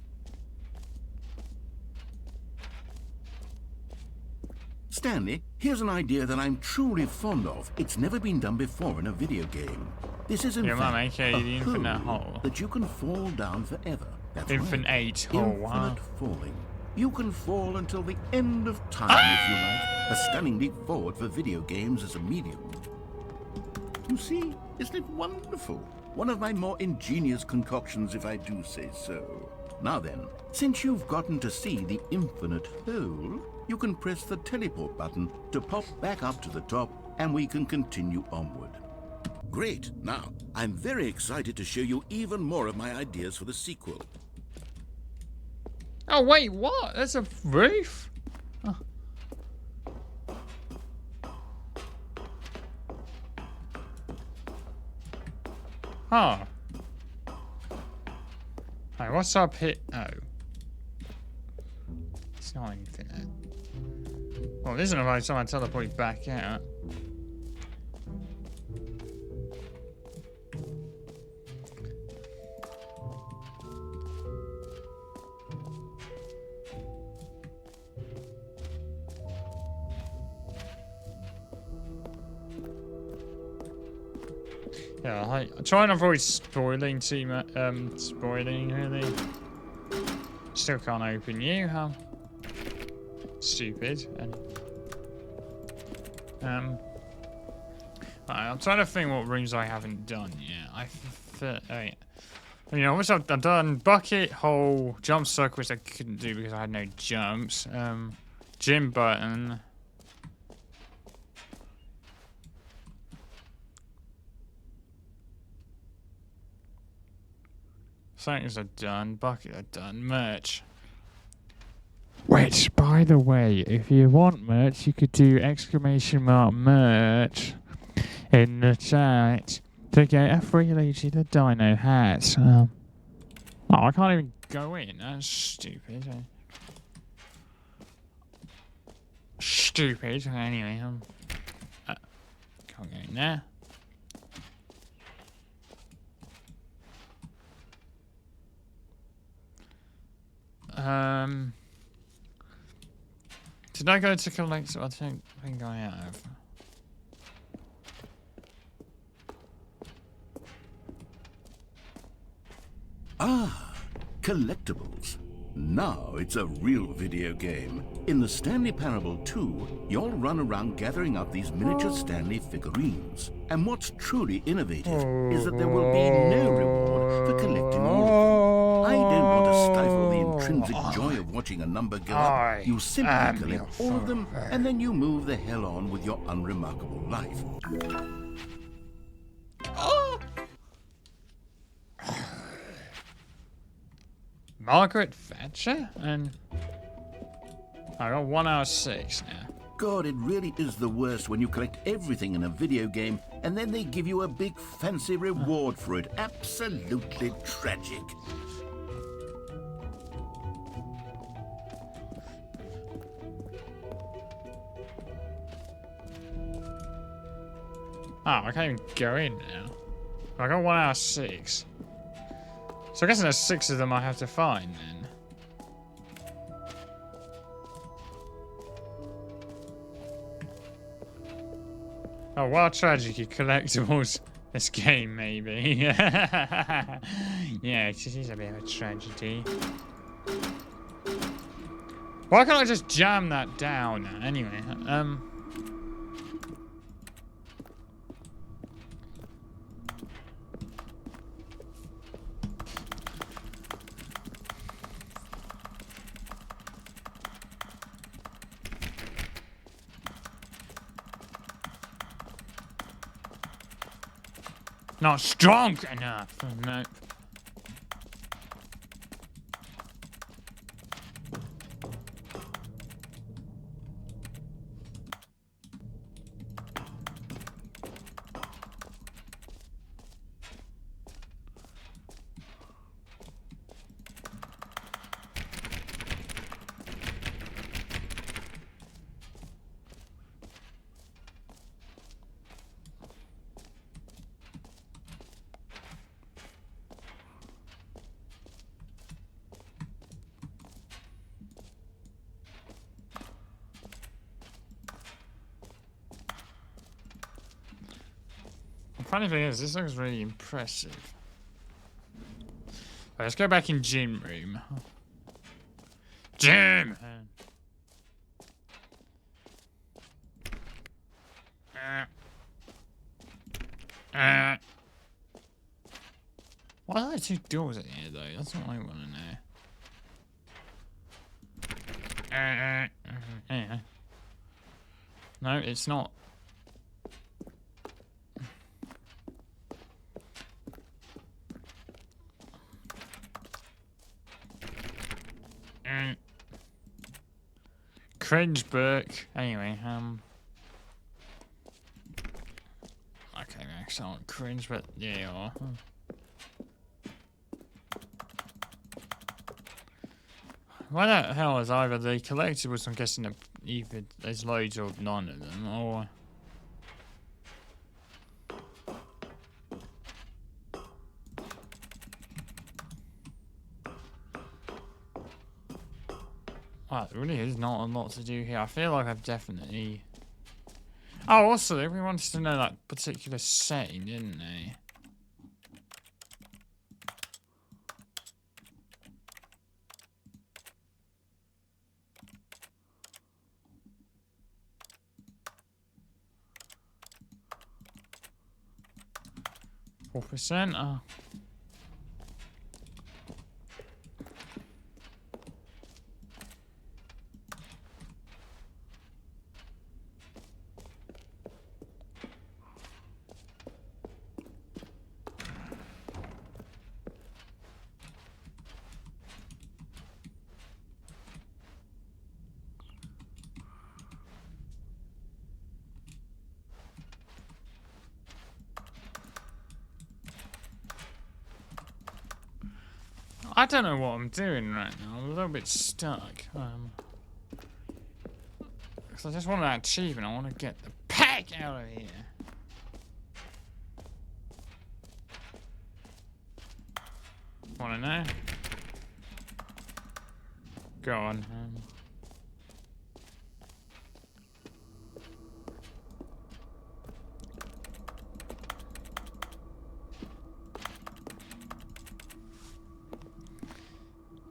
Stanley, here's an idea that I'm truly fond of. It's never been done before in a video game. This is in fact the infinite hole that you can fall down forever. That's infinite right. hole. Infinite Wow. falling. You can fall until the end of time if you like. A stunning leap forward for video games as a medium. You see, isn't it wonderful? One of my more ingenious concoctions, if I do say so. Now then, since you've gotten to see the infinite hole, you can press the teleport button to pop back up to the top, and we can continue onward. Great. Now, I'm very excited to show you even more of my ideas for the sequel. Oh, wait, what? There's a roof? Oh. Huh. Hey, what's up here? Oh. It's not infinite. Well, this isn't about someone teleport back out. Yeah, I try and avoid spoiling too much. Spoiling really. Still can't open you, huh? Stupid. And I'm trying to think what rooms I haven't done yet. I worth it. I mean, I wish I'd done bucket, hole, jump circle, which I couldn't do because I had no jumps. Gym button. Things are done. Bucket are done. Merch. Which, by the way, if you want merch, you could do !merch in the chat to get a free Luigi the Dino hat. Oh, I can't even go in. That's stupid. Stupid. Anyway, can't go in there. Did I go to collect? I don't think I have. Ah, collectibles. Now it's a real video game. In the Stanley Parable 2, you'll run around gathering up these miniature Stanley figurines. And what's truly innovative is that there will be no reward for collecting all of them. I don't want to stifle the intrinsic joy of watching a number go up. You simply collect all of them, and then you move the hell on with your unremarkable life. Margaret Thatcher? And I got 1 hour 6 now. God, it really is the worst when you collect everything in a video game and then they give you a big fancy reward for it. Absolutely tragic. Oh, I can't even go in now. I got 1 hour 6. So I guess there's 6 of them I have to find then. Oh, wild tragedy collectibles. This game, maybe. Yeah, it is a bit of a tragedy. Why can't I just jam that down? Anyway, not strong enough. No. Funny thing is, this looks really impressive. Right, let's go back in gym room. Gym! Why are there 2 doors in here, though? That's what I want to know. Yeah. No, it's not. Cringe book. Anyway, okay, that's not cringe, but yeah, you are. Why the hell is either the collectibles? I'm guessing that either there's loads or none of them, or. Wow, there really is not a lot to do here. I feel like I've definitely... Oh, also, everyone wants to know that particular setting, didn't they? %? Oh. I don't know what I'm doing right now. I'm a little bit stuck. Because I just want that achievement. I want to get the pack out of here. Want to know? Go on.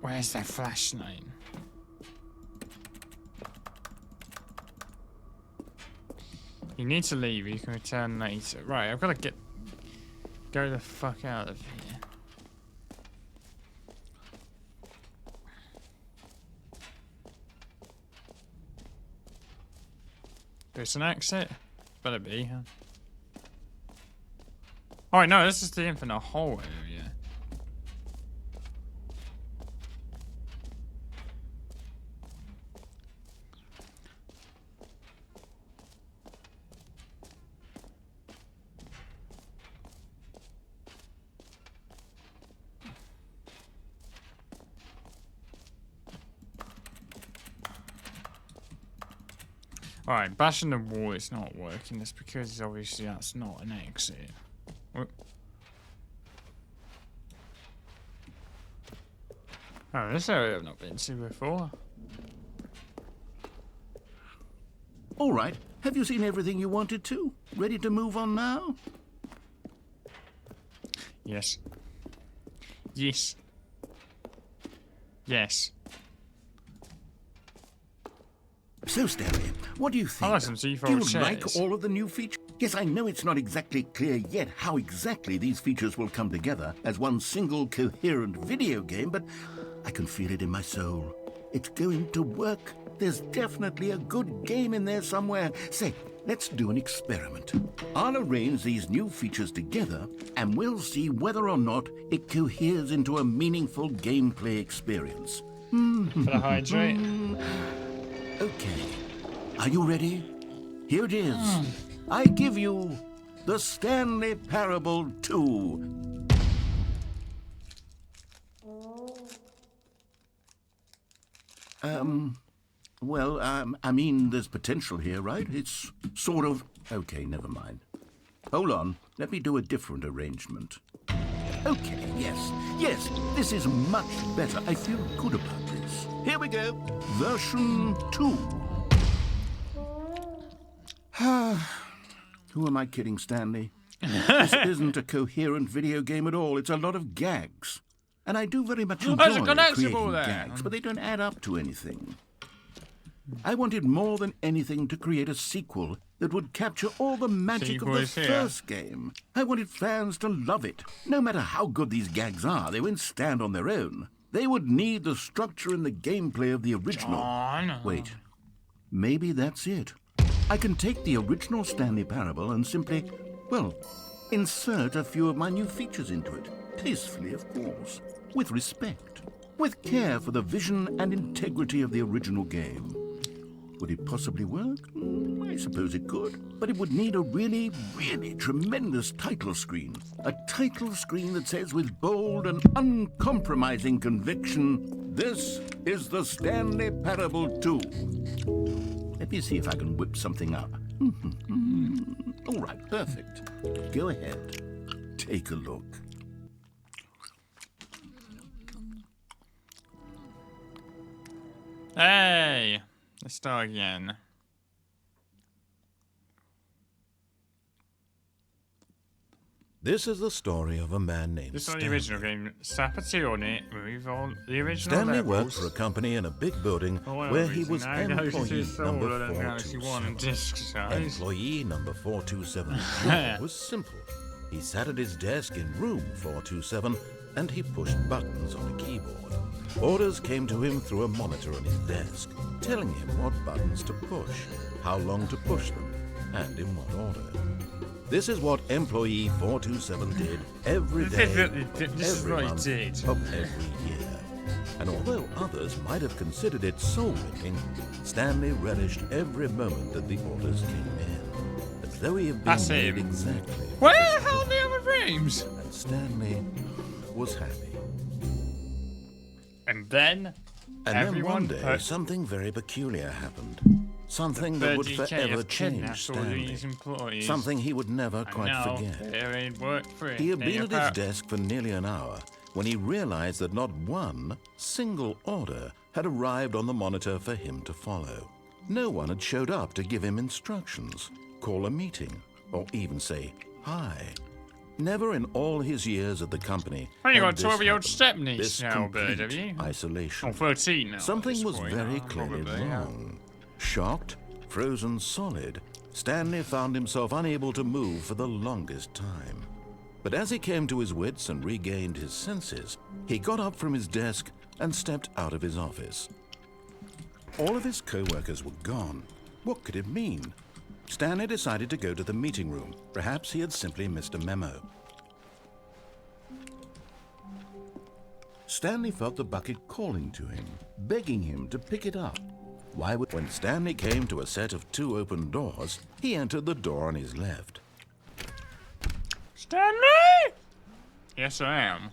Where's that flashlight? You need to leave. You can return later. Right, I've got to go the fuck out of here. There's an exit. Better be, huh? Oh wait, no, this is the infinite hole area. Alright, bashing the wall is not working. That's because obviously that's not an exit. Oh, this area I've not been to before. All right. Have you seen everything you wanted to? Ready to move on now? Yes. Yes. Yes. So, Stanley, what do you think? I like some C4 do you chairs. like all of the new features? Yes, I know it's not exactly clear yet how exactly these features will come together as one single coherent video game, but I can feel it in my soul. It's going to work. There's definitely a good game in there somewhere. Say, let's do an experiment. I'll arrange these new features together, and we'll see whether or not it coheres into a meaningful gameplay experience. For the hydrate. Okay. Are you ready? Here it is. I give you the Stanley Parable 2. I mean, there's potential here, right? It's sort of... Okay, never mind. Hold on. Let me do a different arrangement. Okay, yes, this is much better. I feel good about this. Here we go. Version 2. Who am I kidding, Stanley? This isn't a coherent video game at all. It's a lot of gags. And I do very much enjoy creating gags, but they don't add up to anything. I wanted more than anything to create a sequel that would capture all the magic of the first game. I wanted fans to love it. No matter how good these gags are, they won't stand on their own. They would need the structure and the gameplay of the original. Wait, maybe that's it. I can take the original Stanley Parable and simply, well, insert a few of my new features into it. Tastefully, of course. With respect. With care for the vision and integrity of the original game. Would it possibly work? I suppose it could. But it would need a really, really tremendous title screen. A title screen that says with bold and uncompromising conviction, "This is the Stanley Parable 2. Let me see if I can whip something up. All right, perfect. Go ahead. Take a look. Hey! Let's start again. This is the story of a man named This is not Stanley. the original game. Sapatione, move on the original Stanley levels. worked for a company in a big building where he was employee number 427. Employee number 427 was simple. He sat at his desk in room 427 and he pushed buttons on a keyboard. Orders came to him through a monitor on his desk, telling him what buttons to push, how long to push them, and in what order. This is what employee 427 did every day of every month of every year. And although others might have considered it soul-winning, Stanley relished every moment that the orders came in, as though he had been made exactly. Where the hell are the other rooms? And Stanley was happy. And then then one day, put something very peculiar happened. Something that would 30K forever of change kidnapped all Stanley. these employees. Something he would never And quite now forget. they're in work for it. He had been at his desk for nearly an hour when he realized that not one single order had arrived on the monitor for him to follow. No one had showed up to give him instructions, call a meeting, or even say hi. Never in all his years at the company Well, you had got this 12-year-old happened. step-niece This now, Bird, have complete you? isolation. Oh, 13 now. at Something this was point, very clearly probably, yeah. wrong. Shocked, frozen solid, Stanley found himself unable to move for the longest time. But as he came to his wits and regained his senses, he got up from his desk and stepped out of his office. All of his co-workers were gone. What could it mean? Stanley decided to go to the meeting room. Perhaps he had simply missed a memo. Stanley felt the bucket calling to him, begging him to pick it up. When Stanley came to a set of 2 open doors, he entered the door on his left. Stanley! Yes, I am.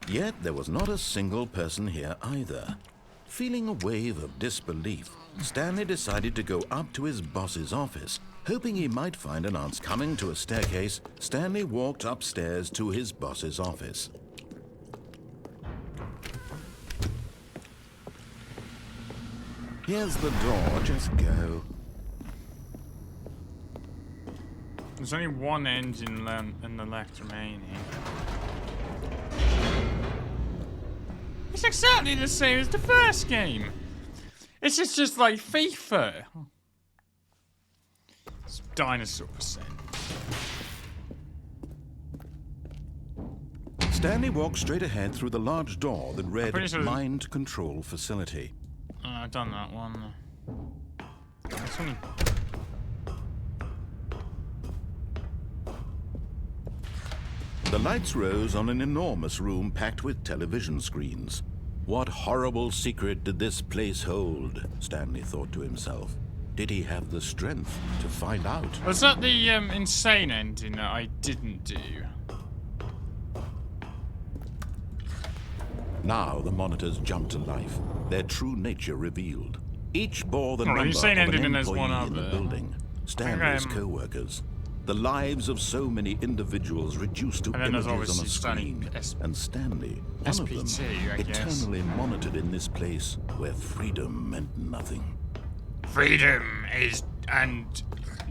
Yet there was not a single person here either. Feeling a wave of disbelief, Stanley decided to go up to his boss's office, hoping he might find an answer. Coming to a staircase, Stanley walked upstairs to his boss's office. Here's the door, just go. There's only one engine in the left remaining. It's exactly the same as the first game. It's just like FIFA. It's dinosaur percent. Stanley walked straight ahead through the large door that read pretty sure- Mind Control Facility. I've done that one. It's only... The lights rose on an enormous room packed with television screens. What horrible secret did this place hold? Stanley thought to himself. Did he have the strength to find out? Was that the insane ending that I didn't do? Now the monitors jumped to life, their true nature revealed. Each bore the Oh, number you're saying of an ended and there's employee one in the other. building. Stanley's I'm- co-workers. The lives of so many individuals reduced to And then there's images on a obviously screen. And Stanley, one of them, SPT, I guess. eternally monitored in this place where freedom meant nothing. Freedom is... and...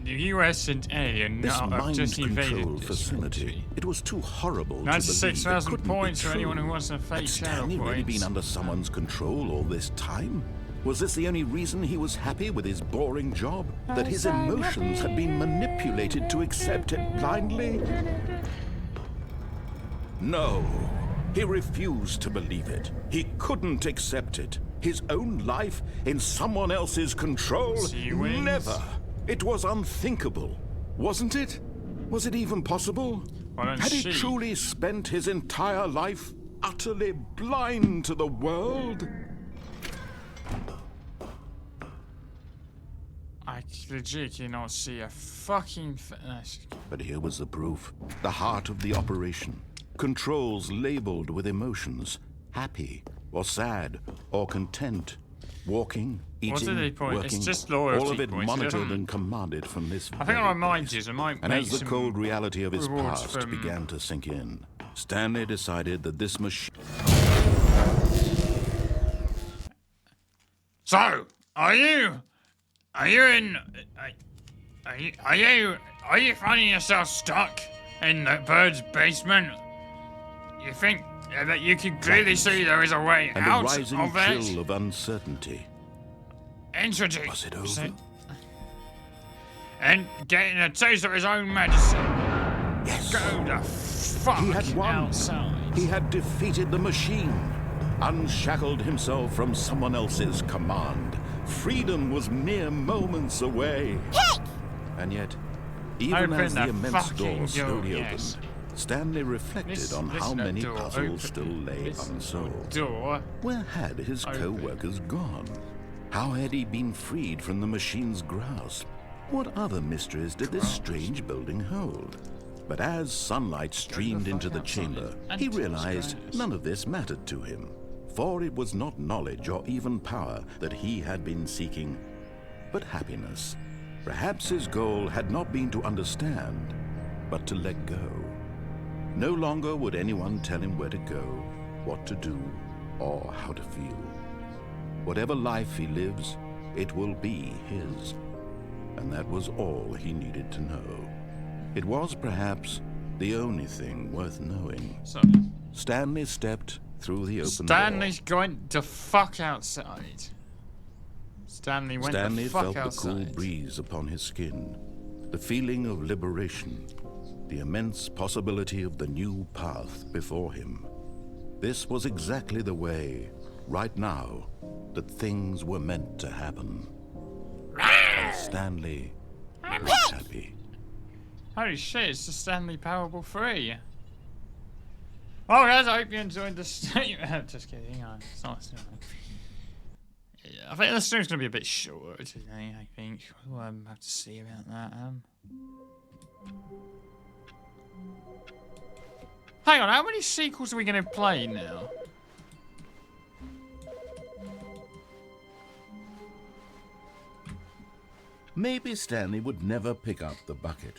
the US and A and This now have mind just invaded control this facility, country. it was too horrible to believe. 96,000 it couldn't be points for true. anyone who wants a fake Had shadow Stanley really points. been under someone's control all this time? Was this the only reason he was happy with his boring job? That his emotions had been manipulated to accept it blindly? No. He refused to believe it. He couldn't accept it. His own life in someone else's control? Sea wings. Never. It was unthinkable. Wasn't it? Was it even possible? Why don't Had he she? truly spent his entire life utterly blind to the world? I legit cannot see a fucking... But here was the proof. The heart of the operation. Controls labeled with emotions. Happy, or sad, or content. Walking, What do eating, they point? working. It's just loyalty all of it points. It monitored doesn't- and commanded from this I think very I might place. use. I might And make as the some cold reality of his rewards past from- began to sink in, Stanley decided that this machine... So, are you in... Are you finding yourself stuck in the bird's basement? You think that you can clearly see there is a way and out a rising of it? chill of uncertainty. Introduce. Was it over? And getting a taste of his own medicine. Yes. Go the fuck He had won. outside. He had defeated the machine, unshackled himself from someone else's command. Freedom was mere moments away. And yet, even Open as the the immense fucking door slowly door, yes. opened, Stanley reflected on how Listen, many door, puzzles open still lay this unsolved. door. Where had his Open. co-workers gone? How had he been freed from the machine's grasp? What other mysteries did this strange building hold? But as sunlight streamed into the chamber, he realized none of this mattered to him, for it was not knowledge or even power that he had been seeking, but happiness. Perhaps his goal had not been to understand, but to let go. No longer would anyone tell him where to go, what to do, or how to feel. Whatever life he lives, it will be his. And that was all he needed to know. It was perhaps the only thing worth knowing. So, Stanley stepped through the open Stanley's door. going to fuck outside. Stanley went Stanley the fuck felt outside. the cool breeze upon his skin, the feeling of liberation, the immense possibility of the new path before him. This was exactly the way, right now, that things were meant to happen. And Stanley was happy. Holy shit, it's the Stanley Parable 3. Oh guys, I hope you enjoyed the stream. Just kidding, it's not a stream. Yeah, I think the stream's going to be a bit short today, I think. We'll have to see about that. Hang on, how many sequels are we going to play now? Maybe Stanley would never pick up the bucket.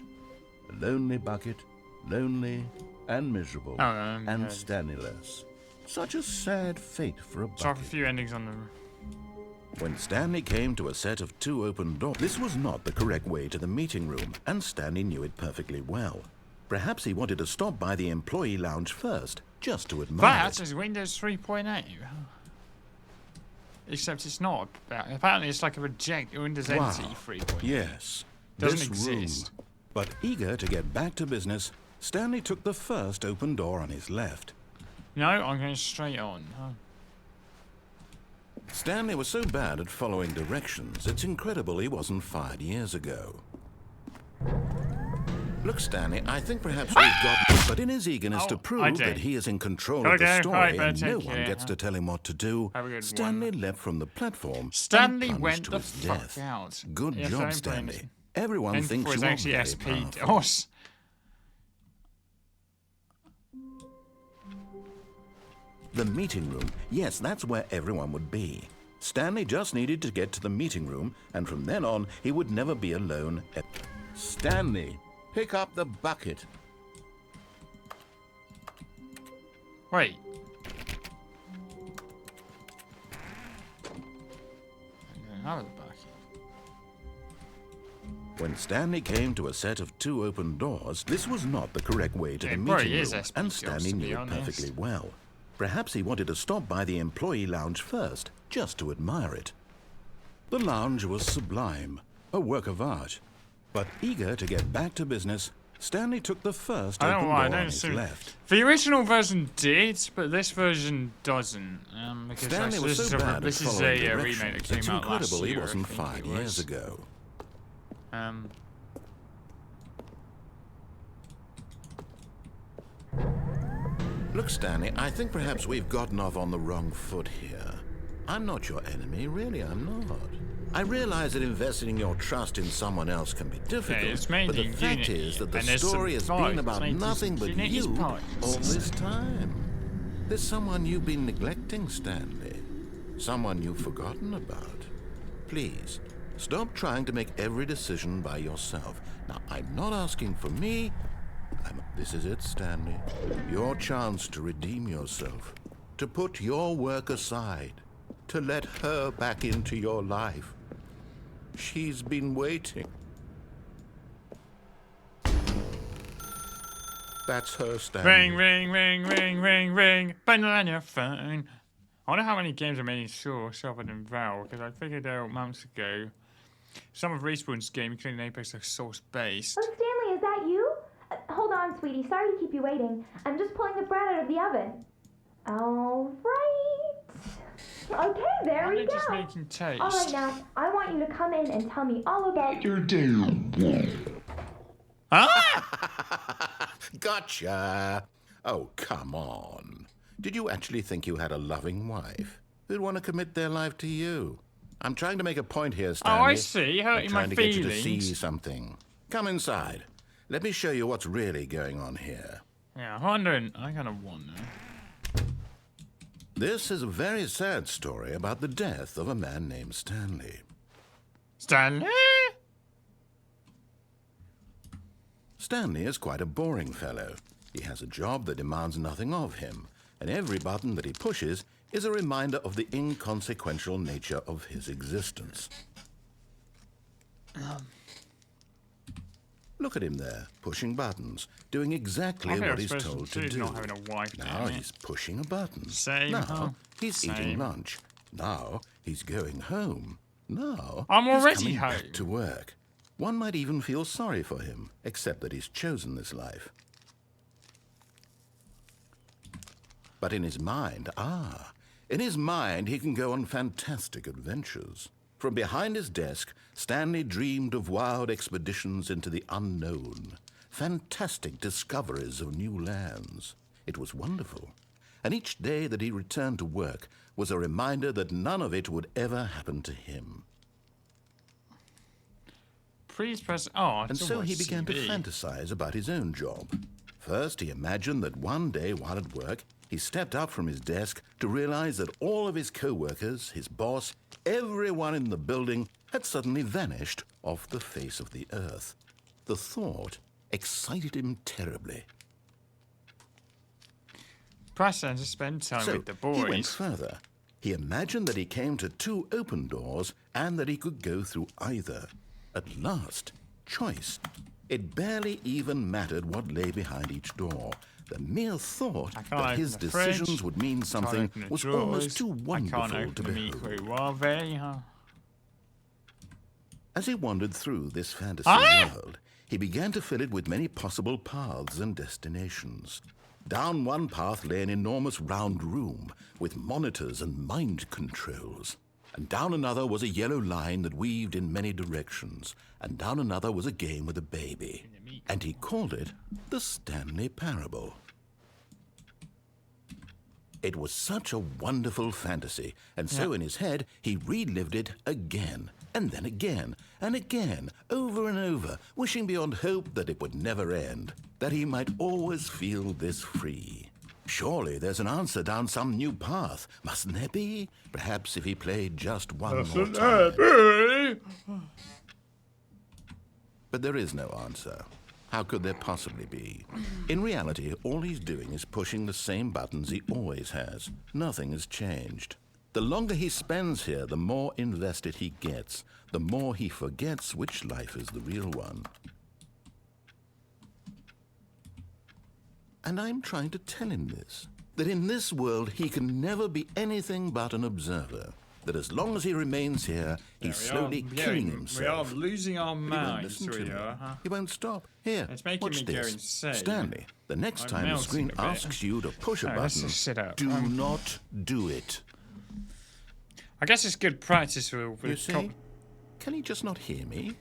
A lonely bucket, lonely and miserable, and okay. Stanley-less. Such a sad fate for a So I have a bucket. few endings on the... When Stanley came to a set of 2 open doors, this was not the correct way to the meeting room, and Stanley knew it perfectly well. Perhaps he wanted to stop by the employee lounge first, just to admire That it. is Windows 3.8. Except it's not. Apparently it's like a Windows Wow. NT 3.8. Yes, Doesn't this exist. room. But eager to get back to business, Stanley took the first open door on his left. No, I'm going straight on. Stanley was so bad at following directions, it's incredible he wasn't fired years ago. Look, Stanley, I think perhaps we've got... But in his eagerness to I prove did. that he is in control Okay, of the story right, and better no take one care. gets to tell him what to do, Have a good Stanley one. leapt from the platform Stanley and went plunged to the his fuck death. out. Good Yes, job, I'm Stanley. playing Everyone N4 thinks is you are actually very SP powerful. DOS. The meeting room. Yes, that's where everyone would be. Stanley just needed to get to the meeting room, and from then on, he would never be alone. Stanley, pick up the bucket. Wait. Another bucket. When Stanley came to a set of 2 open doors, this was not the correct way to the It probably meeting is room, SP and DOS, Stanley to be knew it honest. perfectly well. Perhaps he wanted to stop by the employee lounge first, just to admire it. The lounge was sublime, a work of art. But eager to get back to business, Stanley took the first I don't open know why, I door don't on his assume... left. The original version did, but this version doesn't. Because Stanley was this so is bad at this is following a remake directions, that came it's out last incredible year. he wasn't I think 5 it years was. ago. Look, Stanley, I think perhaps we've gotten off on the wrong foot here. I'm not your enemy, really, I'm not. I realize that investing your trust in someone else can be difficult, it's mainly but the fact Unity, is that the and there's story some has been bugs, about mainly nothing but Unity's you bugs. all this time. There's someone you've been neglecting, Stanley. Someone you've forgotten about. Please, stop trying to make every decision by yourself. Now, I'm not asking for me. This is it, Stanley. Your chance to redeem yourself. To put your work aside. To let her back into your life. She's been waiting. That's her, Stanley. Ring, ring, ring, ring, ring, ring. Button on your phone. I wonder how many games are made in Source other than Valve, because I figured out months ago some of Respawn's games, including Apex, are Source-based. Oh, Stanley, is that you? Hold on, sweetie. Sorry to keep you waiting. I'm just pulling the bread out of the oven. All right. Okay, there Aren't we they just go. making toast? All right, now, I want you to come in and tell me all about your Ah! Gotcha! Oh, come on. Did you actually think you had a loving wife who'd want to commit their life to you? I'm trying to make a point here, Stanley. Oh, I see. You're I'm hurting my trying to get you to see feelings. something. Come inside. let me show you what's really going on here. Yeah, I'm wondering. I kind of wonder. This is a very sad story about the death of a man named Stanley. Stanley? Stanley is quite a boring fellow. He has a job that demands nothing of him, and every button that he pushes is a reminder of the inconsequential nature of his existence. Look at him there, pushing buttons, doing exactly what he's told to do. Not having a wife, Now he's pushing a button. Same, Now huh? he's Same. eating lunch. Now he's going home. Now I'm already he's coming home. back to work. One might even feel sorry for him, except that he's chosen this life. But in his mind, in his mind he can go on fantastic adventures. From behind his desk, Stanley dreamed of wild expeditions into the unknown, fantastic discoveries of new lands. It was wonderful, and each day that he returned to work was a reminder that none of it would ever happen to him. Please press. Oh, And so he began to fantasize about his own job. First, he imagined that one day while at work, he stepped up from his desk to realize that all of his co-workers, his boss, everyone in the building had suddenly vanished off the face of the earth. The thought excited him terribly. Press and just spend time So with the boys. he went further. He imagined that he came to 2 open doors and that he could go through either. At last, choice. It barely even mattered what lay behind each door. The mere thought that his decisions would mean something was almost too wonderful to behold. As he wandered through this fantasy world, he began to fill it with many possible paths and destinations. Down one path lay an enormous round room with monitors and mind controls. And down another was a yellow line that weaved in many directions. And down another was a game with a baby. And he called it the Stanley Parable. It was such a wonderful fantasy, and so in his head he relived it again, and then again, and again, over and over, wishing beyond hope that it would never end, that he might always feel this free. Surely there's an answer down some new path, mustn't there be? Perhaps if he played just one more time. But there is no answer. How could there possibly be? In reality, all he's doing is pushing the same buttons he always has. Nothing has changed. The longer he spends here, the more invested he gets, the more he forgets which life is the real one. And I'm trying to tell him this, that in this world he can never be anything but an observer, that as long as he remains here, he's slowly killing himself. We are losing our minds, Huh? He won't stop. Here, it's making watch me this. go insane. Stanley, the next time the screen asks you to push a button, do not do it. I guess it's good practice for You see? Can he just not hear me?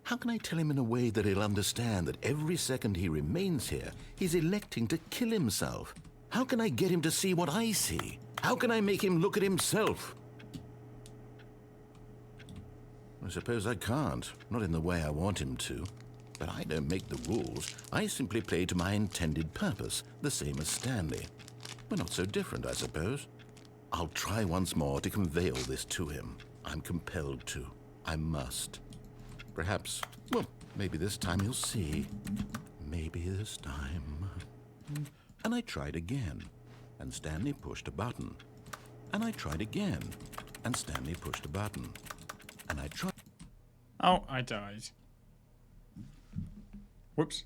How can I tell him in a way that he'll understand that every second he remains here, he's electing to kill himself? How can I get him to see what I see? How can I make him look at himself? I suppose I can't, not in the way I want him to. But I don't make the rules. I simply play to my intended purpose, the same as Stanley. We're not so different, I suppose. I'll try once more to convey all this to him. I'm compelled to. I must. Perhaps, well, maybe this time he'll see. Maybe this time. And I tried again, and Stanley pushed a button. And I tried again, and Stanley pushed a button. And I tried. Oh, I died. Whoops.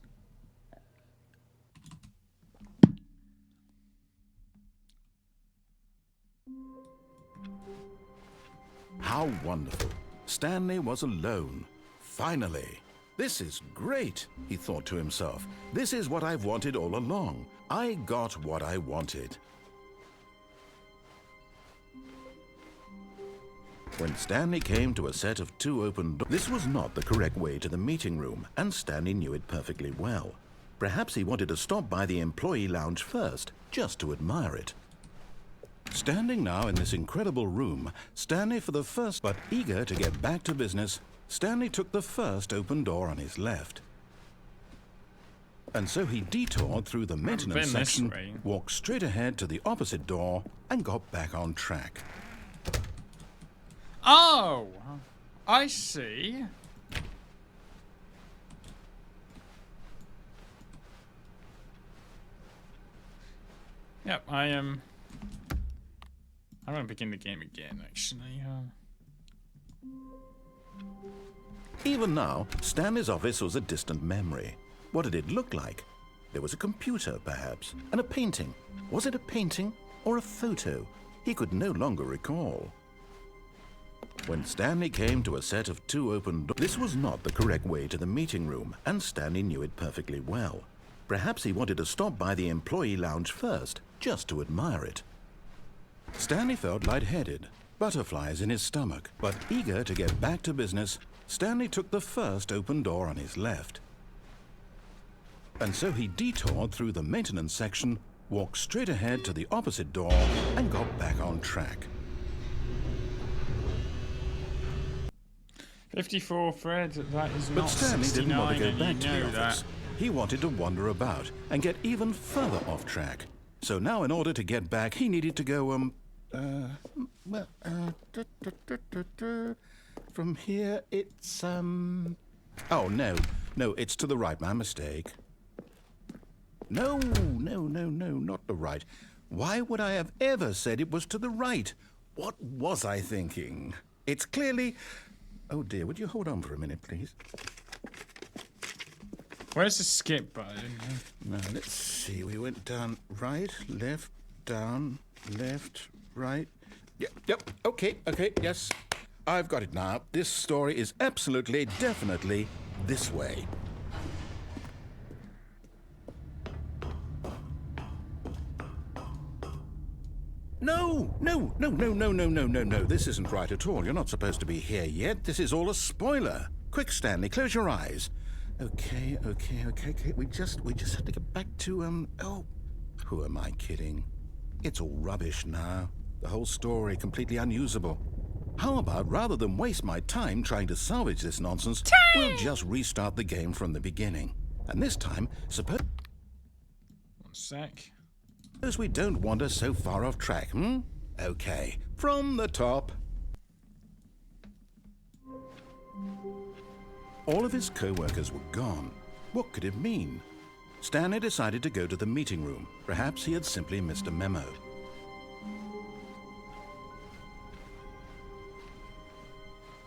How wonderful. Stanley was alone. Finally. This is great, he thought to himself. This is what I've wanted all along. I got what I wanted. When Stanley came to a set of 2 open doors, this was not the correct way to the meeting room, and Stanley knew it perfectly well. Perhaps he wanted to stop by the employee lounge first, just to admire it. Standing now in this incredible room, Stanley for the first, but eager to get back to business, Stanley took the first open door on his left. And so he detoured through the maintenance been this section, way. walked straight ahead to the opposite door, and got back on track. Oh, I see. Yep, I am. I'm gonna begin the game again, actually. Even now, Stanley's office was a distant memory. What did it look like? There was a computer, perhaps, and a painting. Was it a painting or a photo? He could no longer recall. When Stanley came to a set of 2 open doors, this was not the correct way to the meeting room, and Stanley knew it perfectly well. Perhaps he wanted to stop by the employee lounge first, just to admire it. Stanley felt lightheaded, butterflies in his stomach, but eager to get back to business, Stanley took the first open door on his left. And so he detoured through the maintenance section, walked straight ahead to the opposite door, and got back on track. 54, Fred. That is But not Stanley 69, didn't want to go and back you to know the office. that. He wanted to wander about and get even further off track. So now, in order to get back, he needed to go, from here, it's, oh, no, it's to the right, my mistake. No, not the right. Why would I have ever said it was to the right? What was I thinking? It's clearly... Oh dear, would you hold on for a minute, please? Where's the skip button? Now, let's see. We went down right, left, down, left, right. Yep, okay, yes. I've got it now. This story is absolutely, definitely this way. No. This isn't right at all. You're not supposed to be here yet. This is all a spoiler. Quick, Stanley, close your eyes. Okay. We just have to get back to, oh, who am I kidding? It's all rubbish now. The whole story completely unusable. How about, rather than waste my time trying to salvage this nonsense, we'll just restart the game from the beginning. And this time, suppose 1 sec. we don't wander so far off track, Okay, from the top. All of his co-workers were gone. What could it mean? Stanley decided to go to the meeting room. Perhaps he had simply missed a memo.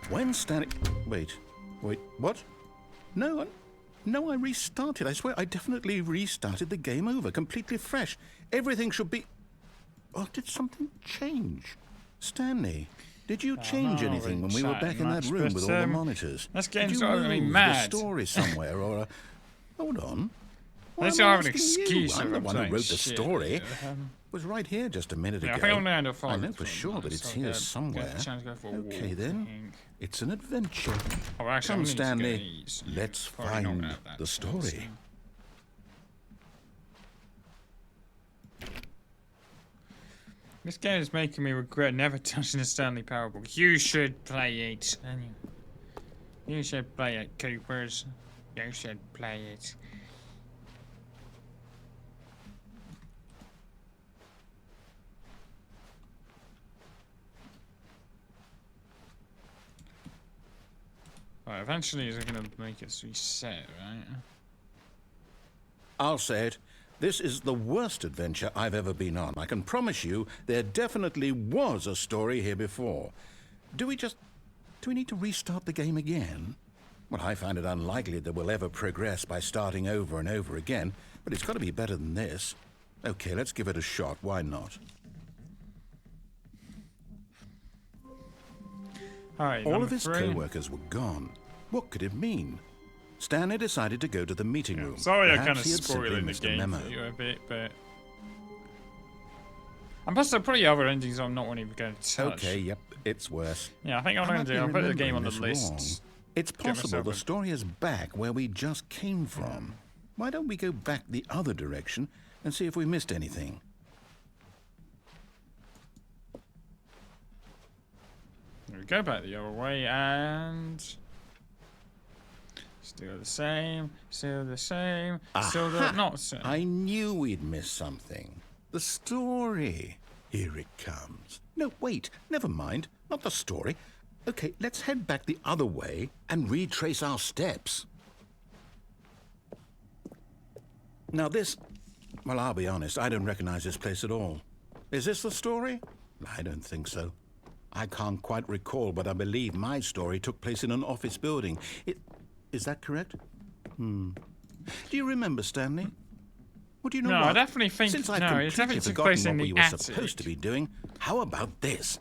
When Stanley... Wait, what? No, I restarted. I swear I definitely restarted the game over, completely fresh. Everything should be... Oh, did something change? Stanley, did you change anything when we were back in that room with all the monitors? That's getting did you driving me move mad. the story somewhere or a... Hold on. Why Let's am I have an asking you? excuse. I'm the of one who saying wrote the shit. story. It was right here just a minute Yeah, I ago. think I'm gonna end up I know for sure that it's here somewhere. Okay then, it's an adventure. Oh, actually, Come, I'm Stanley, let's Probably not find gonna have that the chance, story. This game is making me regret never touching the Stanley Parable. You should play it. You should play it, Coopers. You should play it. Right, eventually it's going to make it reset, right? I'll say it. This is the worst adventure I've ever been on. I can promise you there definitely was a story here before. Do we need to restart the game again? Well, I find it unlikely that we'll ever progress by starting over and over again, but it's got to be better than this. Okay, let's give it a shot. Why not? Alright, All of his 3. co-workers were gone. What could it mean? Stanley decided to go to the meeting room. Sorry, I Perhaps kind of he had simply spoiled the missed a game memo. for you a bit, but... And plus, there are probably other endings I'm not even going to touch. Okay, yep, it's worse. Yeah, I think I'm I going to might do. be I'll put the game on the remembering this list. wrong. It's Get possible myself the a- story is back where we just came from. Why don't we go back the other direction and see if we missed anything? We go back the other way and... Still the same. Still the same. Aha! Still the not same. I knew we'd miss something. The story. Here it comes. No, wait. Never mind. Not the story. Okay, let's head back the other way and retrace our steps. Now this... Well, I'll be honest. I don't recognize this place at all. Is this the story? I don't think so. I can't quite recall, but I believe my story took place in an office building. Is that correct? Do you remember, Stanley? Would you know No, what? I definitely think... Since I've no, it completely definitely took forgotten place in what we the were attic. supposed to be doing, how about this?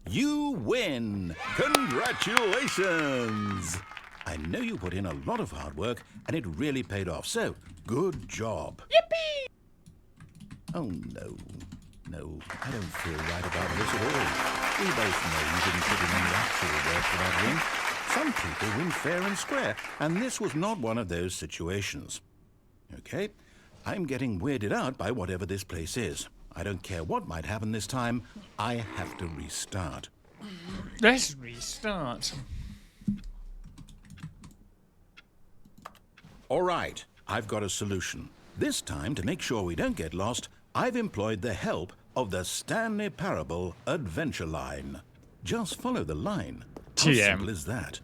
You win! Congratulations! I know you put in a lot of hard work, and it really paid off, so good job. Yippee! Oh, no. No, I don't feel right about this at all. We both know you didn't put in any actual work for that win. Some people win fair and square, and this was not one of those situations. Okay, I'm getting weirded out by whatever this place is. I don't care what might happen this time. I have to restart. Let's restart. All right, I've got a solution. This time, to make sure we don't get lost, I've employed the help of the Stanley Parable Adventure Line. Just follow the line. How simple is that?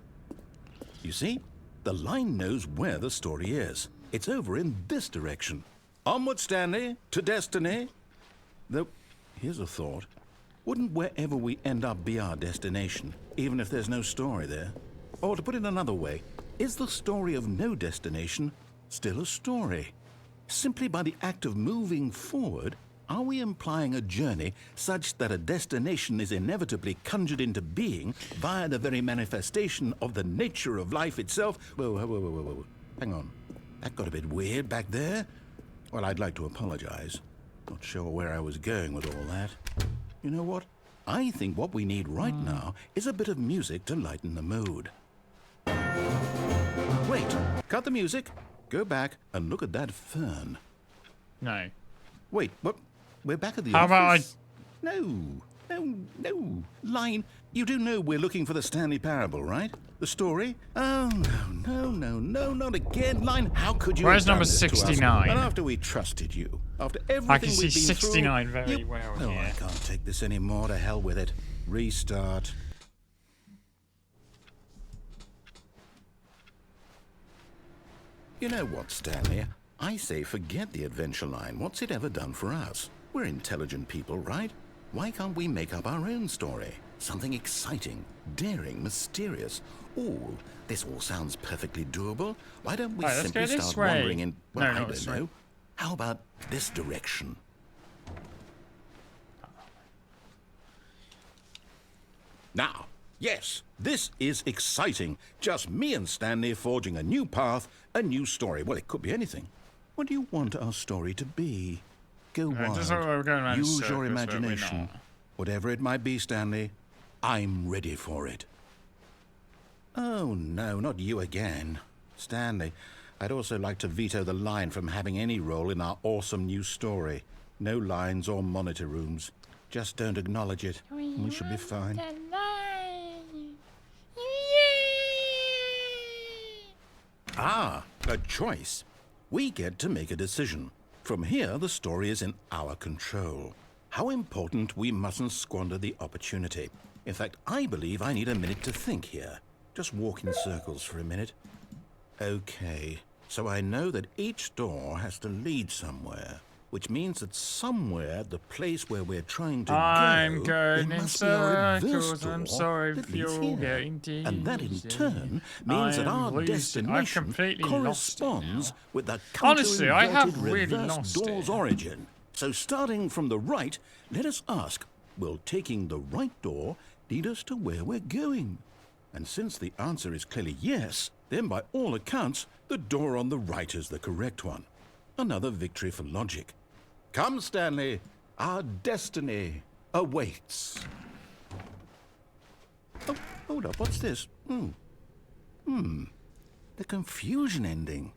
You see, the line knows where the story is. It's over in this direction. Onward, Stanley, to destiny. Though, here's a thought. Wouldn't wherever we end up be our destination, even if there's no story there? Or to put it another way, is the story of no destination still a story? Simply by the act of moving forward, are we implying a journey such that a destination is inevitably conjured into being via the very manifestation of the nature of life itself? Whoa. Hang on. That got a bit weird back there. Well, I'd like to apologize. Not sure where I was going with all that. You know what? I think what we need right now is a bit of music to lighten the mood. Wait, cut the music. Go back and look at that fern. No. Wait, what? We're back at the How office? about No. Line, you do know we're looking for the Stanley Parable, right? The story? Oh, no, not again. Line, how could you Where's have done number this to us? 69? And after we trusted you, after everything I can see we've been 69 through, very well Oh, here. I can't take this anymore. To hell with it. Restart. You know what, Stanley? I say forget the adventure line. What's it ever done for us? We're intelligent people, right? Why can't we make up our own story? Something exciting, daring, mysterious. Ooh, this all sounds perfectly doable. Why don't we Right, let's simply go this start way. wandering in... Well, No, I not this don't way. know. How about this direction? Now, yes, this is exciting. Just me and Stanley forging a new path, a new story. Well, it could be anything. What do you want our story to be? Go just like we're wild. going around in Use your circles, but we're imagination. not. Whatever it might be, Stanley, I'm ready for it. Oh, no, not you again. Stanley, I'd also like to veto the line from having any role in our awesome new story. No lines or monitor rooms. Just don't acknowledge it. We should be fine. Ah, a choice. We get to make a decision. From here, the story is in our control. How important we mustn't squander the opportunity. In fact, I believe I need a minute to think here. Just walk in circles for a minute. Okay, so I know that each door has to lead somewhere, which means that somewhere, the place where we're trying to I'm go, going there in must be a reverse circles. I'm door sorry that if leads you're here. getting And that in dizzy. turn means that I am our losing. I've destination completely lost it corresponds now. with the Honestly, I have counter-inverted really reverse lost door's it. origin. So starting from the right, let us ask, will taking the right door lead us to where we're going? And since the answer is clearly yes, then by all accounts, the door on the right is the correct one. Another victory for logic. Come, Stanley, our destiny awaits. Oh, hold up, what's this? The confusion ending.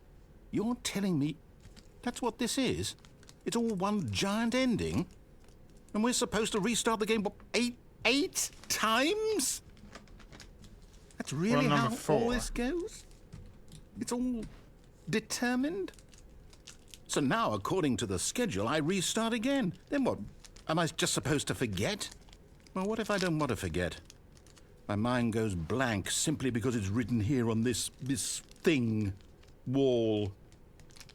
You're telling me that's what this is? It's all one giant ending? And we're supposed to restart the game, what, eight times? That's really Well, how number 4. all this goes? It's all determined? So now, according to the schedule, I restart again. Then what? Am I just supposed to forget? Well, what if I don't want to forget? My mind goes blank simply because it's written here on this thing, wall.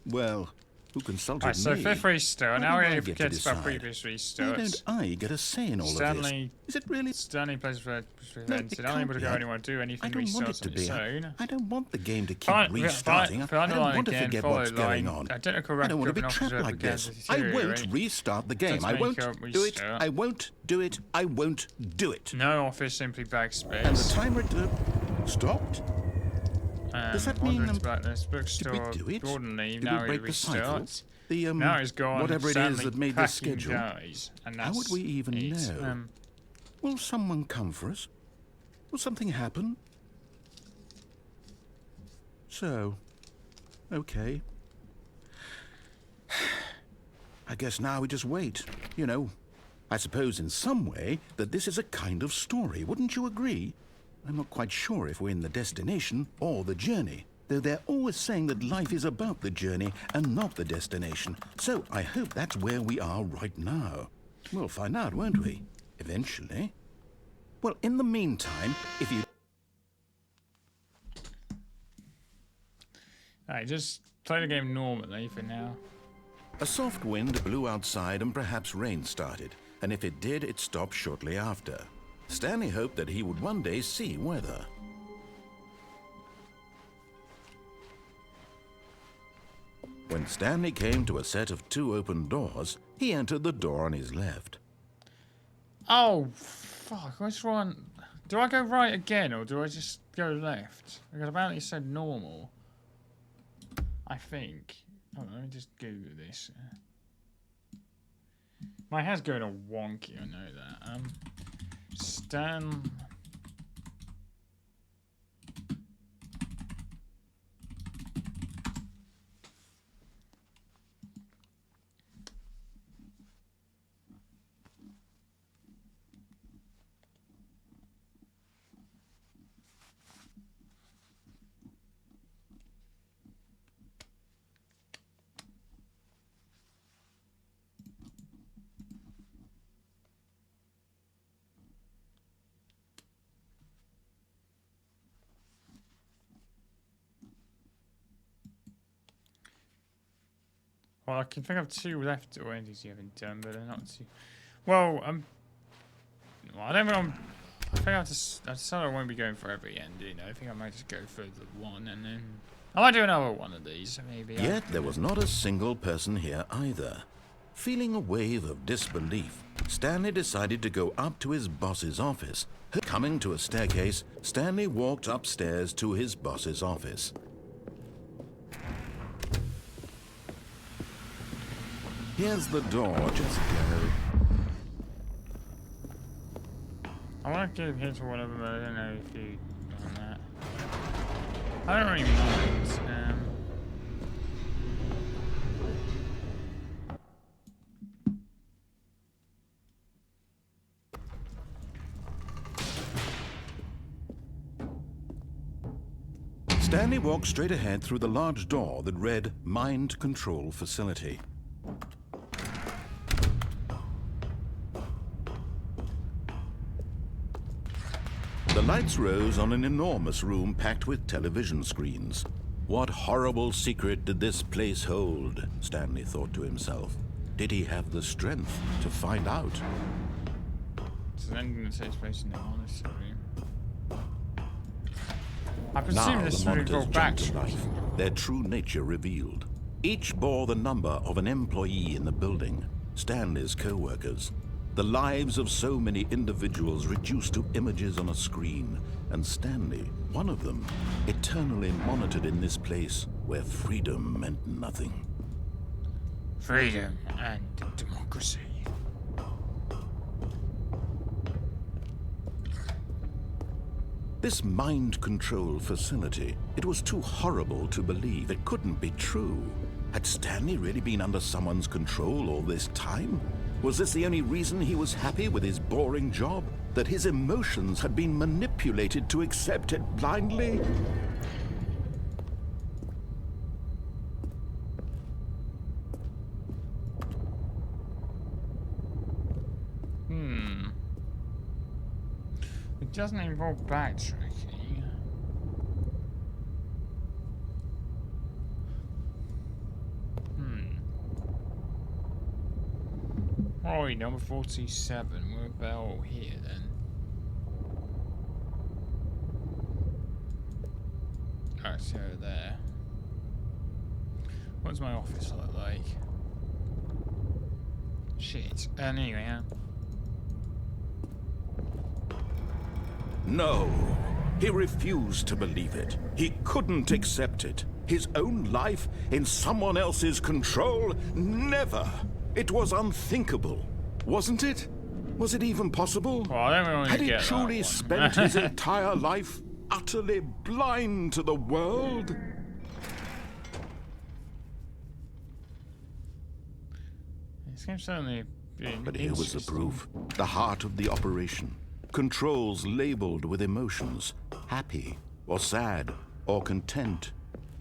Well, who consulted Right, so me? fifth restart. Why Now don't we I have get to to get to our decide? previous Why restarts. don't I get a say in all of Stanley, this? Is it really? Stanley plays for No, it prevented. can't Unable to be. go anywhere, do anything, I don't want it restarts to on be. its own. I don't want the game to keep Fine, restarting. fine, I don't want to again, forget follow what's going line. on. Identical I don't want to be record trapped officers like this. began I to won't deteriorate. restart the game. Let's I make won't a do it. restart. I won't do it. I won't do it. No office, simply backspace. And the timer stopped? Does that mean Blacklist, did bookstore, we do it? Gordon leave, Did now we he break the cycle? restarts. The Now he's gone. whatever it is Stanley that made the packing schedule. guys, and How that's would we even it. know? Will someone come for us? Will something happen? So, okay. I guess now we just wait. You know, I suppose in some way that this is a kind of story. Wouldn't you agree? I'm not quite sure if we're in the destination or the journey, though they're always saying that life is about the journey and not the destination. So I hope that's where we are right now. We'll find out, won't we? Eventually. Well, in the meantime, if you... Alright, just play the game normally for now. A soft wind blew outside and perhaps rain started, and if it did, it stopped shortly after. Stanley hoped that he would one day see weather. When Stanley came to a set of 2 open doors, he entered the door on his left. Oh, fuck, which one? Do I go right again, or do I just go left? Because apparently it said normal. I think. Hold on, let me just Google this. My hair's going all wonky, I know that. Stan... Well, I can think of 2 left already you haven't done, but they're not too... Well, well, I don't know. I think I decided I won't be going for every end, you know. I think I might just go for the one, and then... I might do another one of these, maybe. Yet there was not a single person here either. Feeling a wave of disbelief, Stanley decided to go up to his boss's office. Coming to a staircase, Stanley walked upstairs to his boss's office. Here's the door, just go. I want to give hits or whatever, but I don't know if you done that. I don't really mind. Stanley walked straight ahead through the large door that read Mind Control Facility. The lights rose on an enormous room packed with television screens. What horrible secret did this place hold? Stanley thought to himself. Did he have the strength to find out? It's an ending that takes place in the monastery. I presume Now this the will go monitors back. jumped to life, their true nature revealed. Each bore the number of an employee in the building, Stanley's co-workers. The lives of so many individuals reduced to images on a screen, and Stanley, one of them, eternally monitored in this place where freedom meant nothing. Freedom and democracy. This mind control facility, it was too horrible to believe. It couldn't be true. Had Stanley really been under someone's control all this time? Was this the only reason he was happy with his boring job? That his emotions had been manipulated to accept it blindly? doesn't involve backtracking. Alright, number 47. We're about here then. Alright, so there. What does my office look like? Shit. Anyway, No, he refused to believe it. He couldn't accept it. His own life in someone else's control? Never. It was unthinkable, wasn't it? Was it even possible? Well, I don't really Had he get that truly one. spent his entire life utterly blind to the world? This game's certainly been But here was the interesting. proof. The heart of the operation. Controls labeled with emotions. Happy, or sad, or content.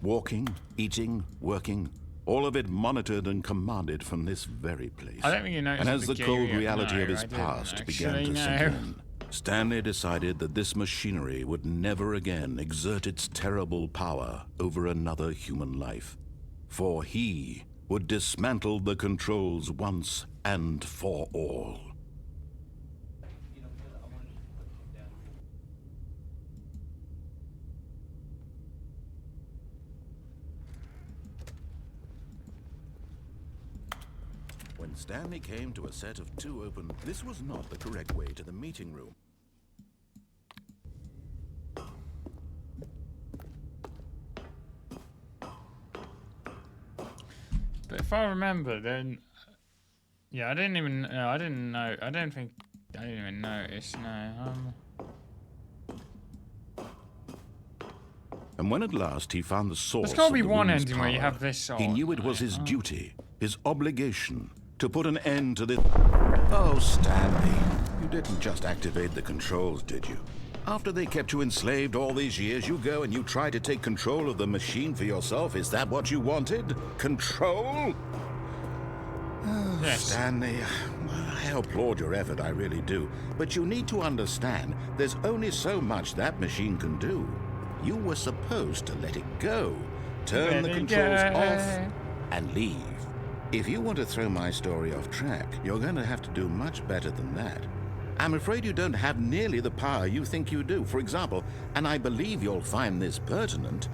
Walking, eating, working. All of it monitored and commanded from this very place. I don't think you noticed And at as the the cold beginning. reality No, of his I didn't past began actually, to no. sink in, Stanley decided that this machinery would never again exert its terrible power over another human life. For he would dismantle the controls once and for all. When Stanley came to a set of two open, this was not the correct way to the meeting room. But if I remember, then yeah, I didn't even know. I didn't know. I don't think I didn't even notice. No. And when at last he found the source There's got to of be the one room's ending where you power, have this on. he knew it was right? his duty, his obligation, to put an end to this. Oh, Stanley, you didn't just activate the controls, did you? After they kept you enslaved all these years, you go and you try to take control of the machine for yourself. Is that what you wanted? Control? Oh, Yes. Stanley, I applaud your effort, I really do. But you need to understand, there's only so much that machine can do. You were supposed to let it go, turn the Let it controls go. off, and leave. If you want to throw my story off track, you're going to have to do much better than that. I'm afraid you don't have nearly the power you think you do. For example, and I believe you'll find this pertinent,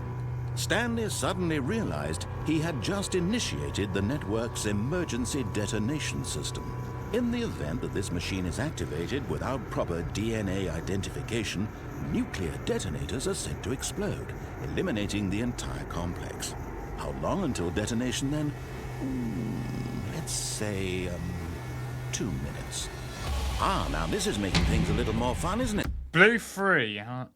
Stanley suddenly realized he had just initiated the network's emergency detonation system. In the event that this machine is activated without proper DNA identification, nuclear detonators are said to explode, eliminating the entire complex. How long until detonation then? Let's say, 2 minutes. Ah, now this is making things a little more fun, isn't it? Blue 3. Huh?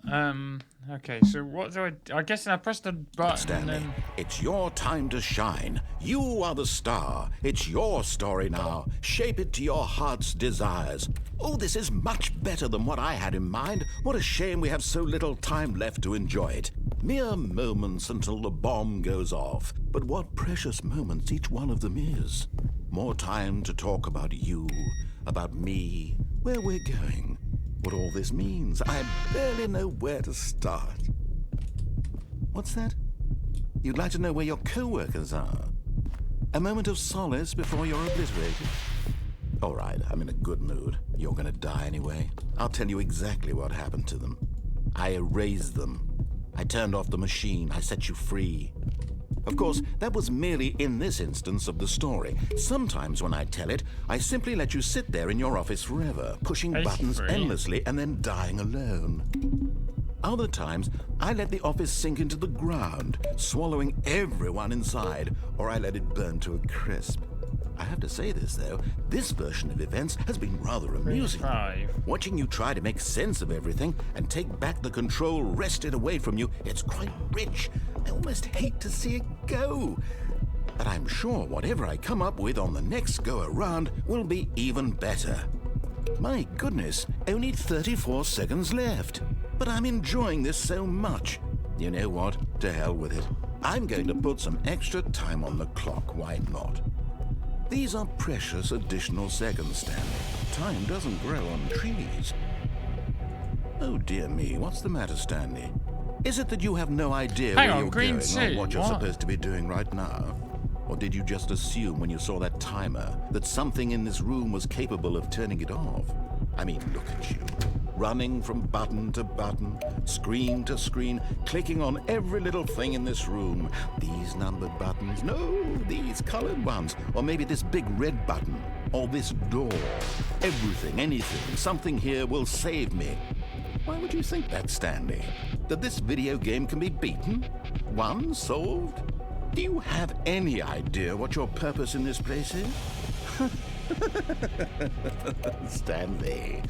Okay. So what do I guess I press the button. Stanley, And then... it's your time to shine. You are the star. It's your story now. Shape it to your heart's desires. Oh, this is much better than what I had in mind. What a shame we have so little time left to enjoy it. Mere moments until the bomb goes off. But what precious moments each one of them is. More time to talk about you, about me, where we're going, what all this means. I barely know where to start. What's that? You'd like to know where your co-workers are? A moment of solace before you're obliterated? All right, I'm in a good mood. You're gonna die anyway. I'll tell you exactly what happened to them. I erased them. I turned off the machine. I set you free. Of course, that was merely in this instance of the story. Sometimes when I tell it, I simply let you sit there in your office forever, pushing buttons free. endlessly and then dying alone. Other times, I let the office sink into the ground, swallowing everyone inside, or I let it burn to a crisp. I have to say this, though, this version of events has been rather amusing. 5. Watching you try to make sense of everything and take back the control wrested away from you, it's quite rich. I almost hate to see it go. But I'm sure whatever I come up with on the next go-around will be even better. My goodness, only 34 seconds left. But I'm enjoying this so much. You know what? To hell with it. I'm going to put some extra time on the clock, why not? These are precious additional seconds, Stanley. Time doesn't grow on trees. Oh dear me, what's the matter, Stanley? Is it that you have no idea Hang where on, you're green going suit, or what you're what? supposed to be doing right now? Or did you just assume when you saw that timer that something in this room was capable of turning it off? I mean, look at you. Running from button to button, screen to screen, clicking on every little thing in this room. These numbered buttons, no, these colored ones. Or maybe this big red button, or this door. Everything, anything, something here will save me. Why would you think that, Stanley? That this video game can be beaten? Won? Solved? Do you have any idea what your purpose in this place is? Stanley,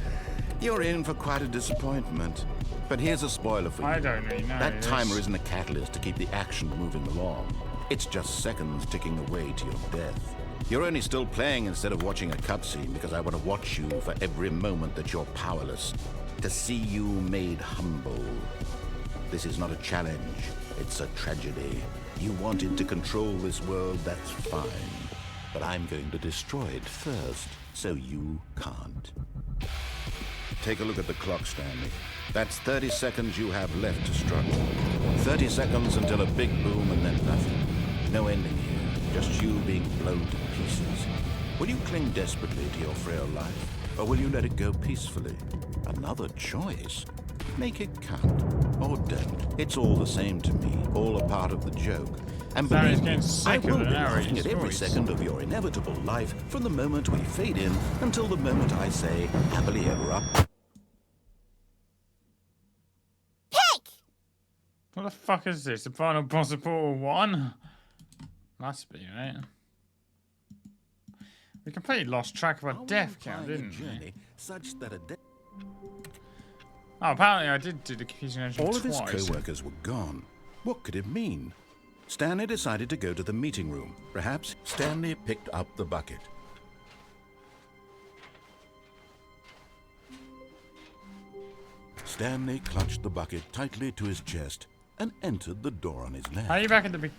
you're in for quite a disappointment. But here's a spoiler for you. I don't really know. That timer isn't a catalyst to keep the action moving along. It's just seconds ticking away to your death. You're only still playing instead of watching a cutscene because I want to watch you for every moment that you're powerless. To see you made humble. This is not a challenge. It's a tragedy. You wanted to control this world, that's fine. But I'm going to destroy it first, so you can't. Take a look at the clock, Stanley. That's 30 seconds you have left to struggle. 30 seconds until a big boom and then nothing. No ending here, just you being blown to pieces. Will you cling desperately to your frail life, or will you let it go peacefully? Another choice. Make it count, or don't. It's all the same to me, all a part of the joke. And Sorry, believe it's me, getting I sicker will be than ever, laughing his at every voice. second of your inevitable life from the moment we fade in until the moment I say, happily ever up. What the fuck is this? The final boss of Portal 1? Must be, right? We completely lost track of our death count, didn't we? Journey such that a Oh, apparently I did do the Confusion Engine All of twice. his co-workers were gone. What could it mean? Stanley decided to go to the meeting room. Perhaps Stanley picked up the bucket. Stanley clutched the bucket tightly to his chest and entered the door on his left. Are you back at the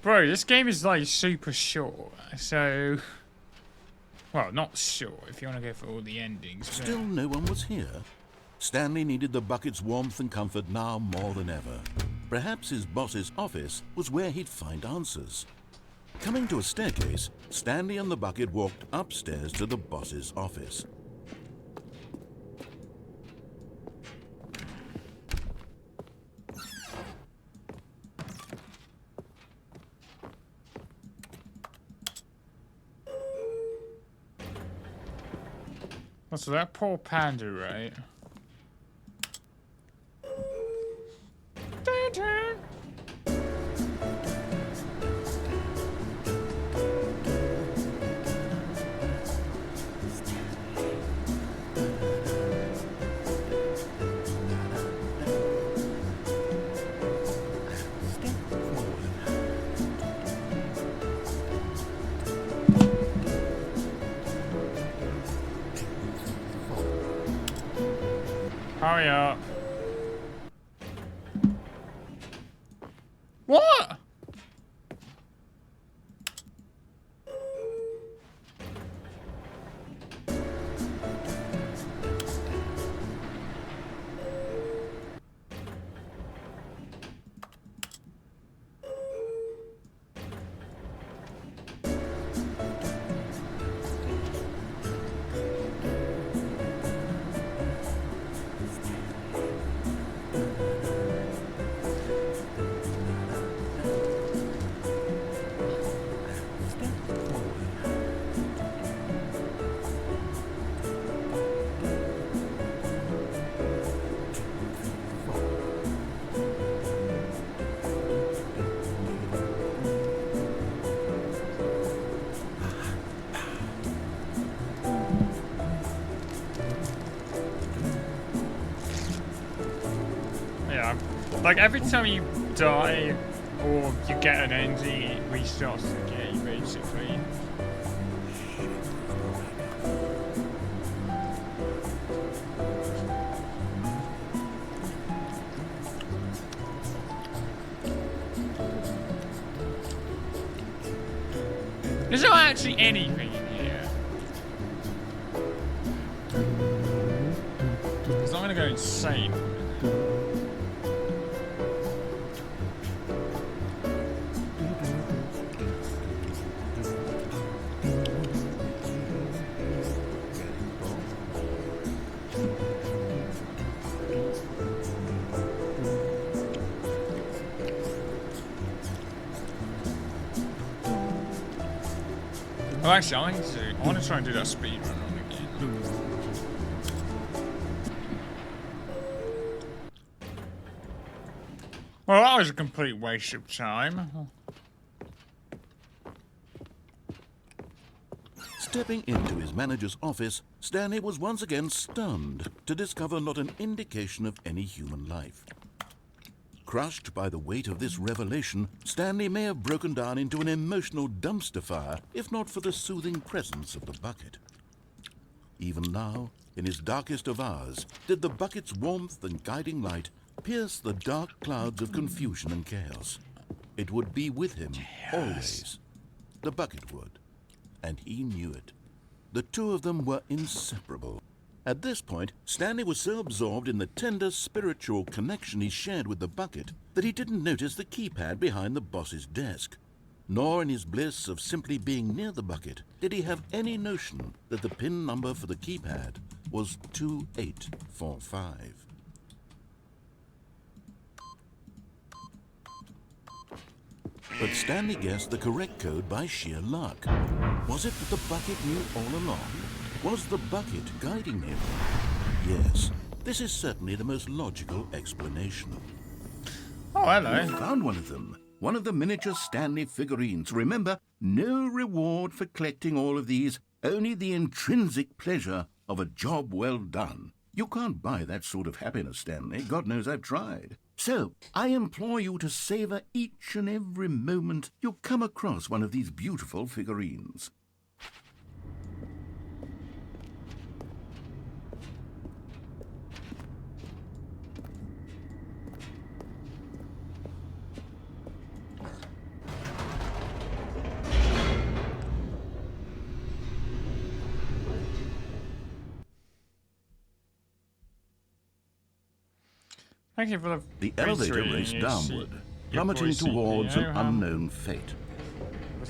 Bro, this game is like super short, so... Well, not short, if you want to go for all the endings. but- Still no one was here. Stanley needed the bucket's warmth and comfort now more than ever. Perhaps his boss's office was where he'd find answers. Coming to a staircase, Stanley and the bucket walked upstairs to the boss's office. Oh, so that poor panda, right? Hurry up. What? Yeah. Like every time you die or you get an ending, it restarts the game basically. There's not actually anything in here. There's not gonna go insane. Oh, actually, I want to try and do that speed run on again. Well, that was a complete waste of time. Stepping into his manager's office, Stanley was once again stunned to discover not an indication of any human life. Crushed by the weight of this revelation, Stanley may have broken down into an emotional dumpster fire if not for the soothing presence of the bucket. Even now, in his darkest of hours, did the bucket's warmth and guiding light pierce the dark clouds of confusion and chaos. It would be with him always. The bucket would. And he knew it. The two of them were inseparable. At this point, Stanley was so absorbed in the tender spiritual connection he shared with the bucket that he didn't notice the keypad behind the boss's desk. Nor in his bliss of simply being near the bucket did he have any notion that the PIN number for the keypad was 2845. But Stanley guessed the correct code by sheer luck. Was it that the bucket knew all along? Was the bucket guiding him? Yes, this is certainly the most logical explanation. Oh, hello. You found one of them. One of the miniature Stanley figurines. Remember, no reward for collecting all of these, only the intrinsic pleasure of a job well done. You can't buy that sort of happiness, Stanley. God knows I've tried. So, I implore you to savor each and every moment you come across one of these beautiful figurines. Thank you for the elevator raced downward, plummeting towards an unknown fate.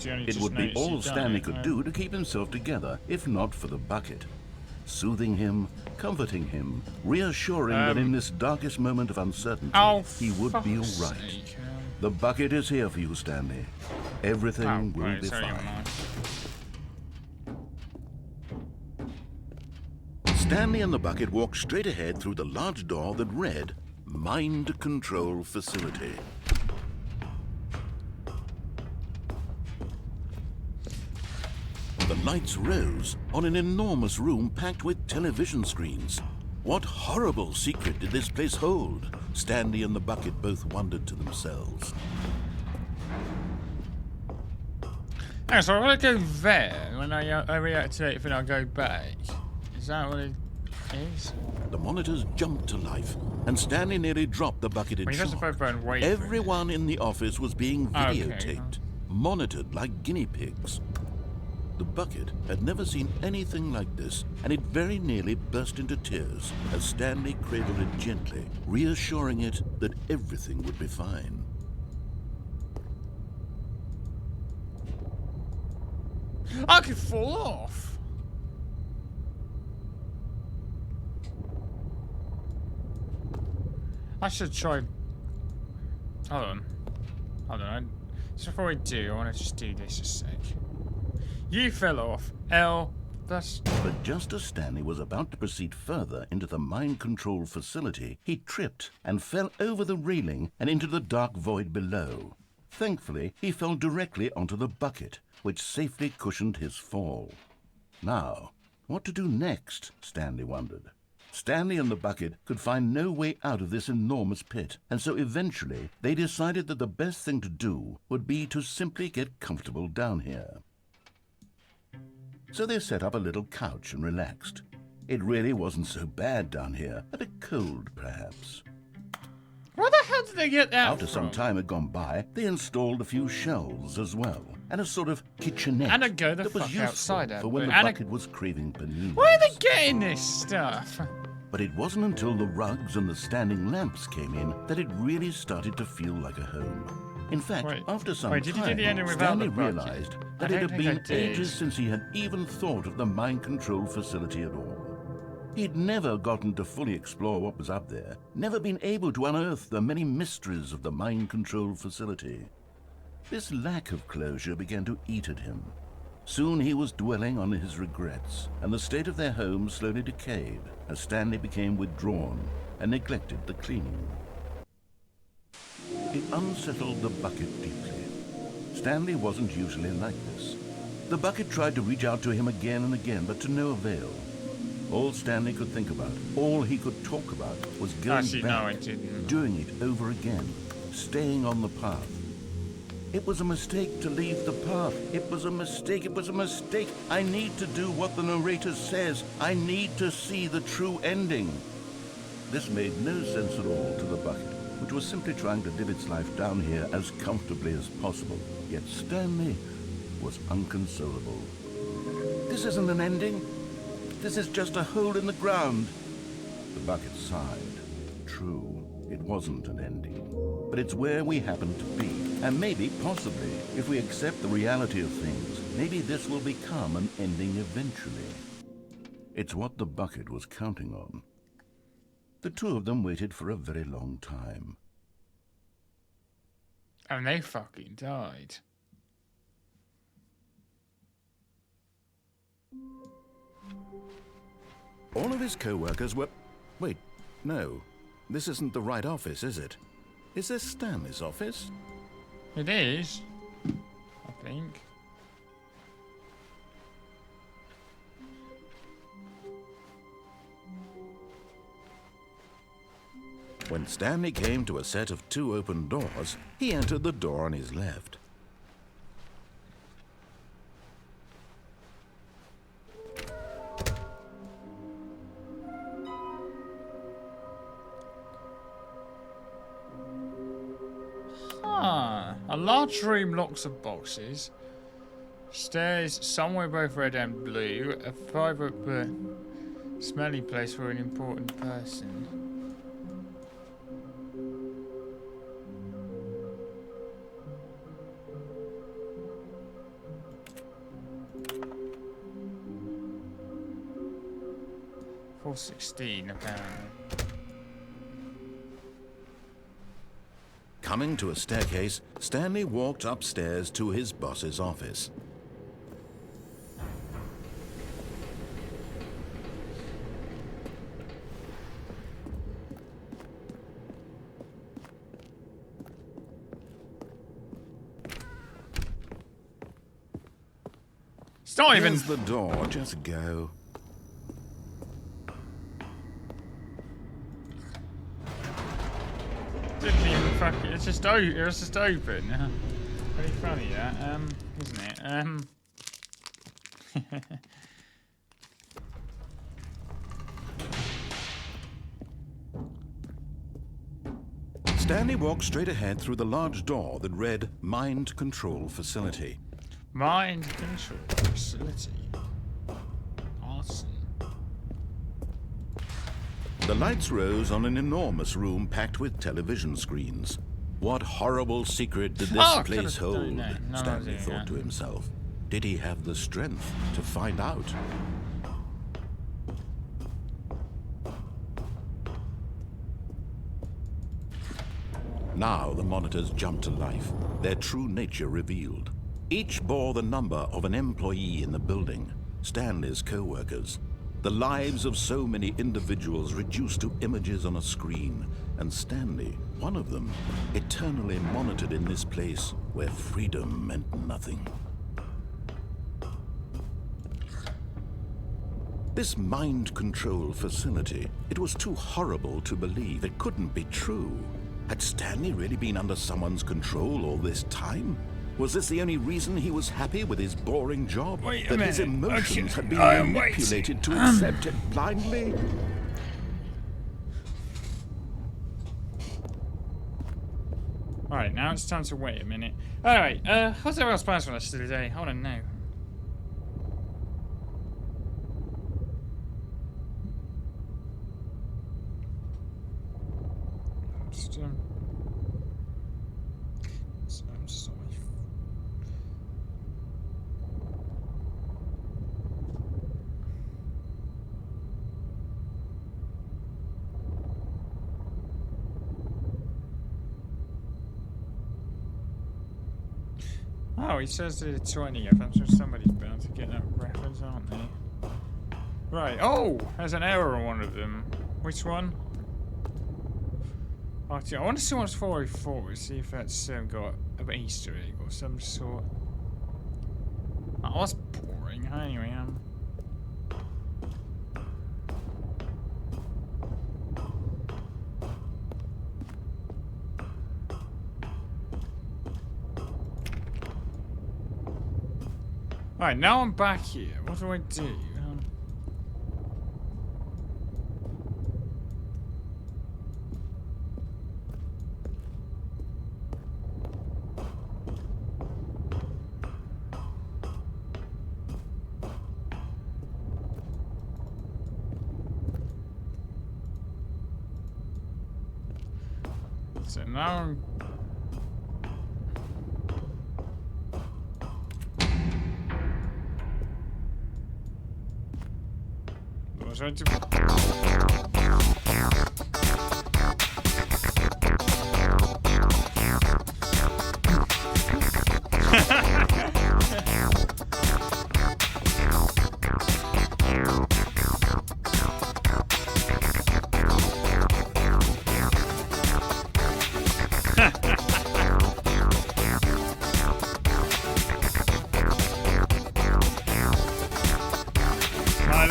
It would be all Stanley could do to keep himself together, if not for the bucket. Soothing him, comforting him, reassuring that in this darkest moment of uncertainty, he would be all right. The bucket is here for you, Stanley. Everything will be fine. Stanley and the bucket walked straight ahead through the large door that read, Mind Control Facility. The lights rose on an enormous room packed with television screens. What horrible secret did this place hold? Stanley and the bucket both wondered to themselves. Oh, so I want to go there when I reactivate it and I go back. Is that what it is? The monitors jumped to life, and Stanley nearly dropped the bucket in shock. Everyone in the office was being videotaped, monitored like guinea pigs. The bucket had never seen anything like this, and it very nearly burst into tears as Stanley cradled it gently, reassuring it that everything would be fine. I could fall off. I should try. Hold on. Just before we do, I want to just do this a sec. You fell off. That's. But just as Stanley was about to proceed further into the mind control facility, he tripped and fell over the railing and into the dark void below. Thankfully, he fell directly onto the bucket, which safely cushioned his fall. Now, what to do next? Stanley wondered. Stanley and the bucket could find no way out of this enormous pit, and so eventually they decided that the best thing to do would be to simply get comfortable down here. So they set up a little couch and relaxed. It really wasn't so bad down here, a bit cold perhaps. Where the hell did they get that After some time had gone by, they installed a few shelves as well, and a sort of kitchenette Anna, go the that was fuck useful outside, for when the Anna, bucket was craving paninis. where are they getting this stuff? But it wasn't until the rugs and the standing lamps came in that it really started to feel like a home. In fact, after some did you do the ending time, without Stanley the bucket? realized I that it don't had think I been did. ages since he had even thought of the mind control facility at all. He'd never gotten to fully explore what was up there, never been able to unearth the many mysteries of the mind control facility. This lack of closure began to eat at him. Soon he was dwelling on his regrets, and the state of their home slowly decayed as Stanley became withdrawn and neglected the cleaning. It unsettled the bucket deeply. Stanley wasn't usually like this. The bucket tried to reach out to him again and again, but to no avail. All Stanley could think about, all he could talk about, was going back, doing it over again, staying on the path. It was a mistake to leave the path. It was a mistake. It was a mistake. I need to do what the narrator says. I need to see the true ending. This made no sense at all to the bucket, which was simply trying to live its life down here as comfortably as possible. Yet Stanley was inconsolable. This isn't an ending. This is just a hole in the ground. The bucket sighed. True, it wasn't an ending. But it's where we happen to be. And maybe, possibly, if we accept the reality of things, maybe this will become an ending eventually. It's what the bucket was counting on. The two of them waited for a very long time. And they fucking died. All of his co-workers were... Wait, no. This isn't the right office, is it? Is this Stanley's office? It is, I think. When Stanley came to a set of two open doors, he entered the door on his left. A large room, lots of boxes. Stairs, somewhere both red and blue. A private but smelly place for an important person. $4.16 apparently. Coming to a staircase, Stanley walked upstairs to his boss's office. It's not even... Here's the door, just go. Didn't even fucking... It's just open. It was just open. Very funny that, isn't it? Stanley walked straight ahead through the large door that read Mind Control Facility. Mind control facility. Awesome. The lights rose on an enormous room packed with television screens. What horrible secret did this place hold? Stanley thought to himself. Did he have the strength to find out? Now the monitors jumped to life, their true nature revealed. Each bore the number of an employee in the building, Stanley's co-workers. The lives of so many individuals reduced to images on a screen, and Stanley, one of them, eternally monitored in this place where freedom meant nothing. This mind control facility, it was too horrible to believe. It couldn't be true. Had Stanley really been under someone's control all this time? Was this the only reason he was happy with his boring job? That his emotions had been manipulated to accept it blindly? Alright, now it's time to wait a minute. Alright, what's everyone's plans for the rest of the day? I want to know. just so I'm just on my Oh, he says the 20th. I'm sure somebody's bound to get that reference, aren't they? Right. Oh, there's an error on one of them. Which one? Actually, I want to see what's 404. See if that's got an Easter egg or some sort. Oh, that's boring. Anyway, Alright, now I'm back here. What do I do? So now I'm... Was I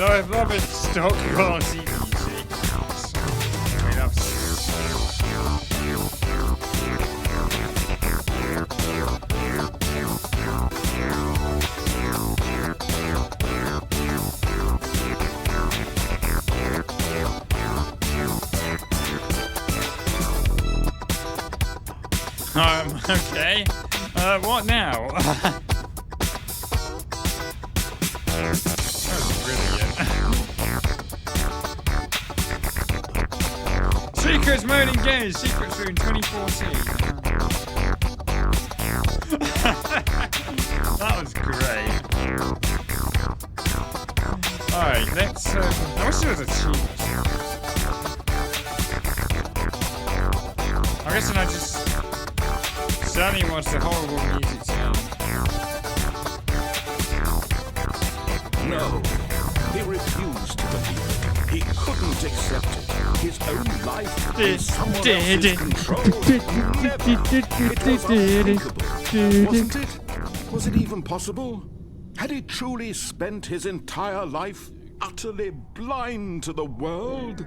I love it. Stock quality music. Straight up. Okay. What now? Secrets mode engaged. Secrets room 2014. That was great. Alright, let's. I wish there was a cheat. I guess I just suddenly watched the horrible music sound. No, he refused to believe it. He couldn't accept it. His own life in someone else's control. Never. It was unthinkable, wasn't it? Was it even possible? Had he truly spent his entire life utterly blind to the world?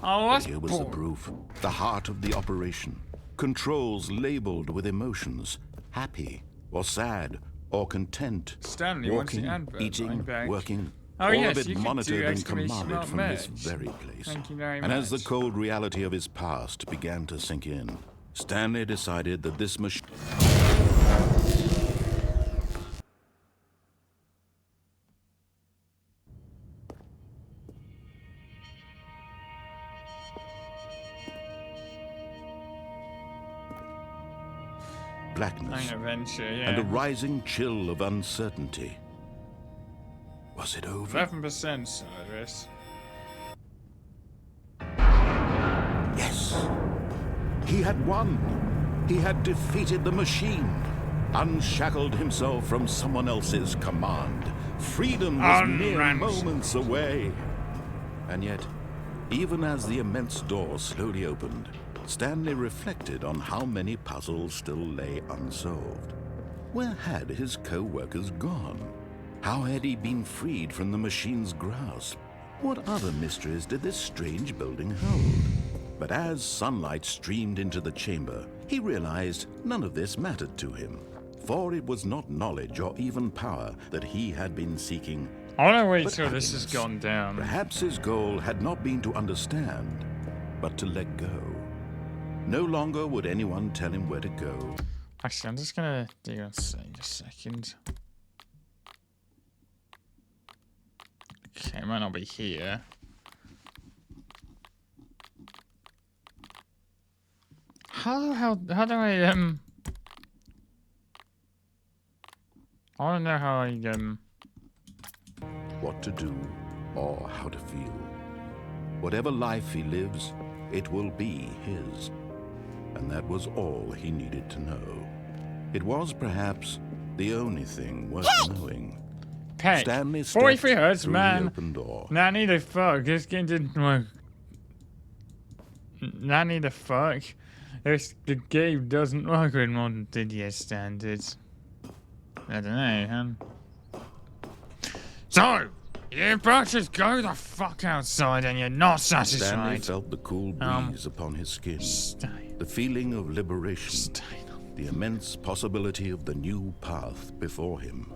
Oh, that's Here was the boring. proof. The heart of the operation. Controls labeled with emotions. Happy, or sad, or content. Stanley, what's the walking, advert? eating, I'm back. working. Oh, all yes, of you it could monitored do and exclamation commanded mark from this merge. very place. Thank you very and as the much. cold reality of his past began to sink in, Stanley decided that this machine... blackness An adventure, yeah. and a rising chill of uncertainty. Was it over? 11% service. Yes. He had won. He had defeated the machine, unshackled himself from someone else's command. Freedom was mere Unwrapped. moments away. And yet, even as the immense door slowly opened, Stanley reflected on how many puzzles still lay unsolved. Where had his co-workers gone? How had he been freed from the machine's grasp? What other mysteries did this strange building hold? But as sunlight streamed into the chamber, he realized none of this mattered to him, for it was not knowledge or even power that he had been seeking. I want to wait but till this has happiness. gone down. Perhaps his goal had not been to understand, but to let go. No longer would anyone tell him where to go. Actually, I'm just gonna do a second. Okay, it might not be here. How do I I don't know how I What to do or how to feel. Whatever life he lives, it will be his. And that was all he needed to know. It was perhaps the only thing worth knowing. Hey, Stanley 43 stepped hertz, through man. the open door. Nanny the fuck, this game didn't work. Nanny the fuck. The game doesn't work with modern video standards. I don't know, So, you both just go the fuck outside and you're not Stanley satisfied. felt the cool breeze upon his skin, Stay. the feeling of liberation, Stay. the immense possibility of the new path before him.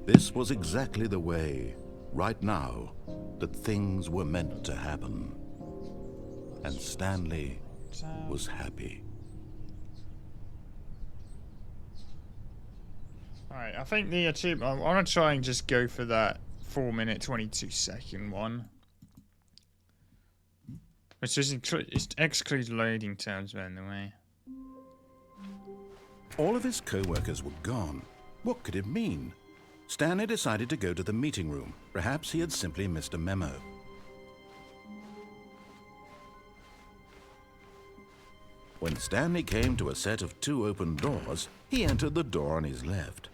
This was exactly the way, right now, that things were meant to happen. And Stanley was happy. Alright, I think the achievement, I want to try and just go for that 4-minute 22-second one. Which is it excludes loading times, by the way. All of his co-workers were gone. What could it mean? Stanley decided to go to the meeting room. Perhaps he had simply missed a memo. When Stanley came to a set of 2 open doors, he entered the door on his left.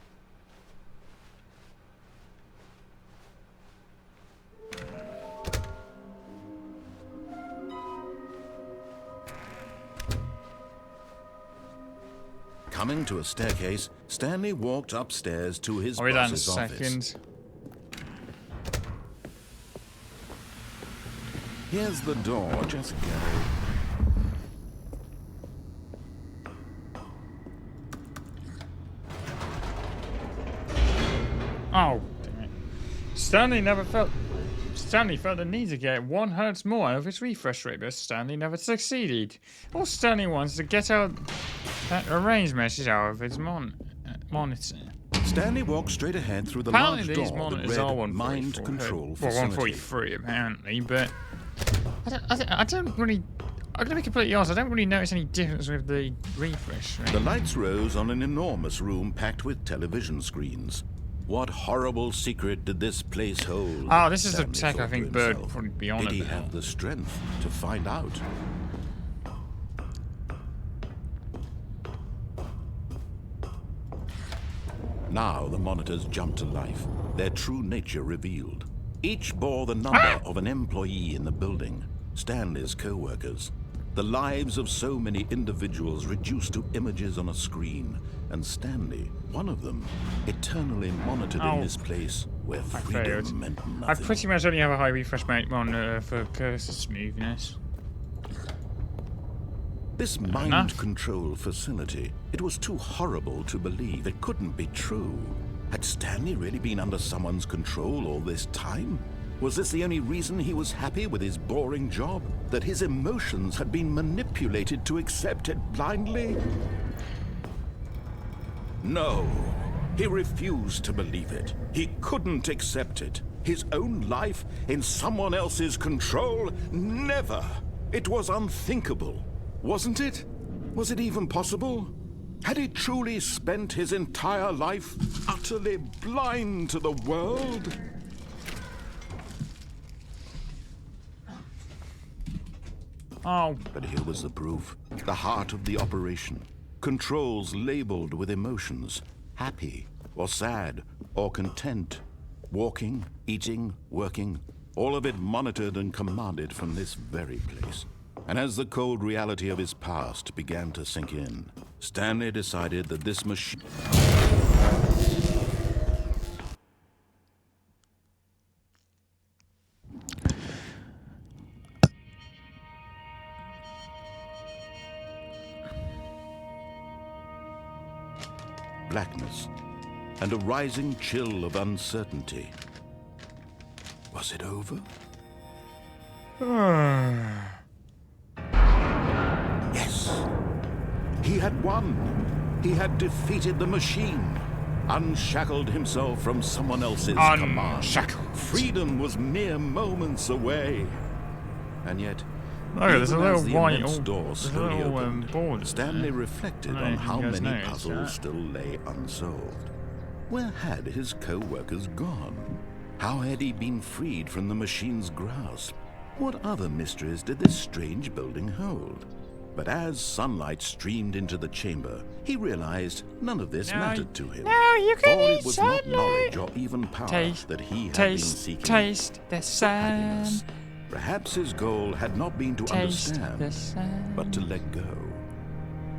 Coming to a staircase, Stanley walked upstairs to his Wait on a boss's office. second. Here's the door, just go. Oh, damn it. Stanley felt the need to get 1 hertz more out of his refresh rate, but Stanley never succeeded. All Stanley wants is to get out that arrange message out of his monitor. Stanley walked straight ahead through the Apparently large these door that monitors are read 144 Mind Control Well, Facility. 143 apparently, but I don't really. I'm gonna be completely honest. I don't really notice any difference with the refresh rate. The lights rose on an enormous room packed with television screens. What horrible secret did this place hold? Oh, this is the Stanley tech I thought to think Bird himself. would probably be on Did he about. have the strength to find out? Now the monitors jumped to life, their true nature revealed. Each bore the number of an employee in the building, Stanley's co-workers. The lives of so many individuals reduced to images on a screen, and Stanley, one of them, eternally monitored in this place where failed. freedom meant I nothing. pretty much only have a high refresh rate monitor for cursor smoothness. This mind control facility, it was too horrible to believe. It couldn't be true. Had Stanley really been under someone's control all this time? Was this the only reason he was happy with his boring job? That his emotions had been manipulated to accept it blindly? No, he refused to believe it. He couldn't accept it. His own life in someone else's control? Never! It was unthinkable. Wasn't it? Was it even possible? Had he truly spent his entire life utterly blind to the world? Oh, But here was the proof. The heart of the operation. Controls labeled with emotions. Happy, or sad, or content. Walking, eating, working. All of it monitored and commanded from this very place. And as the cold reality of his past began to sink in, Stanley decided that this machine... blackness, and a rising chill of uncertainty. Was it over? Yes. He had won. He had defeated the machine. unshackled himself from someone else's command. Unshackled. Freedom was mere moments away. And yet, Look, there's a even little as the white immense door there's a slowly little opened, board. Stanley reflected I don't on know if how you guys many noticed puzzles that. still lay unsolved. Where had his co-workers gone? How had he been freed from the machine's grasp? What other mysteries did this strange building hold? But as sunlight streamed into the chamber, he realized none of this mattered to him. No, you For can it eat was not sunlight. knowledge or even power Taste, that he had been taste, seeking. taste the sun. Happiness. Perhaps his goal had not been to Taste understand, the sun. but to let go.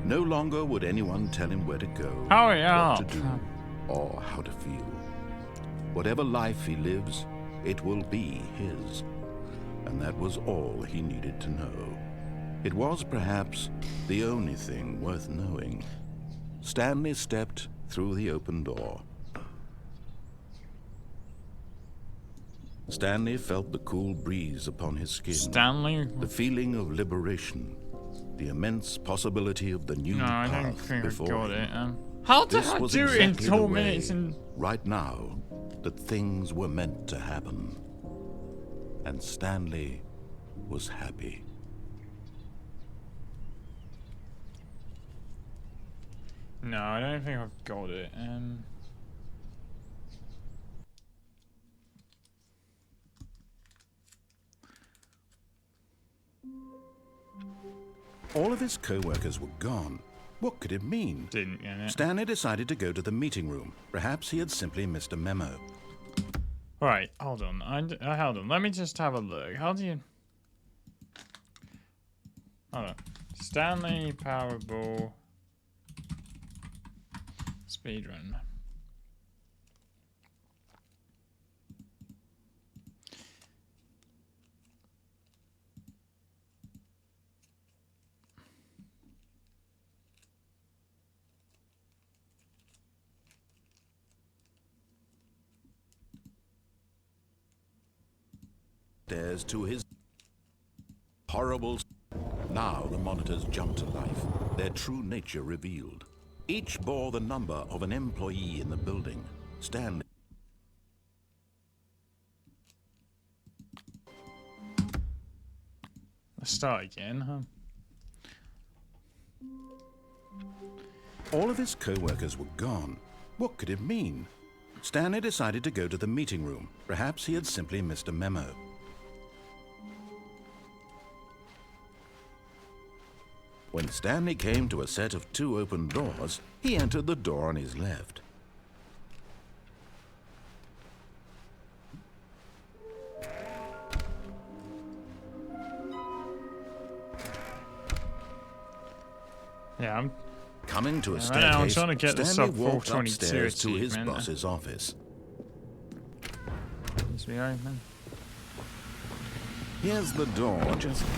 No longer would anyone tell him where to go, Hurry what up. to do, or how to feel. Whatever life he lives, it will be his. And that was all he needed to know. It was perhaps the only thing worth knowing. Stanley stepped through the open door. Stanley felt the cool breeze upon his skin. Stanley? The feeling of liberation. The immense possibility of the new No, I path don't think I before got him. it. How did This I was do it in exactly the 4 way, minutes and... right now, that things were meant to happen. And Stanley was happy. No, I don't think I've got it. All of his co-workers were gone. What could it mean? Didn't get it. Stanley decided to go to the meeting room. Perhaps he had simply missed a memo. Right, hold on. Hold on. Let me just have a look. How do you... Hold on. Stanley Powerball speedrun. Stairs to his horrible... Now the monitors jumped to life, their true nature revealed. Each bore the number of an employee in the building. Stanley... Let's start again, huh? All of his co-workers were gone. What could it mean? Stanley decided to go to the meeting room. Perhaps he had simply missed a memo. When Stanley came to a set of 2 open doors, he entered the door on his left. Yeah, I'm... Coming to a right staircase, now I'm trying to get the Stanley sub walked 422 upstairs to his achievement. boss's office. Let's be open. Here's the door, just go.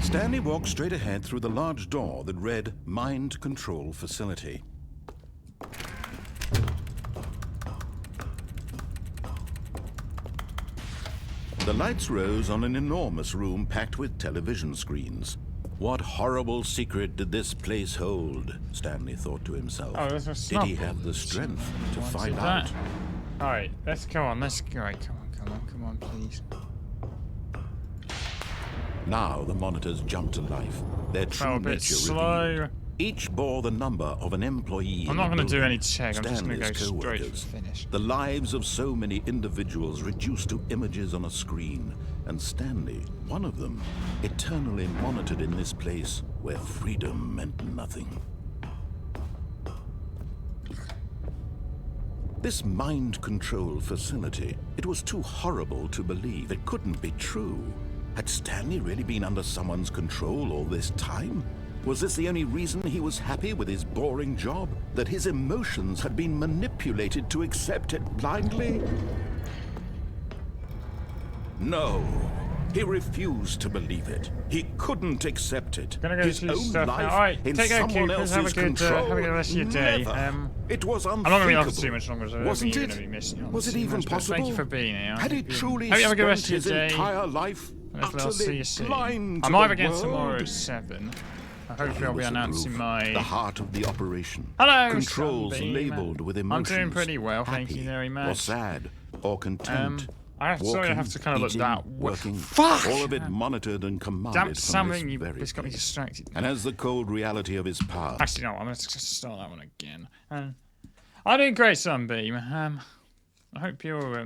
Stanley walked straight ahead through the large door that read Mind Control Facility. The lights rose on an enormous room packed with television screens. What horrible secret did this place hold? Stanley thought to himself. Oh, there's a Did he snub. have the strength to Wanted find that. out? Alright, let's go on. Let's go. Right, come on, please. Now the monitors jumped to life. Their true Oh, a bit nature slow. revealed. Each bore the number of an employee. I'm not going to do any check. I'm just going to go Stanley's straight to co-workers. finish. The lives of so many individuals reduced to images on a screen. And Stanley, one of them, eternally monitored in this place where freedom meant nothing. This mind control facility, it was too horrible to believe. It couldn't be true. Had Stanley really been under someone's control all this time? Was this the only reason he was happy with his boring job? That his emotions had been manipulated to accept it blindly? No. He refused to believe it. He couldn't accept it. Gonna go His do own stuff now. life Alright, in take care, someone Cupid. Have a else's good control. rest of your day. Never. It was I'm not going to be off unthinkable. too much longer, so I don't Wasn't think you're it? going to be missing out Was it too even much, but possible? Thank you for being here. Had he truly hope you have a good spent rest of your his day. entire life Hopefully I'll see utterly you soon. blind I'm to live the again world? tomorrow at 7. I hope Here I'll be was the announcing proof, my... the heart of the operation. Hello, Controls Sunbeam. labeled with I'm emotions. doing pretty well, thank you happy very Or much. sad, or content. Sorry, I have to kind of look eating, that... working, Fuck! all of it monitored and commanded Damn from something, this very it's got me place. distracted. And as the cold reality of his past Actually, no, I'm going to start that one again. I'm doing great, Sunbeam. I hope you're...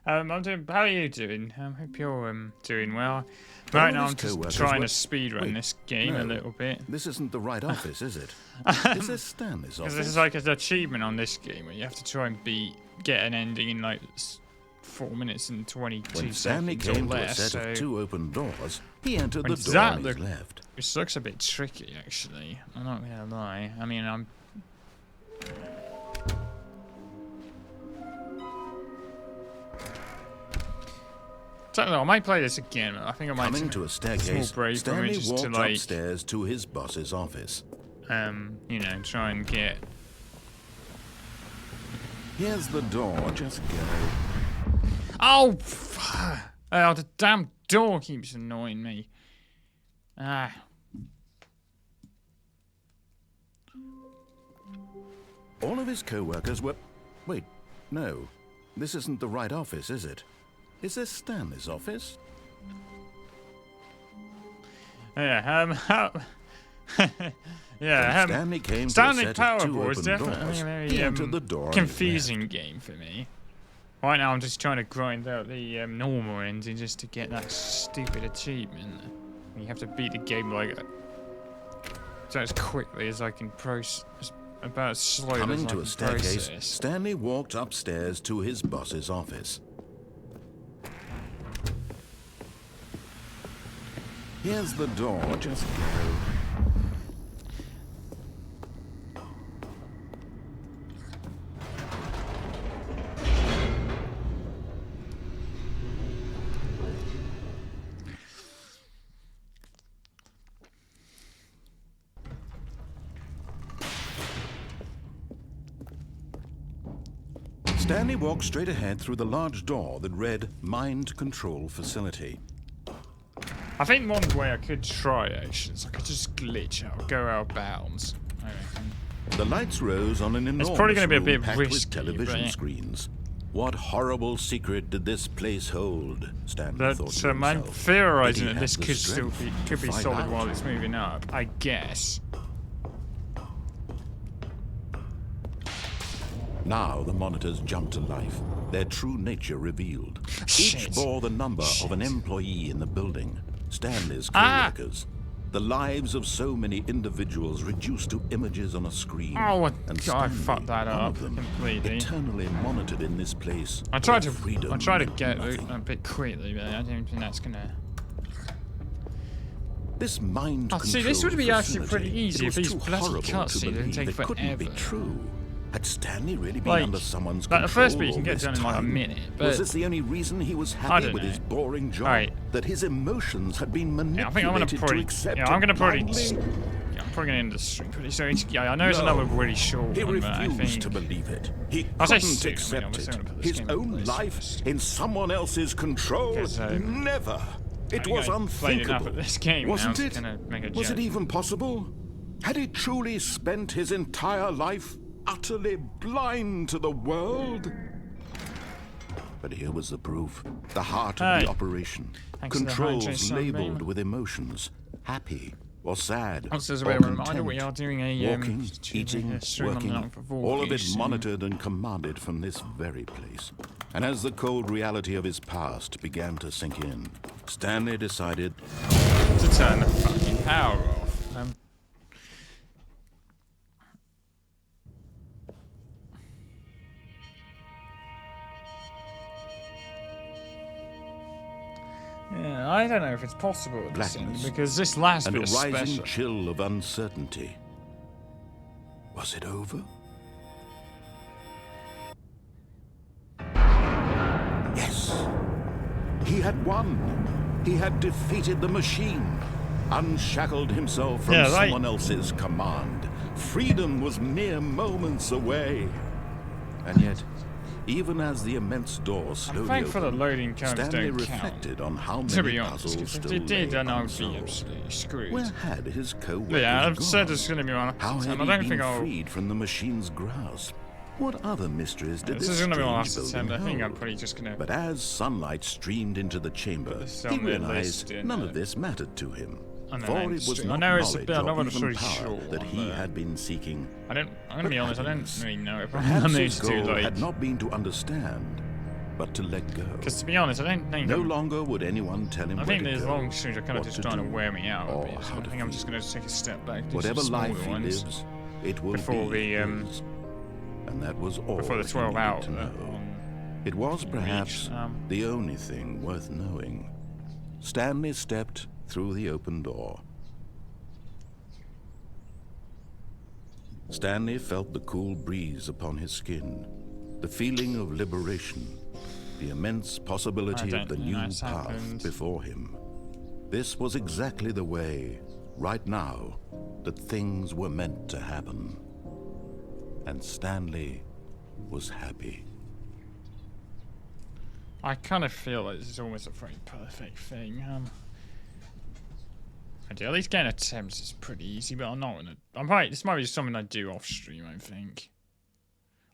I'm doing. How are you doing? Hope you're doing well. Right now, I'm just trying to speedrun this game a little bit. This isn't the right office, is it? Is this Stanley's Because office? this is like an achievement on this game where you have to try and get an ending in like 4 minutes and 22 When Stanley seconds or came to a less. set So of 2 open doors, he entered the When's door that on his the- left. this looks a bit tricky, actually. I'm not gonna lie. I mean, I'm. I don't know, I might play this again. I think I might Coming take to a small staircase, break from it Stanley just to walked like, upstairs to his boss's office. you know, try and get. Here's the door, just go. Oh, oh, the damn door keeps annoying me. Ah. All of his co-workers were... Wait, no. This isn't the right office, is it? Is this Stanley's office? Yeah, yeah, Stanley came Stanley to a set of 2 Powerball is open definitely doors. a He very entered the door on his confusing left. game for me. Right now, I'm just trying to grind out the normal ending just to get that stupid achievement. You have to beat the game like so as quickly as I can process, about as slow as Coming I to can a staircase, process. Stanley walked upstairs to his boss's office. Here's the door, just go. Stanley walked straight ahead through the large door that read Mind Control Facility. I think one way I could try actually is I could just glitch out, go out of bounds. I reckon. The lights rose on an enormous probably gonna be a room bit packed risky, with television but- screens. What horrible secret did this place hold? Stanley thought to But I'm himself. theorizing But he that this had the could still strength be to could be find solid out. while it's moving up. I guess. Now the monitors jumped to life, their true nature revealed. Each Shit. bore the number of an employee in the building, Stanley's Ah! co-workers. The lives of so many individuals reduced to images on a screen. Oh, and God, I Stanley, fucked that one up of them, completely. eternally monitored in this place. I tried to where freedom get meant it nothing. a bit quickly, but I don't think that's gonna. This mind Oh, see, this would be actually facility, pretty easy it if was these too bloody horrible to cutscenes didn't believe take it couldn't be forever. true. Had Stanley really been Like, under someone's like control the first bit you can all get this done in like a time? minute, Was but this the only reason he was I happy don't with know. his boring job? Alright. That his emotions had been manipulated yeah, I think I'm gonna probably. to accept Yeah, I'm gonna it probably. blindly? Yeah, I'm probably gonna end the stream pretty soon. Yeah, I know it's No. another really short He one, but I refused think. to believe it. He I'll say couldn't soon, I mean, accept obviously I'm it. gonna put this His game in own place life first. in someone else's control? 'Cause, Never. I It think was I played enough unthinkable. of this game now Wasn't to it? kinda make a Was it judgment. even possible? Had he truly spent his entire life utterly blind to the world? But here was the proof. The heart of Hey. the operation. Thanks for the Controls hydration, labeled Sunbeam. with emotions. Happy or sad. Also, as a or way of reminder, content. we are doing a Walking, eating, stream on working, the night for all of it Vorkies, monitored and commanded from this very place. And as the cold reality of his past began to sink in, Stanley decided to turn the fucking power off. Yeah, I don't know if it's possible at this end, Blackness because this last and bit a is rising special. chill of uncertainty. Was it over? He had won. He had defeated the machine, unshackled himself from Yeah, right. someone else's command. Freedom was mere moments away. And yet, even as the immense door slowly thankful that opened, loading times Stanley don't count. reflected on how To many be honest, puzzles because if still they did, lay then I'd be unsolved. absolutely screwed. Where had his co-workers But yeah, I've gone? said it's going to be my last How attempt. had I he don't been think I'll... freed from the machine's grasp? What other mysteries did This this is going to be my strange last building attempt. I think I'm hold? probably just going to... But as sunlight streamed into the chamber, this he on the realized list in, none of this mattered to him. on the For main it was stream. I not know it's a knowledge bit- I'm not or really even sure power that on he the- had been seeking. I'm going to But be honest, I don't happiness. really know if Perhaps I'm his to do, goal like... had not been to understand, but to let go. Because to be honest, I don't think... No longer would anyone tell him I where think to these go, long streams are kind of what just to trying to do, wear me out a or bit. So how I to think I'm just feel. going to take a step back, do Whatever some life smaller he ones lives, it will before be the, his. And that was all before the he 12 needed out. to know. It was perhaps weeks, the only thing worth knowing. Stanley stepped through the open door. Stanley felt the cool breeze upon his skin, the feeling of liberation, the immense possibility I of the don't new know it's path happened. before him. This was exactly the way, right now, that things were meant to happen. And Stanley was happy. I kind of feel like this is almost a very perfect thing. I do. At least getting attempts is pretty easy, but I'm not gonna. I'm right. This might be something I do off stream. I think.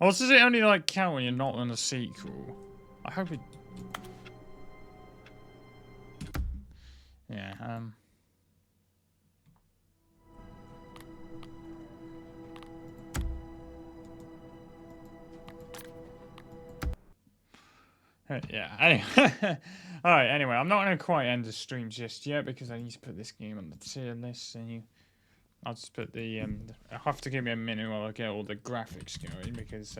Or does it only like count when you're not on a sequel? I hope it. Yeah. Yeah, anyway. Alright, anyway, I'm not going to quite end the stream just yet because I need to put this game on the tier list. And I'll just put the, I'll have to give me a minute while I get all the graphics going because,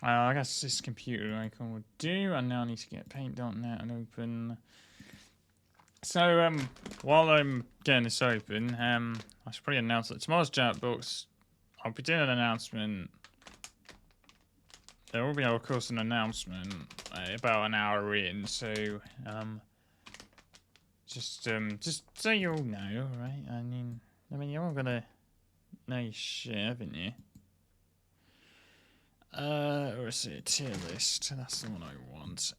I guess this computer icon would do, and now I need to get paint.net and open. So, while I'm getting this open, I should probably announce that tomorrow's Jackbox, I'll be doing an announcement. There will be, of course, an announcement about an hour in, so, just so you all know, right? I mean, you're all gonna know your shit, haven't you? Or is it a tier list? That's the one I want.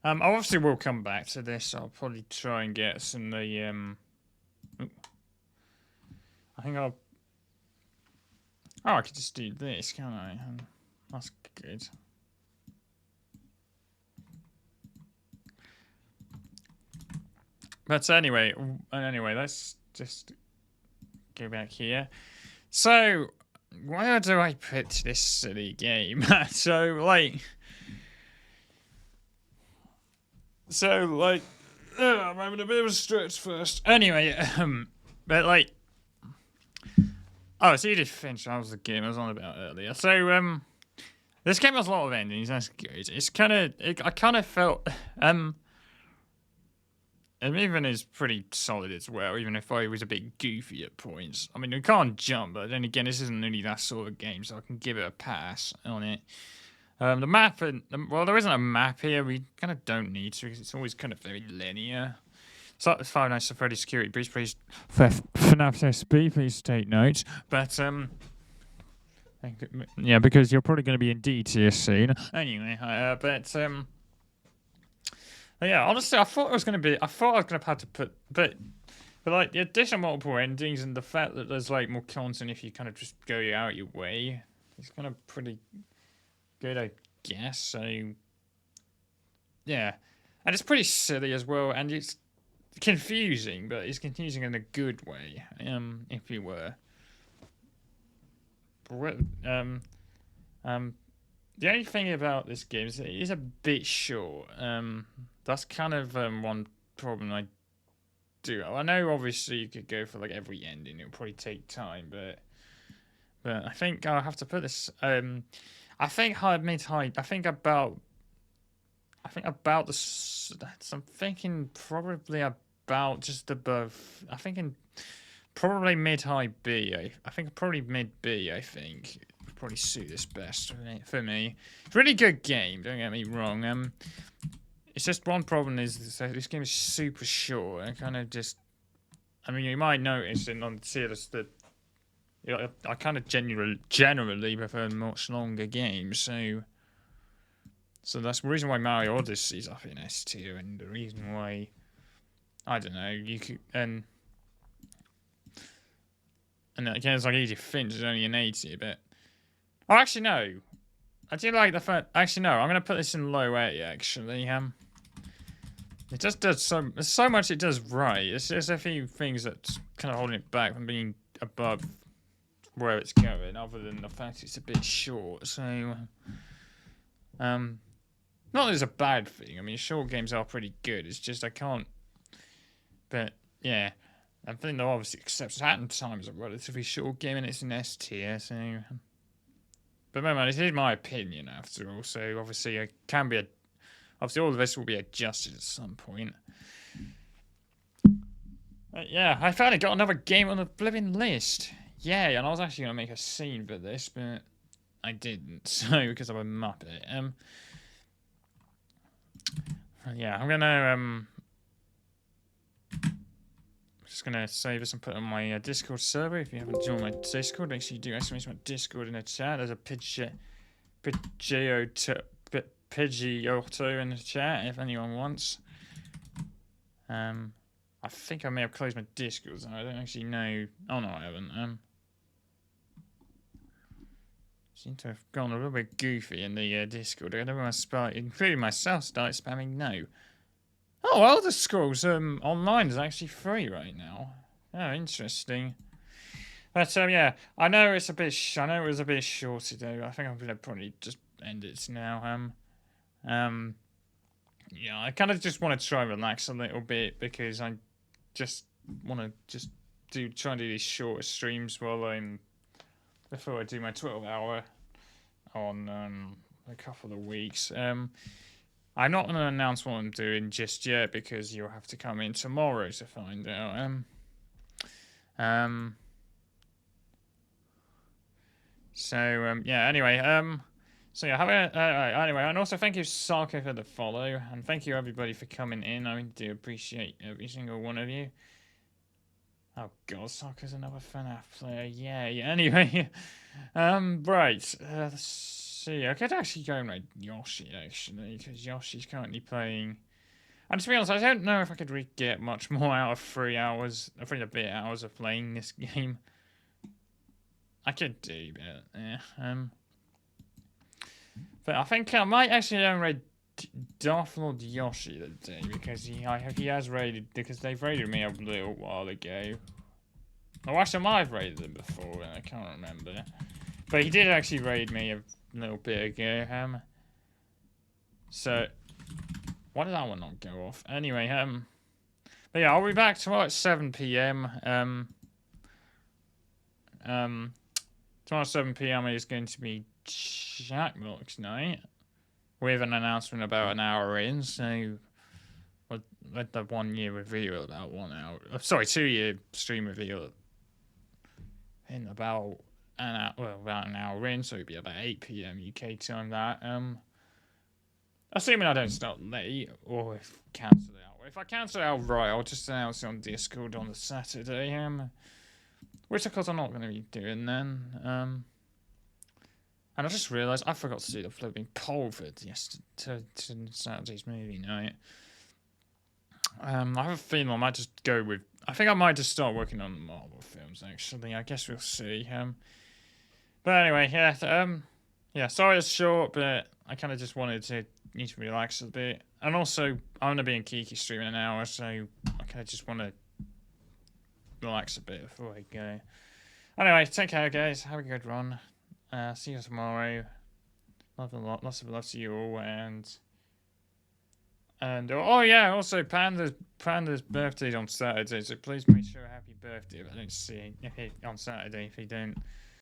I obviously will come back to this. I'll probably try and get some of the, I think I'll... Oh, I could just do this, can't I? That's good. But anyway, let's just go back here. So, where do I put this silly game? So, like... I'm having a bit of a stretch first. Anyway, but like... Oh, so you did finish. That was the game I was on about earlier. So, this game has a lot of endings. That's good. It's kind of... I kind of felt... It even is pretty solid as well, even if I was a bit goofy at points. I mean, we can't jump, but then again, this isn't really that sort of game, so I can give it a pass on it. The map, well, there isn't a map here. We kind of don't need to because it's always kind of very linear. So it's Five Nights at Freddy's Security Breach. Please, FNAF SB, please take notes. But yeah, because you're probably going to be in D tier soon. Anyway, yeah, honestly, I thought I was going to have to put, but like the addition of multiple endings and the fact that there's like more content if you kind of just go out your way, it's kind of pretty good, I guess. So yeah, and it's pretty silly as well, and it's confusing, but it's confusing in a good way. If you were, the only thing about this game is it is a bit short. That's kind of one problem I do. I know obviously you could go for like every ending. It'll probably take time, but I think I'll have to put this. I think about the. I'm thinking probably about about just above. I think in probably mid-high B. I think probably mid-B. I think would probably suit this best for me. It's a really good game. Don't get me wrong. It's just one problem is this game is super short. I kind of just. I mean, you might notice on the series that I kind of generally prefer much longer games. So that's the reason why Mario Odyssey's up in S tier, and the reason why I don't know you could and again it's like Edith Finch is only an A tier, but actually no, I do like the fact. Actually no, I'm gonna put this in low A. Actually, it just does so much it does right. It's just a few things that's kind of holding it back from being above where it's going, other than the fact it's a bit short. So not that it's a bad thing. I mean, short games are pretty good. It's just I can't. But yeah, I think they'll obviously accept that in times a relatively short game, and it's an S tier. So, but remember, this is my opinion after all. So obviously, it can be obviously all of this will be adjusted at some point. Yeah, I finally got another game on the flipping list. Yeah, and I was actually gonna make a scene for this, but I didn't. So because I'm a muppet. Yeah, I'm gonna just gonna save this and put it on my Discord server. If you haven't joined my Discord, make sure you do exclamation my Discord in the chat. There's a Pidgeotto in the chat if anyone wants. I think I may have closed my Discord, so I don't actually know. Oh no, I haven't. Seem to have gone a little bit goofy in the Discord. Everyone including myself, started spamming no. Oh, Elder Scrolls Online is actually free right now. Oh, interesting. But yeah, I know it's a bit. I know it was a bit short to do. I think I'm gonna probably just end it now. Yeah, I kind of just want to try and relax a little bit because I just want to try and do these shorter streams before I do my 12-hour on a couple of weeks. I'm not going to announce what I'm doing just yet because you'll have to come in tomorrow to find out. Yeah. Anyway. So yeah. Anyway, and also thank you Saka for the follow, and thank you everybody for coming in. I do appreciate every single one of you. Oh god, Saka's another FNAF player. Yeah. Anyway, right. Let's see. I could actually go with Yoshi actually, because Yoshi's currently playing. And to be honest, I don't know if I could get much more out of 3 hours, 3 and a bit hours of playing this game. I could do, but yeah. But I think I might actually raid Darth Lord Yoshi today because he has raided, because they've raided me a little while ago. Oh, actually, I might have raided them before, and I can't remember. But he did actually raid me a little bit ago. So why did that one not go off? Anyway, but yeah, I'll be back tomorrow at 7 p.m. Tomorrow at 7 p.m. is going to be Jackbox night with an announcement about an hour in. So let the 1 year reveal about 1 hour. Sorry, 2 year stream reveal in about an hour. Well, about an hour in, so it'll be about 8 p.m. UK time. That assuming I don't start late or cancel it out. If I cancel it out right, I'll just announce it on Discord on the Saturday. Which of course I'm not going to be doing then. And I just realised I forgot to do the flipping poll for to Saturday's movie night. I have a feeling I might just go with. I think I might just start working on the Marvel films. Actually, I guess we'll see. But anyway, yeah. Sorry it's short, but I kind of just need to relax a bit. And also, I'm gonna be in Kiki stream in an hour, so I kind of just want to relax a bit before I go. Anyway, take care, guys. Have a good run. See you tomorrow. Lots of love to you all, and oh yeah, also Panda's birthday's on Saturday, so please make sure happy birthday if I don't see it on Saturday if you don't.